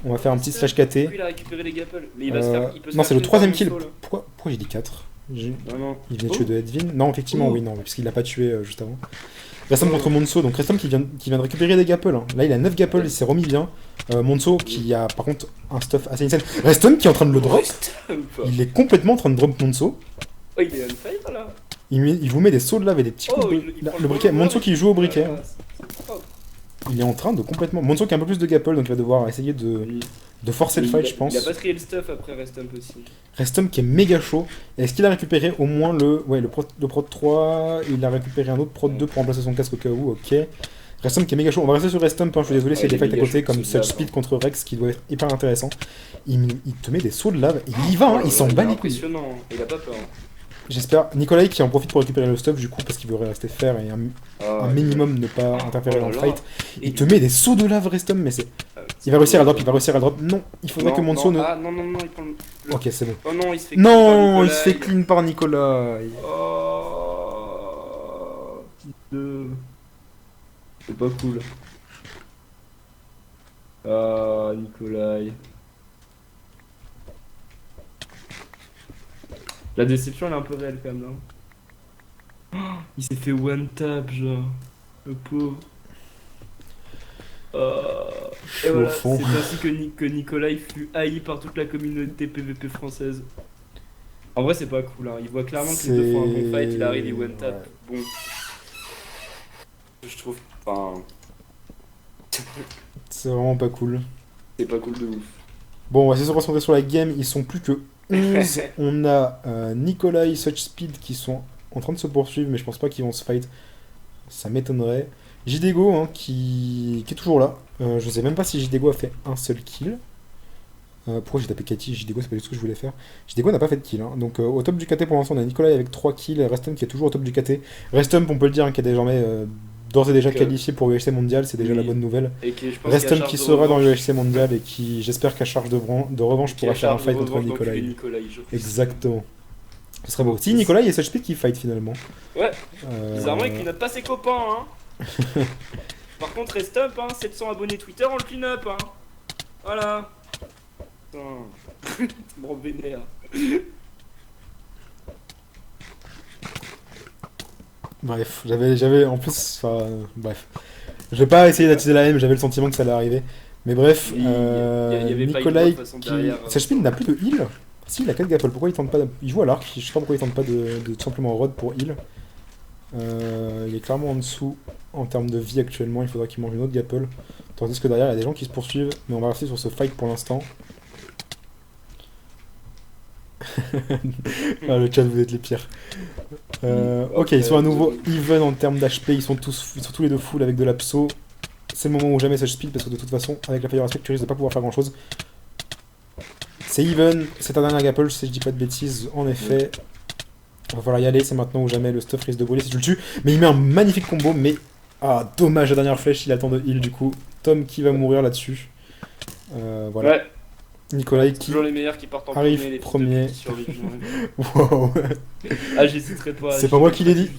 On va faire un petit slash KT. Il a récupéré les gapples. Mais il va se faire. Il peut se Non, faire c'est le tuer troisième par kill. Monceau, là. Pourquoi j'ai dit 4? Non, non. Il venait de Oh. tuer de Edwin. Non, effectivement, Oh. oui, non, parce qu'il l'a pas tué juste avant. Restum contre Monceau, donc Restum qui vient de récupérer des gapples. Hein. Là, il a 9 gapples, il s'est remis bien. Monceau qui a par contre un stuff assez insane. Restum qui est en train de le drop. Il est complètement en train de drop Monceau. Oh, il est on fire là. Il vous met des sauts de lave et des petits coups Oh, de... il prend le briquet. bon Monceau joueur, qui joue au briquet. Ah, c'est propre. Il est en train de complètement... Monceau qui a un peu plus de gapples, donc il va devoir essayer Oui. de forcer le Il fight, a- je pense. Il a pas trié le stuff après Restump aussi. Restum qui est méga chaud. Est-ce qu'il a récupéré au moins le prod 3? Il a récupéré un autre prod 2 pour remplacer son casque au cas où, ok. Restum qui est méga chaud. On va rester sur Restum, hein. Je suis désolé s'il y a des il est fights à méga côté chaud, comme ce Such lave, Speed hein. contre Rex qui doit être hyper intéressant. Il te met des sauts de lave et il y va, hein. Il s'en bat les couilles. Impressionnant, il a pas peur. J'espère. Nikolai qui en profite pour récupérer le stuff du coup parce qu'il veut rester faire et un minimum ne pas interférer dans le fight. Il te met des sauts de lave Restum, mais c'est... Il va réussir à drop, il va réussir à drop. Non, il faudrait que Monceau ne... Ah non, non, non, il prend le. Ok, c'est bon. Oh non, il se fait. Non, il se fait clean clean par Nikolai. Oh. C'est pas cool. Ah, Nikolai. La déception elle est un peu réelle quand même là. Oh, il s'est fait one tap genre. Le pauvre. suis Et voilà, au fond. c'est ainsi que Nikolai fut haï par toute la communauté PVP française. En vrai c'est pas cool hein. Il voit clairement que les deux font un bon fight, il arrive, il one tap. Bon. Je trouve. Enfin. C'est vraiment pas cool. C'est pas cool de ouf. Bon, on va essayer de se concentrer sur la game. Ils sont plus que 11. On a Nikolai, Such Speed qui sont en train de se poursuivre, mais je pense pas qu'ils vont se fight. Ça m'étonnerait. Jidego hein, qui est toujours là. Je sais même pas si Jidego a fait un seul kill. Pourquoi j'ai tapé Cathy? Jidego, c'est pas du tout ce que je voulais faire. Jidego n'a pas fait de kill. Hein. Donc au top du KT pour l'instant, on a Nikolai avec 3 kills. Restum qui est toujours au top du KT. Restum, on peut le dire, hein, qui est désormais d'ores et déjà qualifié pour l'UHC mondial. C'est déjà Oui. la bonne nouvelle. Et que je pense Restum qu'à qui charge sera de dans revanche- l'UHC mondial et qui, j'espère qu'à charge de revanche, qui pourra à faire un charge de fight contre revanche d'enculer Nikolai. je pense. Exactement. Ce serait beau. Si Nikolai et Such Speed qui fight finalement. Ouais, Euh, bizarrement il clean-up pas ses copains hein. Par contre Restump hein, 700 abonnés Twitter on le clean-up hein. Voilà. Putain. Bon vénère. Bref, j'avais en plus, enfin, bref. Je vais pas essayer d'attiser la haine, j'avais le sentiment que ça allait arriver. Mais bref, Oui, il y avait pas Nikolai de façon qui... derrière, Such Speed n'a plus de heal. Si, il a 4 gapples, pourquoi il tente pas Il joue à l'arc, je sais pas pourquoi il tente pas de tout simplement rod pour heal. Il est clairement en dessous en termes de vie actuellement, il faudra qu'il mange une autre gapple. Tandis que derrière, il y a des gens qui se poursuivent, mais on va rester sur ce fight pour l'instant. Ah, le chat, vous êtes les pires. Ok, ils sont à nouveau even en termes d'HP, ils sont tous les deux full avec de l'abso. C'est le moment où jamais ça speed parce que de toute façon, avec la Fire Aspect, tu risques de pas pouvoir faire grand chose. C'est even, c'est ta dernière gapple, si je dis pas de bêtises, en effet. Il va falloir y aller, c'est maintenant ou jamais, le stuff risque de brûler si tu le tues. Mais il met un magnifique combo, mais... Ah, dommage, la dernière flèche, il attend de heal du coup. Tom qui va mourir là-dessus. Voilà. Ouais. Nicolas C'est qui toujours les meilleurs qui partent en arrive premier. Les premier. qui survivent. Wow. Ah, j'hésiterai pas. C'est pas moi qui l'ai dit.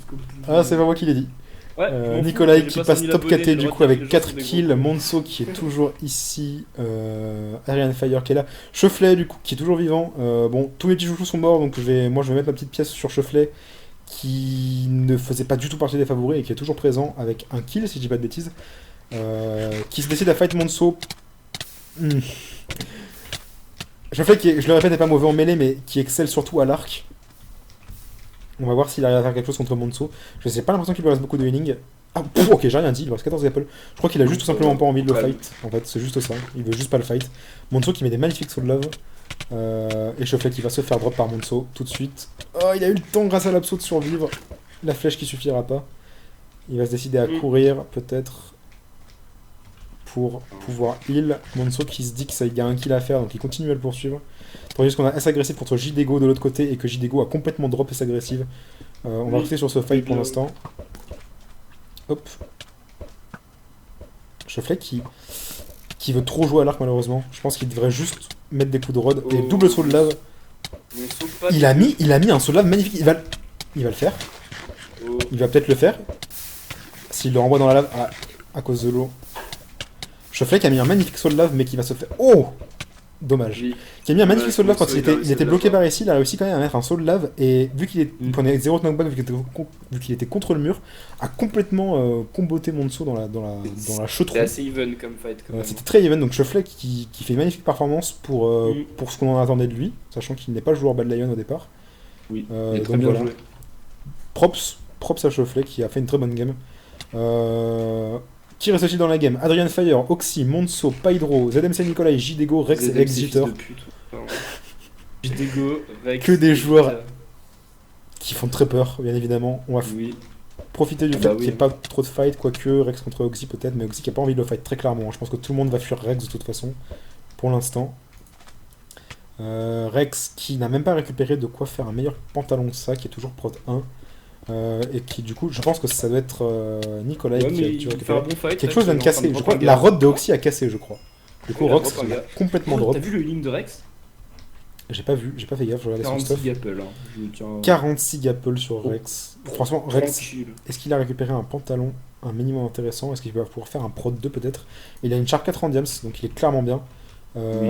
Ah, c'est pas moi qui l'ai dit. Ouais, je m'en fous, Nicolas j'ai qui pas passe 100 000 top abonnés, KT j'ai du le coup droit de dire avec que les gens 4 sont des kills, gros Monso qui est toujours ici, Ariane Fire qui est là, Cheflet du coup qui est toujours vivant. Bon, tous mes petits chouchous sont morts donc moi je vais mettre ma petite pièce sur Cheflet qui ne faisait pas du tout partie des favoris et qui est toujours présent avec un kill si je dis pas de bêtises. Qui se décide à fight Monso. Cheflet qui, je le répète, n'est pas mauvais en mêlée mais qui excelle surtout à l'arc. On va voir s'il arrive à faire quelque chose contre Monso. Je n'ai pas l'impression qu'il lui reste beaucoup de healing. Ah, ok, j'ai rien dit, il lui reste 14 apples. Je crois qu'il a juste tout simplement pas envie de le fight. En fait, c'est juste ça. Il veut juste pas le fight. Monso qui met des magnifiques sauts de love. Et Cheflet qui va se faire drop par Monso tout de suite. Oh, il a eu le temps grâce à l'abso de survivre. La flèche qui suffira pas. Il va se décider à courir, peut-être, pour pouvoir heal. Monso qui se dit qu'il y a un kill à faire, donc il continue à le poursuivre. Tandis qu'on a S agressif contre Jdego de l'autre côté et que Jdego a complètement drop S agressive. On va rester sur ce fight pour l'instant. Hop. Cheflet qui veut trop jouer à l'arc malheureusement. Je pense qu'il devrait juste mettre des coups de rod et double saut de lave. Il a mis un saut de lave magnifique. Il va le faire. Il va peut-être le faire. S'il le renvoie dans la lave à cause de l'eau. Cheflet qui a mis un magnifique saut de lave mais qui va se faire... Oh! Dommage. Oui. Qui a mis un magnifique saut de lave quand il était de bloqué lave. par ici, il a réussi quand même à mettre un saut de lave et vu qu'il prenait 0 knockback, vu qu'il était contre le mur, a complètement comboté Monso dans la chaude C'est assez even comme fight. C'était très even, donc Cheflet qui fait une magnifique performance pour ce qu'on en attendait de lui, sachant qu'il n'est pas le joueur Bad Lion au départ. Oui, donc voilà. Props à Cheflet qui a fait une très bonne game. Qui reste aussi dans la game? Adrian Fire, Oxy, Monso, Pydro, ZMC Nikolai, Jdego, Rex et Exitor. Jdego, Rex. Que des joueurs qui font très peur, bien évidemment. On va profiter du fait qu'il n'y ait pas trop de fight, quoique Rex contre Oxy peut-être, mais Oxy qui n'a pas envie de le fight très clairement. Je pense que tout le monde va fuir Rex de toute façon, pour l'instant. Rex qui n'a même pas récupéré de quoi faire un meilleur pantalon que ça, qui est toujours prot 1. Et qui du coup je pense que ça doit être Nicolas qui a dû récupérer. Quelque chose vient de casser, je crois que la rod de Oxy a cassé je crois. Du coup Rox a complètement drop. T'as vu le link de Rex? J'ai pas vu, j'ai pas fait gaffe, je regardais son stuff. 46 46 gapples sur Rex. Franchement Rex, est-ce qu'il a récupéré un pantalon, un minimum intéressant? Est-ce qu'il va pouvoir faire un prod 2 peut-être? Il a une char 4 en diams donc il est clairement bien.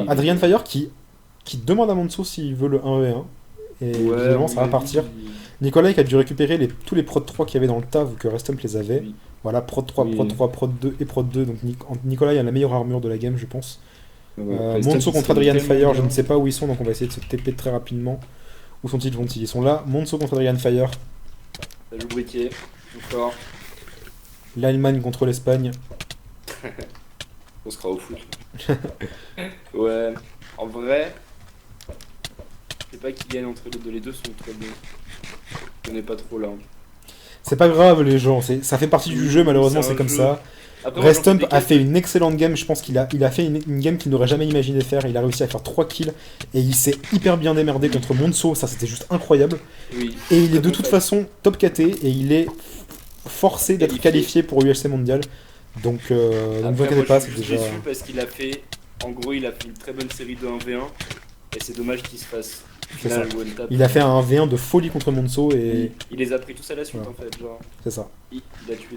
Adrian Fire qui demande à Monso s'il veut le 1v1. Et évidemment ça va partir. Nicolas qui a dû récupérer tous les prod 3 qu'il y avait dans le tas vu que Restump les avait. Voilà, prod 3, prod 3, prod 2 et prod 2. Donc Nicolas a la meilleure armure de la game, je pense. Monso contre Adrian Fire, je ne sais pas où ils sont, donc on va essayer de se TP très rapidement. Où sont-ils? Ils sont là. Monso contre Adrian Fire. Ça joue briquet, encore. L'Allemagne contre l'Espagne. On sera au foot. Ouais, en vrai, je sais pas qui gagne entre les deux. Les deux sont très bons. On n'est pas trop là. C'est pas grave les gens, ça fait partie du jeu, malheureusement c'est comme ça. Restump a fait une excellente game, je pense qu'il a fait une game qu'il n'aurait jamais imaginé faire, il a réussi à faire 3 kills et il s'est hyper bien démerdé contre Monso, ça c'était juste incroyable. Et il est de toute façon top KT et il est forcé d'être qualifié pour UHC Mondial. Donc ne vous inquiétez pas, c'est déjà... Je suis déçu parce qu'il a fait, en gros il a fait une très bonne série de 1v1 et c'est dommage qu'il se fasse... Il a fait un V1 de folie contre Monso et... Il les a pris tous à la suite en fait, genre. C'est ça. Il a tué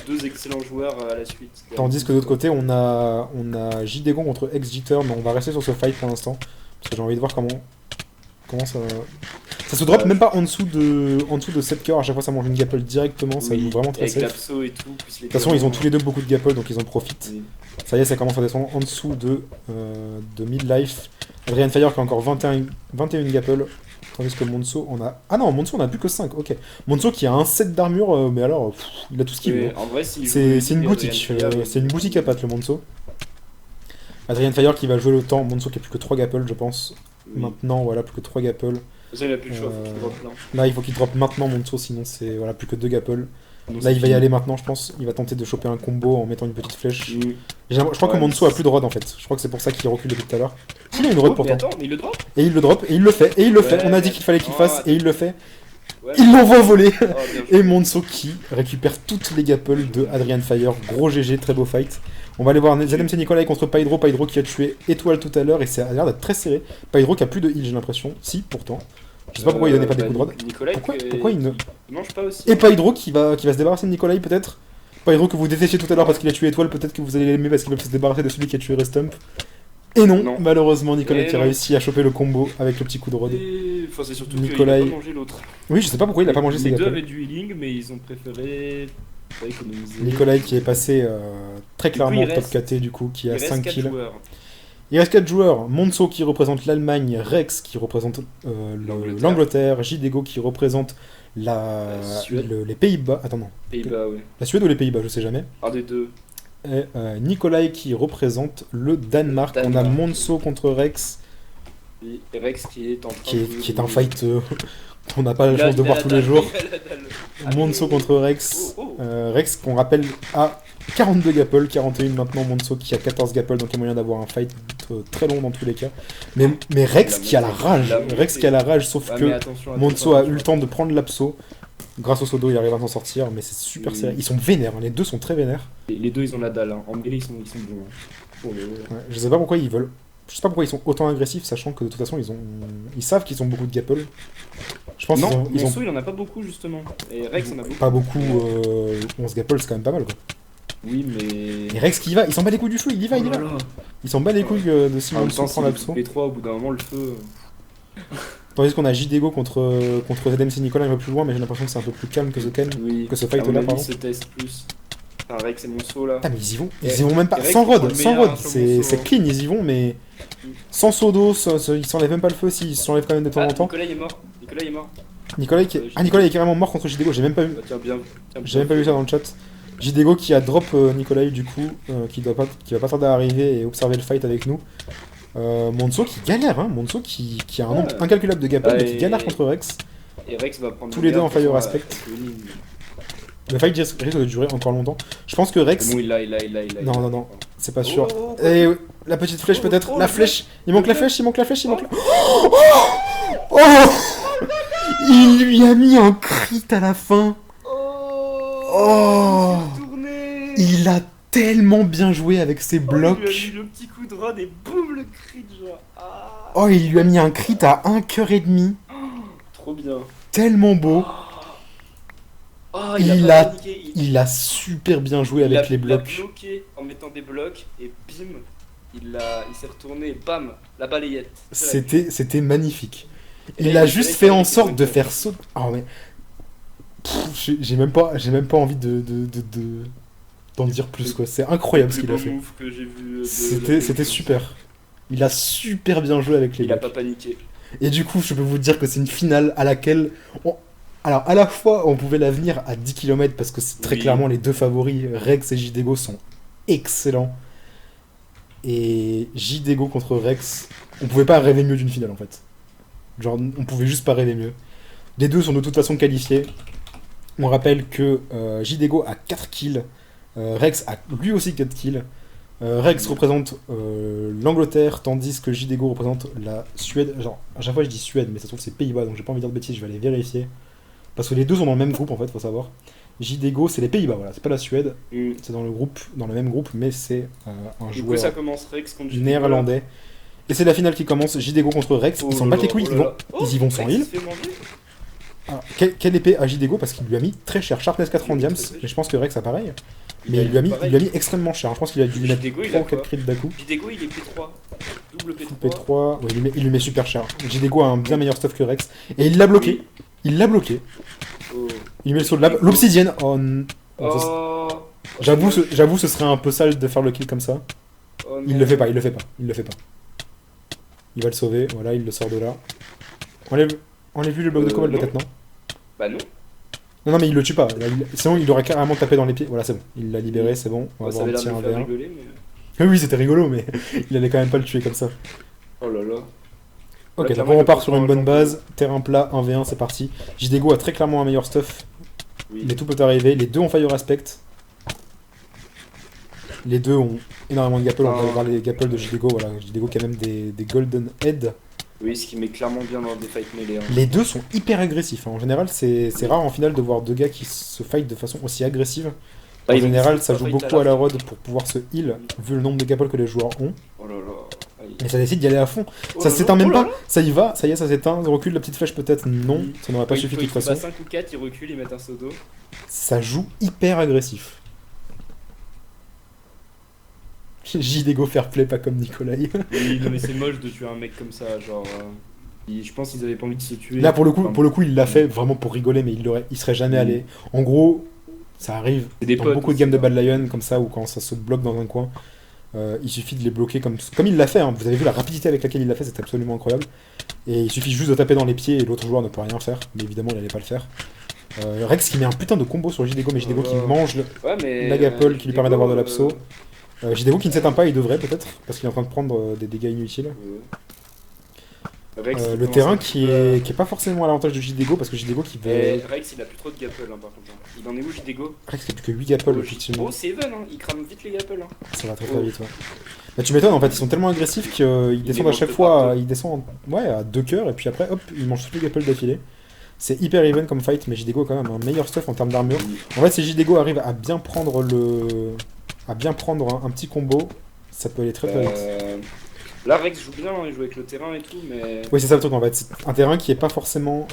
deux excellents joueurs à la suite. Tandis que de l'autre côté, on a Jdego contre Ex-Jitter, mais on va rester sur ce fight pour l'instant. Parce que j'ai envie de voir comment ça... Ça se drop même pas en dessous de 7 coeurs, à chaque fois ça mange une gapple directement, ça joue vraiment très safe. De toute façon, ils ont tous les deux beaucoup de gapple, donc ils en profitent. Ça y est, ça commence à descendre en dessous de mid-life. Adrian Fire qui a encore 21 gapple, tandis que Monso on a... Ah non, Monso on a plus que 5, ok. Monso qui a un set d'armure, mais alors, il a tout ce qu'il veut. C'est une boutique, c'est une boutique à pattes le Monso. Adrian Fire qui va jouer le temps, Monso qui a plus que 3 gapple je pense. Maintenant, voilà, plus que 3 gapple. Ça, il a plus le choix, faut qu'il drop là. Là, il faut qu'il drop maintenant Monso, sinon c'est voilà, plus que 2 Gapple. Non, Là, c'est il va y fini. aller maintenant, je pense. Il va tenter de choper un combo en mettant une petite flèche. Mm. Je crois que Ouais, Monso mais a plus de rod en fait. Je crois que c'est pour ça qu'il recule depuis tout à l'heure. Il a une rod Oh, mais pourtant. attends, mais il le drop. Et il le drop, et il le fait, et il le fait. Ouais, On a dit qu'il fallait qu'il oh, fasse, et il le fait. Ouais. Il l'envoie voler. Oh, bien joué. Et Monso qui récupère toutes les Gapple de Adrian Fire. Gros GG, très beau fight. On va aller voir ZMC Nikolai contre Pydro. Pydro qui a tué Étoile tout à l'heure, et ça a l'air d'être très serré. Pydro qui a plus de heal, j'ai l'impression. Si, pourtant. Je sais pas pourquoi il donnait pas des coups de rod. Nicolas, Pourquoi il ne. il mange pas aussi. Et Pydro qui va se débarrasser de Nikolai peut-être. Pydro que vous détestiez tout à l'heure parce qu'il a tué Étoile, peut-être que vous allez l'aimer parce qu'il va se débarrasser de celui qui a tué Restump. Et non, Non. malheureusement Nikolai Et qui a non. réussi à choper le combo avec le petit coup de rod. Et... Enfin, c'est surtout Nicolas- qu'il a pas mangé l'autre. Oui, je sais pas pourquoi il a pas mangé ses Les deux Gapple. avaient du healing, mais ils ont préféré pas économiser. Nikolai qui est passé très Du coup, clairement il top reste- KT du coup, qui Il a reste 5 4 kills. joueurs. Il reste 4 joueurs. Monso qui représente l'Allemagne, Rex qui représente l'Angleterre, Jidego qui représente La Suède. les Pays-Bas. Attends, non. Pays-Bas, ouais. La Suède ou les Pays-Bas, je sais jamais. Un des deux. Et Nikolai qui représente le Danemark. On a Danemark. Monso contre Rex, Et Rex qui est en train qui est un fight qu'on n'a pas la chance de voir tous les jours. Monso contre Rex. Oh, Rex, qu'on rappelle, a 42 Gapple, 41 maintenant. Monso qui a 14 Gapple, donc il y a moyen d'avoir un fight très long dans tous les cas. Mais Rex qui a la rage. Rex qui a la rage, sauf Ouais, que mais attention, Monso a attention. eu le temps de prendre l'abso. Grâce au Sodo, il arrive à s'en sortir, mais c'est super Oui. serré. Ils sont vénères, hein, les deux sont très vénères. Les deux, ils ont la dalle. Hein. En mêlée, ils sont bons. Hein. Oh, là, là. Ouais, je sais pas pourquoi ils veulent. Je sais pas pourquoi ils sont autant agressifs, sachant que de toute façon ils savent qu'ils ont beaucoup de Gapple. Je pense Non, qu'ils ont Monso, il en a pas beaucoup, justement. Et Rex, en a beaucoup. pas beaucoup. 11 Gapple, c'est quand même pas mal quoi. Oui, mais. Et Rex qui y va, il s'en bat les couilles du feu, il y va, il y va. Il s'en bat les couilles de si En même Monso temps, prend si l'abso. les trois, au bout d'un moment, le feu. Tandis qu'on a Jidego contre ZMC Nicolas un peu plus loin, mais j'ai l'impression que c'est un peu plus calme que The Ken. Oui. Que ce À fight mon là, avis, pardon. se teste plus. Enfin, Rex et Monso, là. Ah mais ils y vont, Et- ils y vont même pas, et Rex, sans ils sont rod, le sans meilleur rod, sur c'est Monso, hein. clean, ils y vont, mais sans Sodo, ils s'enlèvent même pas le feu, s'ils s'enlèvent quand même de temps Ah, en temps. Nicolas, il est mort. Nicolas, il est mort. Nicolas est carrément mort contre Jidego, j'ai même pas vu. Bah, tiens, bien. J'ai même pas vu ça dans le chat. Jidego qui a drop Nikolai du coup, qui va pas tarder à arriver et observer le fight avec nous. Monso qui galère, hein. Monso qui a un nombre Ouais. incalculable de Gapple, mais qui Ouais. galère contre Rex. Et Rex va prendre Tous le les deux gars en fire pour, aspect. avec le ligne. Le fight risque de durer encore longtemps. Je pense que Rex. C'est bon, il l'a. Non, non, c'est pas sûr. Oh, Et la petite flèche Oh, peut-être, oh, la le flèche. Il manque la flèche, il manque la flèche, il manque la. Oh. Oh, il lui a mis un crit à la fin. Oh. Tourné. Il a tellement bien joué avec ses blocs. Il lui a mis le petit coup de rod et boum, le crit, genre. Ah. Oh, il lui a mis un crit à 1 cœur et demi. Trop bien. Tellement beau. Oh, Il pas a- paniqué, Il a super bien joué il avec a- les Il a blocs. bloqué en mettant des blocs et bim, il s'est retourné et bam, la balayette. C'était magnifique. Et Il là, a il juste fallait fait qu'il en ait sorte des de points. faire sauter. Oh mais. J'ai même pas envie d'en dire plus quoi. C'est incroyable ce Le qu'il a plus beau fait. move que j'ai vu. C'était super. Il a super bien joué avec les Il a blocs. pas paniqué. Et du coup, je peux vous dire que c'est une finale à laquelle. Alors, à la fois, on pouvait la venir à 10 km parce que c'est très Oui. clairement les deux favoris, Rex et Jidego, sont excellents. Et Jidego contre Rex, on pouvait pas rêver mieux d'une finale en fait. Genre, on pouvait juste pas rêver mieux. Les deux sont de toute façon qualifiés. On rappelle que Jidego a 4 kills, Rex a lui aussi 4 kills. Rex représente l'Angleterre, tandis que Jidego représente la Suède. Genre, à chaque fois je dis Suède, mais ça se trouve c'est Pays-Bas, donc j'ai pas envie de dire de bêtises, je vais aller vérifier. Parce que les deux sont dans le même groupe en fait, faut savoir. Jidego, c'est les Pays-Bas, voilà, c'est pas la Suède, c'est dans le même groupe, mais c'est un Du coup, ça joueur commence Rex contre Jidego. néerlandais. Et c'est la finale qui commence, Jidego contre Rex, Oh ils s'en là battent les là, couilles, oh là là. ils y vont sans Rex, heal. il se fait manger. Alors, quelle épée à Jidego parce qu'il lui a mis très cher, Sharpness 4 en Il a mis diams, très, très mais je pense que Rex a pareil. Mais a il lui a mis, pareil. il lui a mis extrêmement cher, je pense qu'il a dû lui mettre Jidego, il 3 a ou 4 quoi crits d'un coup. Jidego, il est P3. Double P3. P3, ouais, il lui met super cher. Jidego a un bien meilleur stuff que Rex. Et il l'a bloqué. Il l'a bloqué. Oh. Il met le saut de lave. L'obsidienne. Oh, bon, ça, Oh. j'avoue, ce serait un peu sale de faire le kill comme ça. Oh, Il non. le fait pas. Il va le sauver. Voilà, il le sort de là. Enlève-lui le bloc de combat non. peut-être, non? Bah non. Non, mais il le tue pas. Sinon, il aurait carrément tapé dans les pieds. Voilà, c'est bon. Il l'a libéré, c'est bon. On va Ouais, ça avoir avait un l'air petit de me faire 1v1. rigoler, mais. Oui, c'était rigolo, mais il allait quand même pas le tuer comme ça. Oh là là. Ok, Là, donc on repart sur une bonne clairement, base, terrain plat, 1v1, c'est parti. Jidego a très clairement un meilleur stuff, Oui. mais tout peut arriver. Les deux ont Fire Aspect. Les deux ont énormément de gapples, on va voir les gapples de Jidego, voilà. Jidego qui a même des Golden Head. Oui, ce qui met clairement bien dans des fights mêlés. Hein. Les deux sont hyper agressifs, hein. En général, c'est rare en finale de voir deux gars qui se fight de façon aussi agressive. En ils ont général, des ça joue fights beaucoup à la fin. rod pour pouvoir se heal, vu le nombre de gapples que les joueurs ont. Oh là là. Aïe. Et ça décide d'y aller à fond. Oh Ça là s'éteint là, même oh là pas, là. ça y va, ça y est, ça s'éteint. Recule la petite flèche peut-être, non, Oui. ça n'aurait pas Quand suffi de il toute faut pas façon. 5 ou 4, ils reculent, ils mettent un pseudo. Ça joue hyper agressif. Jidego fair play, pas comme Nikolai. Oui, non mais c'est moche de tuer un mec comme ça, genre... je pense qu'ils avaient pas envie de se tuer. Là, pour le Enfin, coup, il l'a fait vraiment pour rigoler, mais il serait jamais allé. En gros, ça arrive C'est des dans potes beaucoup de aussi, games de quoi. Bad Lion, comme ça, ou quand ça se bloque dans un coin. Il suffit de les bloquer comme il l'a fait, hein. Vous avez vu la rapidité avec laquelle il l'a fait, c'est absolument incroyable. Et il suffit juste de taper dans les pieds et l'autre joueur ne peut rien faire, mais évidemment il allait pas le faire. Rex qui met un putain de combo sur Jidego, mais Jidego qui mange Ouais, mais... la gapple qui lui permet d'avoir de l'abso. euh, Jidego qui ne s'éteint pas, il devrait peut-être, parce qu'il est en train de prendre des dégâts inutiles. Rex, il Le commence terrain un qui peu est pas forcément à l'avantage de Jidego, parce que Jidego qui Et veut. Rex, il a plus trop de gapple, hein, par contre. Il en est où, Jidego? Rex qui a plus que 8 gapples, effectivement. Oh, c'est even, hein. Il crame vite les gapples. Hein. Ça va très très vite, ouais. Bah, tu m'étonnes, en fait, ils sont tellement agressifs qu'ils descendent à mangent chaque de fois, partout. ils descendent à 2 cœurs, et puis après, hop, ils mangent toutes les gapples d'affilée. C'est hyper even comme fight, mais Jidego a quand même un meilleur stuff en termes d'armure. En fait, si Jidego arrive à bien prendre un petit combo, ça peut aller très très vite. Là, Rex joue bien, il joue avec le terrain et tout, mais... Oui, c'est ça le truc en fait. C'est un terrain qui est pas forcément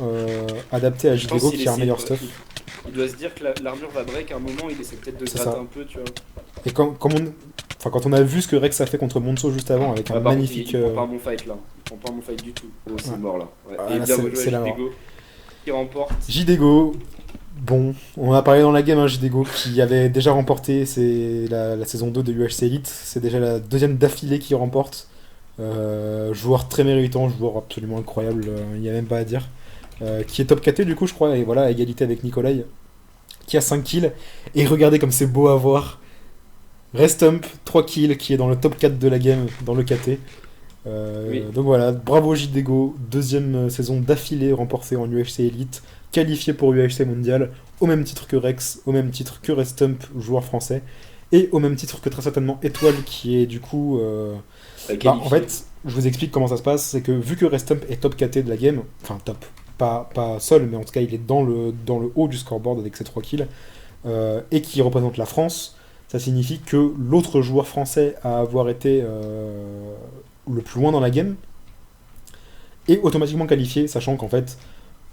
adapté à Je pense Jidego qu'il qui a un essaie meilleur de- stuff. Il doit se dire que l'armure va break à un moment, il essaie peut-être de C'est gratter ça. un peu, tu vois. Et quand on a vu ce que Rex a fait contre Monso juste avant avec un Par contre, magnifique. il prend pas mon fight là. Il prend pas mon fight du tout. Oh, c'est Ouais. mort là. Ouais. Ah, Et là, bien c'est- rejoué c'est la à mort. Jidego qui remporte. Jidego, bon, on en a parlé dans la game, hein, Jidego qui avait déjà remporté la saison 2 de UHC Elite. C'est déjà la deuxième d'affilée qu'il remporte. Joueur très méritant, joueur absolument incroyable, il n'y a même pas à dire. Qui est top 4 du coup, je crois, et voilà, à égalité avec Nikolai, qui a 5 kills. Et regardez comme c'est beau à voir. Restump, 3 kills, qui est dans le top 4 de la game, dans le KT. Oui. Donc voilà, bravo Jidego, deuxième saison d'affilée remportée en UHC Elite, qualifié pour UHC Mondial, au même titre que Rex, au même titre que Restump, joueur français, et au même titre que très certainement Étoile, qui est du coup... en fait, je vous explique comment ça se passe, c'est que vu que Restump est top KT de la game, enfin top, pas seul, mais en tout cas il est dans le haut du scoreboard avec ses 3 kills, et qui représente la France, ça signifie que l'autre joueur français à avoir été le plus loin dans la game est automatiquement qualifié, sachant qu'en fait,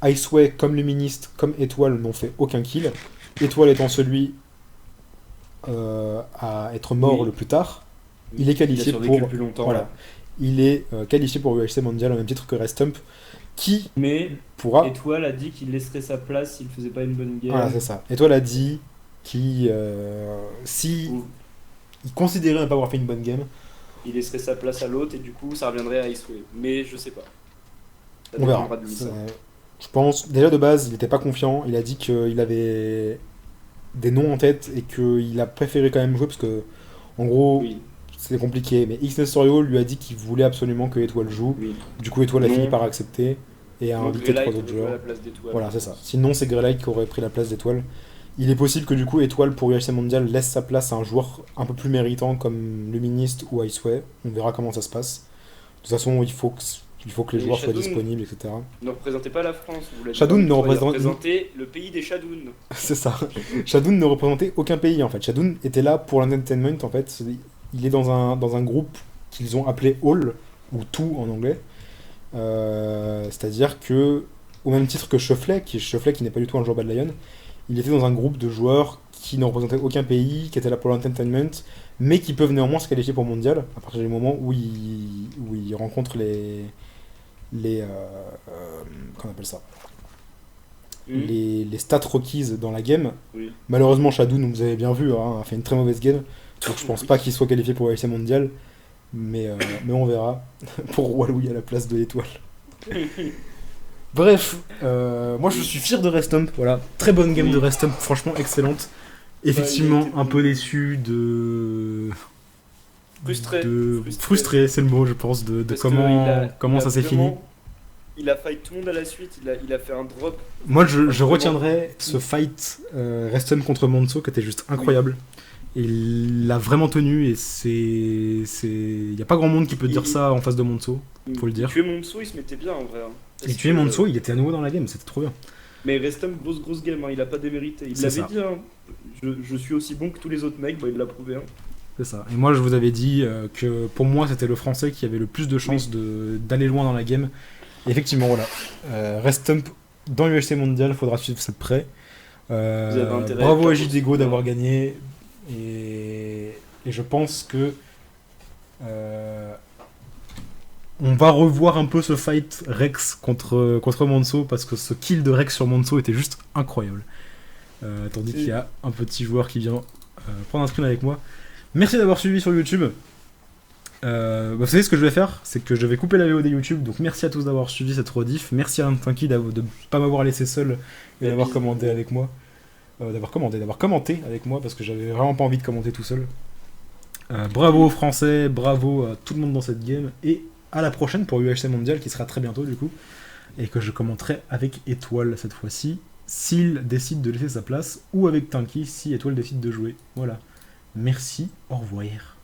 Iceway, comme Luministe, comme Étoile n'ont fait aucun kill, Étoile étant celui à être mort Oui. le plus tard, il est qualifié pour... plus longtemps. voilà. Là. Il est qualifié pour UHC Mondial au même titre que Restump, qui Mais pourra... Étoile a dit qu'il laisserait sa place s'il faisait pas une bonne game. Voilà, c'est ça. Étoile a dit qu'il... si Ou il considérait ne pas avoir fait une bonne game, il laisserait sa place à l'autre et du coup ça reviendrait à Iceway. Mais je sais pas. Ça on verra. dépendra de lui, ça. Je pense, déjà de base, il n'était pas confiant. Il a dit qu'il avait des noms en tête et qu'il a préféré quand même jouer parce que, en gros, Oui, c'était compliqué. Mais X Nestorio lui a dit qu'il voulait absolument que Étoile joue. oui. Du coup, Étoile a Non. fini par accepter et a Donc, invité Greylight 3 autres aurait joué à joueurs. la place d'Étoile. Voilà, c'est ça. Sinon, c'est Greylight qui aurait pris la place d'Étoile. Il est possible que du coup, Étoile pour UHC Mondial laisse sa place à un joueur un peu plus méritant comme Luministe ou Iceway. On verra comment ça se passe. De toute façon, il faut que les Et joueurs soient Shadoun disponibles, etc. Ne représentez pas la France. Vous l'avez Shadoun dit, ne il représente- représentait le pays des Shadoun. C'est ça. Shadoun ne représentait aucun pays en fait. Shadoun était là pour l'entertainment en fait. Il est dans un groupe qu'ils ont appelé All, ou Tout en anglais. C'est-à-dire que, au même titre que Shuffley, qui n'est pas du tout un joueur Bad Lion, il était dans un groupe de joueurs qui ne représentaient aucun pays, qui étaient là pour l'entertainment, mais qui peuvent néanmoins se qualifier pour mondial à partir du moment où ils rencontrent qu'on appelle ça, les stats requises dans la game. Oui. Malheureusement, Shadoun, vous avez bien vu, hein, a fait une très mauvaise game. Donc je pense pas qu'il soit qualifié pour l'AFC Mondial. Mais on verra. Pour Walloui à la place de l'Étoile. Bref, moi je suis fier de Restump. Voilà, très bonne game Oui. de Restump, franchement excellente. Effectivement, il était un bon. peu déçu de. Frustré. Frustré, c'est le mot, je pense, de Parce comment qu'il a ça s'est vraiment fini. il a fight tout le monde à la suite, il a fait un drop. Moi, je retiendrai ce fight Reston contre Monso qui était juste incroyable. Et il l'a vraiment tenu et il n'y a pas grand monde qui peut dire ça en face de Monso, faut le dire. Tuer Monso, il se mettait bien en vrai. Et tuer Monso, il était à nouveau dans la game, c'était trop bien. Mais Reston, grosse game, il a pas démérité. Il l'avait dit, je suis aussi bon que tous les autres mecs, il l'a prouvé. C'est ça. Et moi, je vous avais dit que pour moi, c'était le français qui avait le plus de chances d'aller loin dans la game. Et effectivement, voilà. Restump dans l'UHC mondial, faudra suivre ça de près. Bravo à JDGO d'avoir gagné. Et je pense que on va revoir un peu ce fight Rex contre Monso parce que ce kill de Rex sur Monso était juste incroyable. Tandis qu'il y a un petit joueur qui vient prendre un screen avec moi. Merci d'avoir suivi sur YouTube. Vous savez ce que je vais faire, c'est que je vais couper la VOD YouTube. Donc merci à tous d'avoir suivi cette rediff. Merci à Tinky de ne pas m'avoir laissé seul et d'avoir commandé avec moi. D'avoir commenté avec moi parce que j'avais vraiment pas envie de commenter tout seul. Bravo aux Français, bravo à tout le monde dans cette game et à la prochaine pour UHC Mondial qui sera très bientôt du coup et que je commenterai avec Étoile cette fois-ci s'il décide de laisser sa place ou avec Tinky si Étoile décide de jouer. Voilà. Merci, au revoir.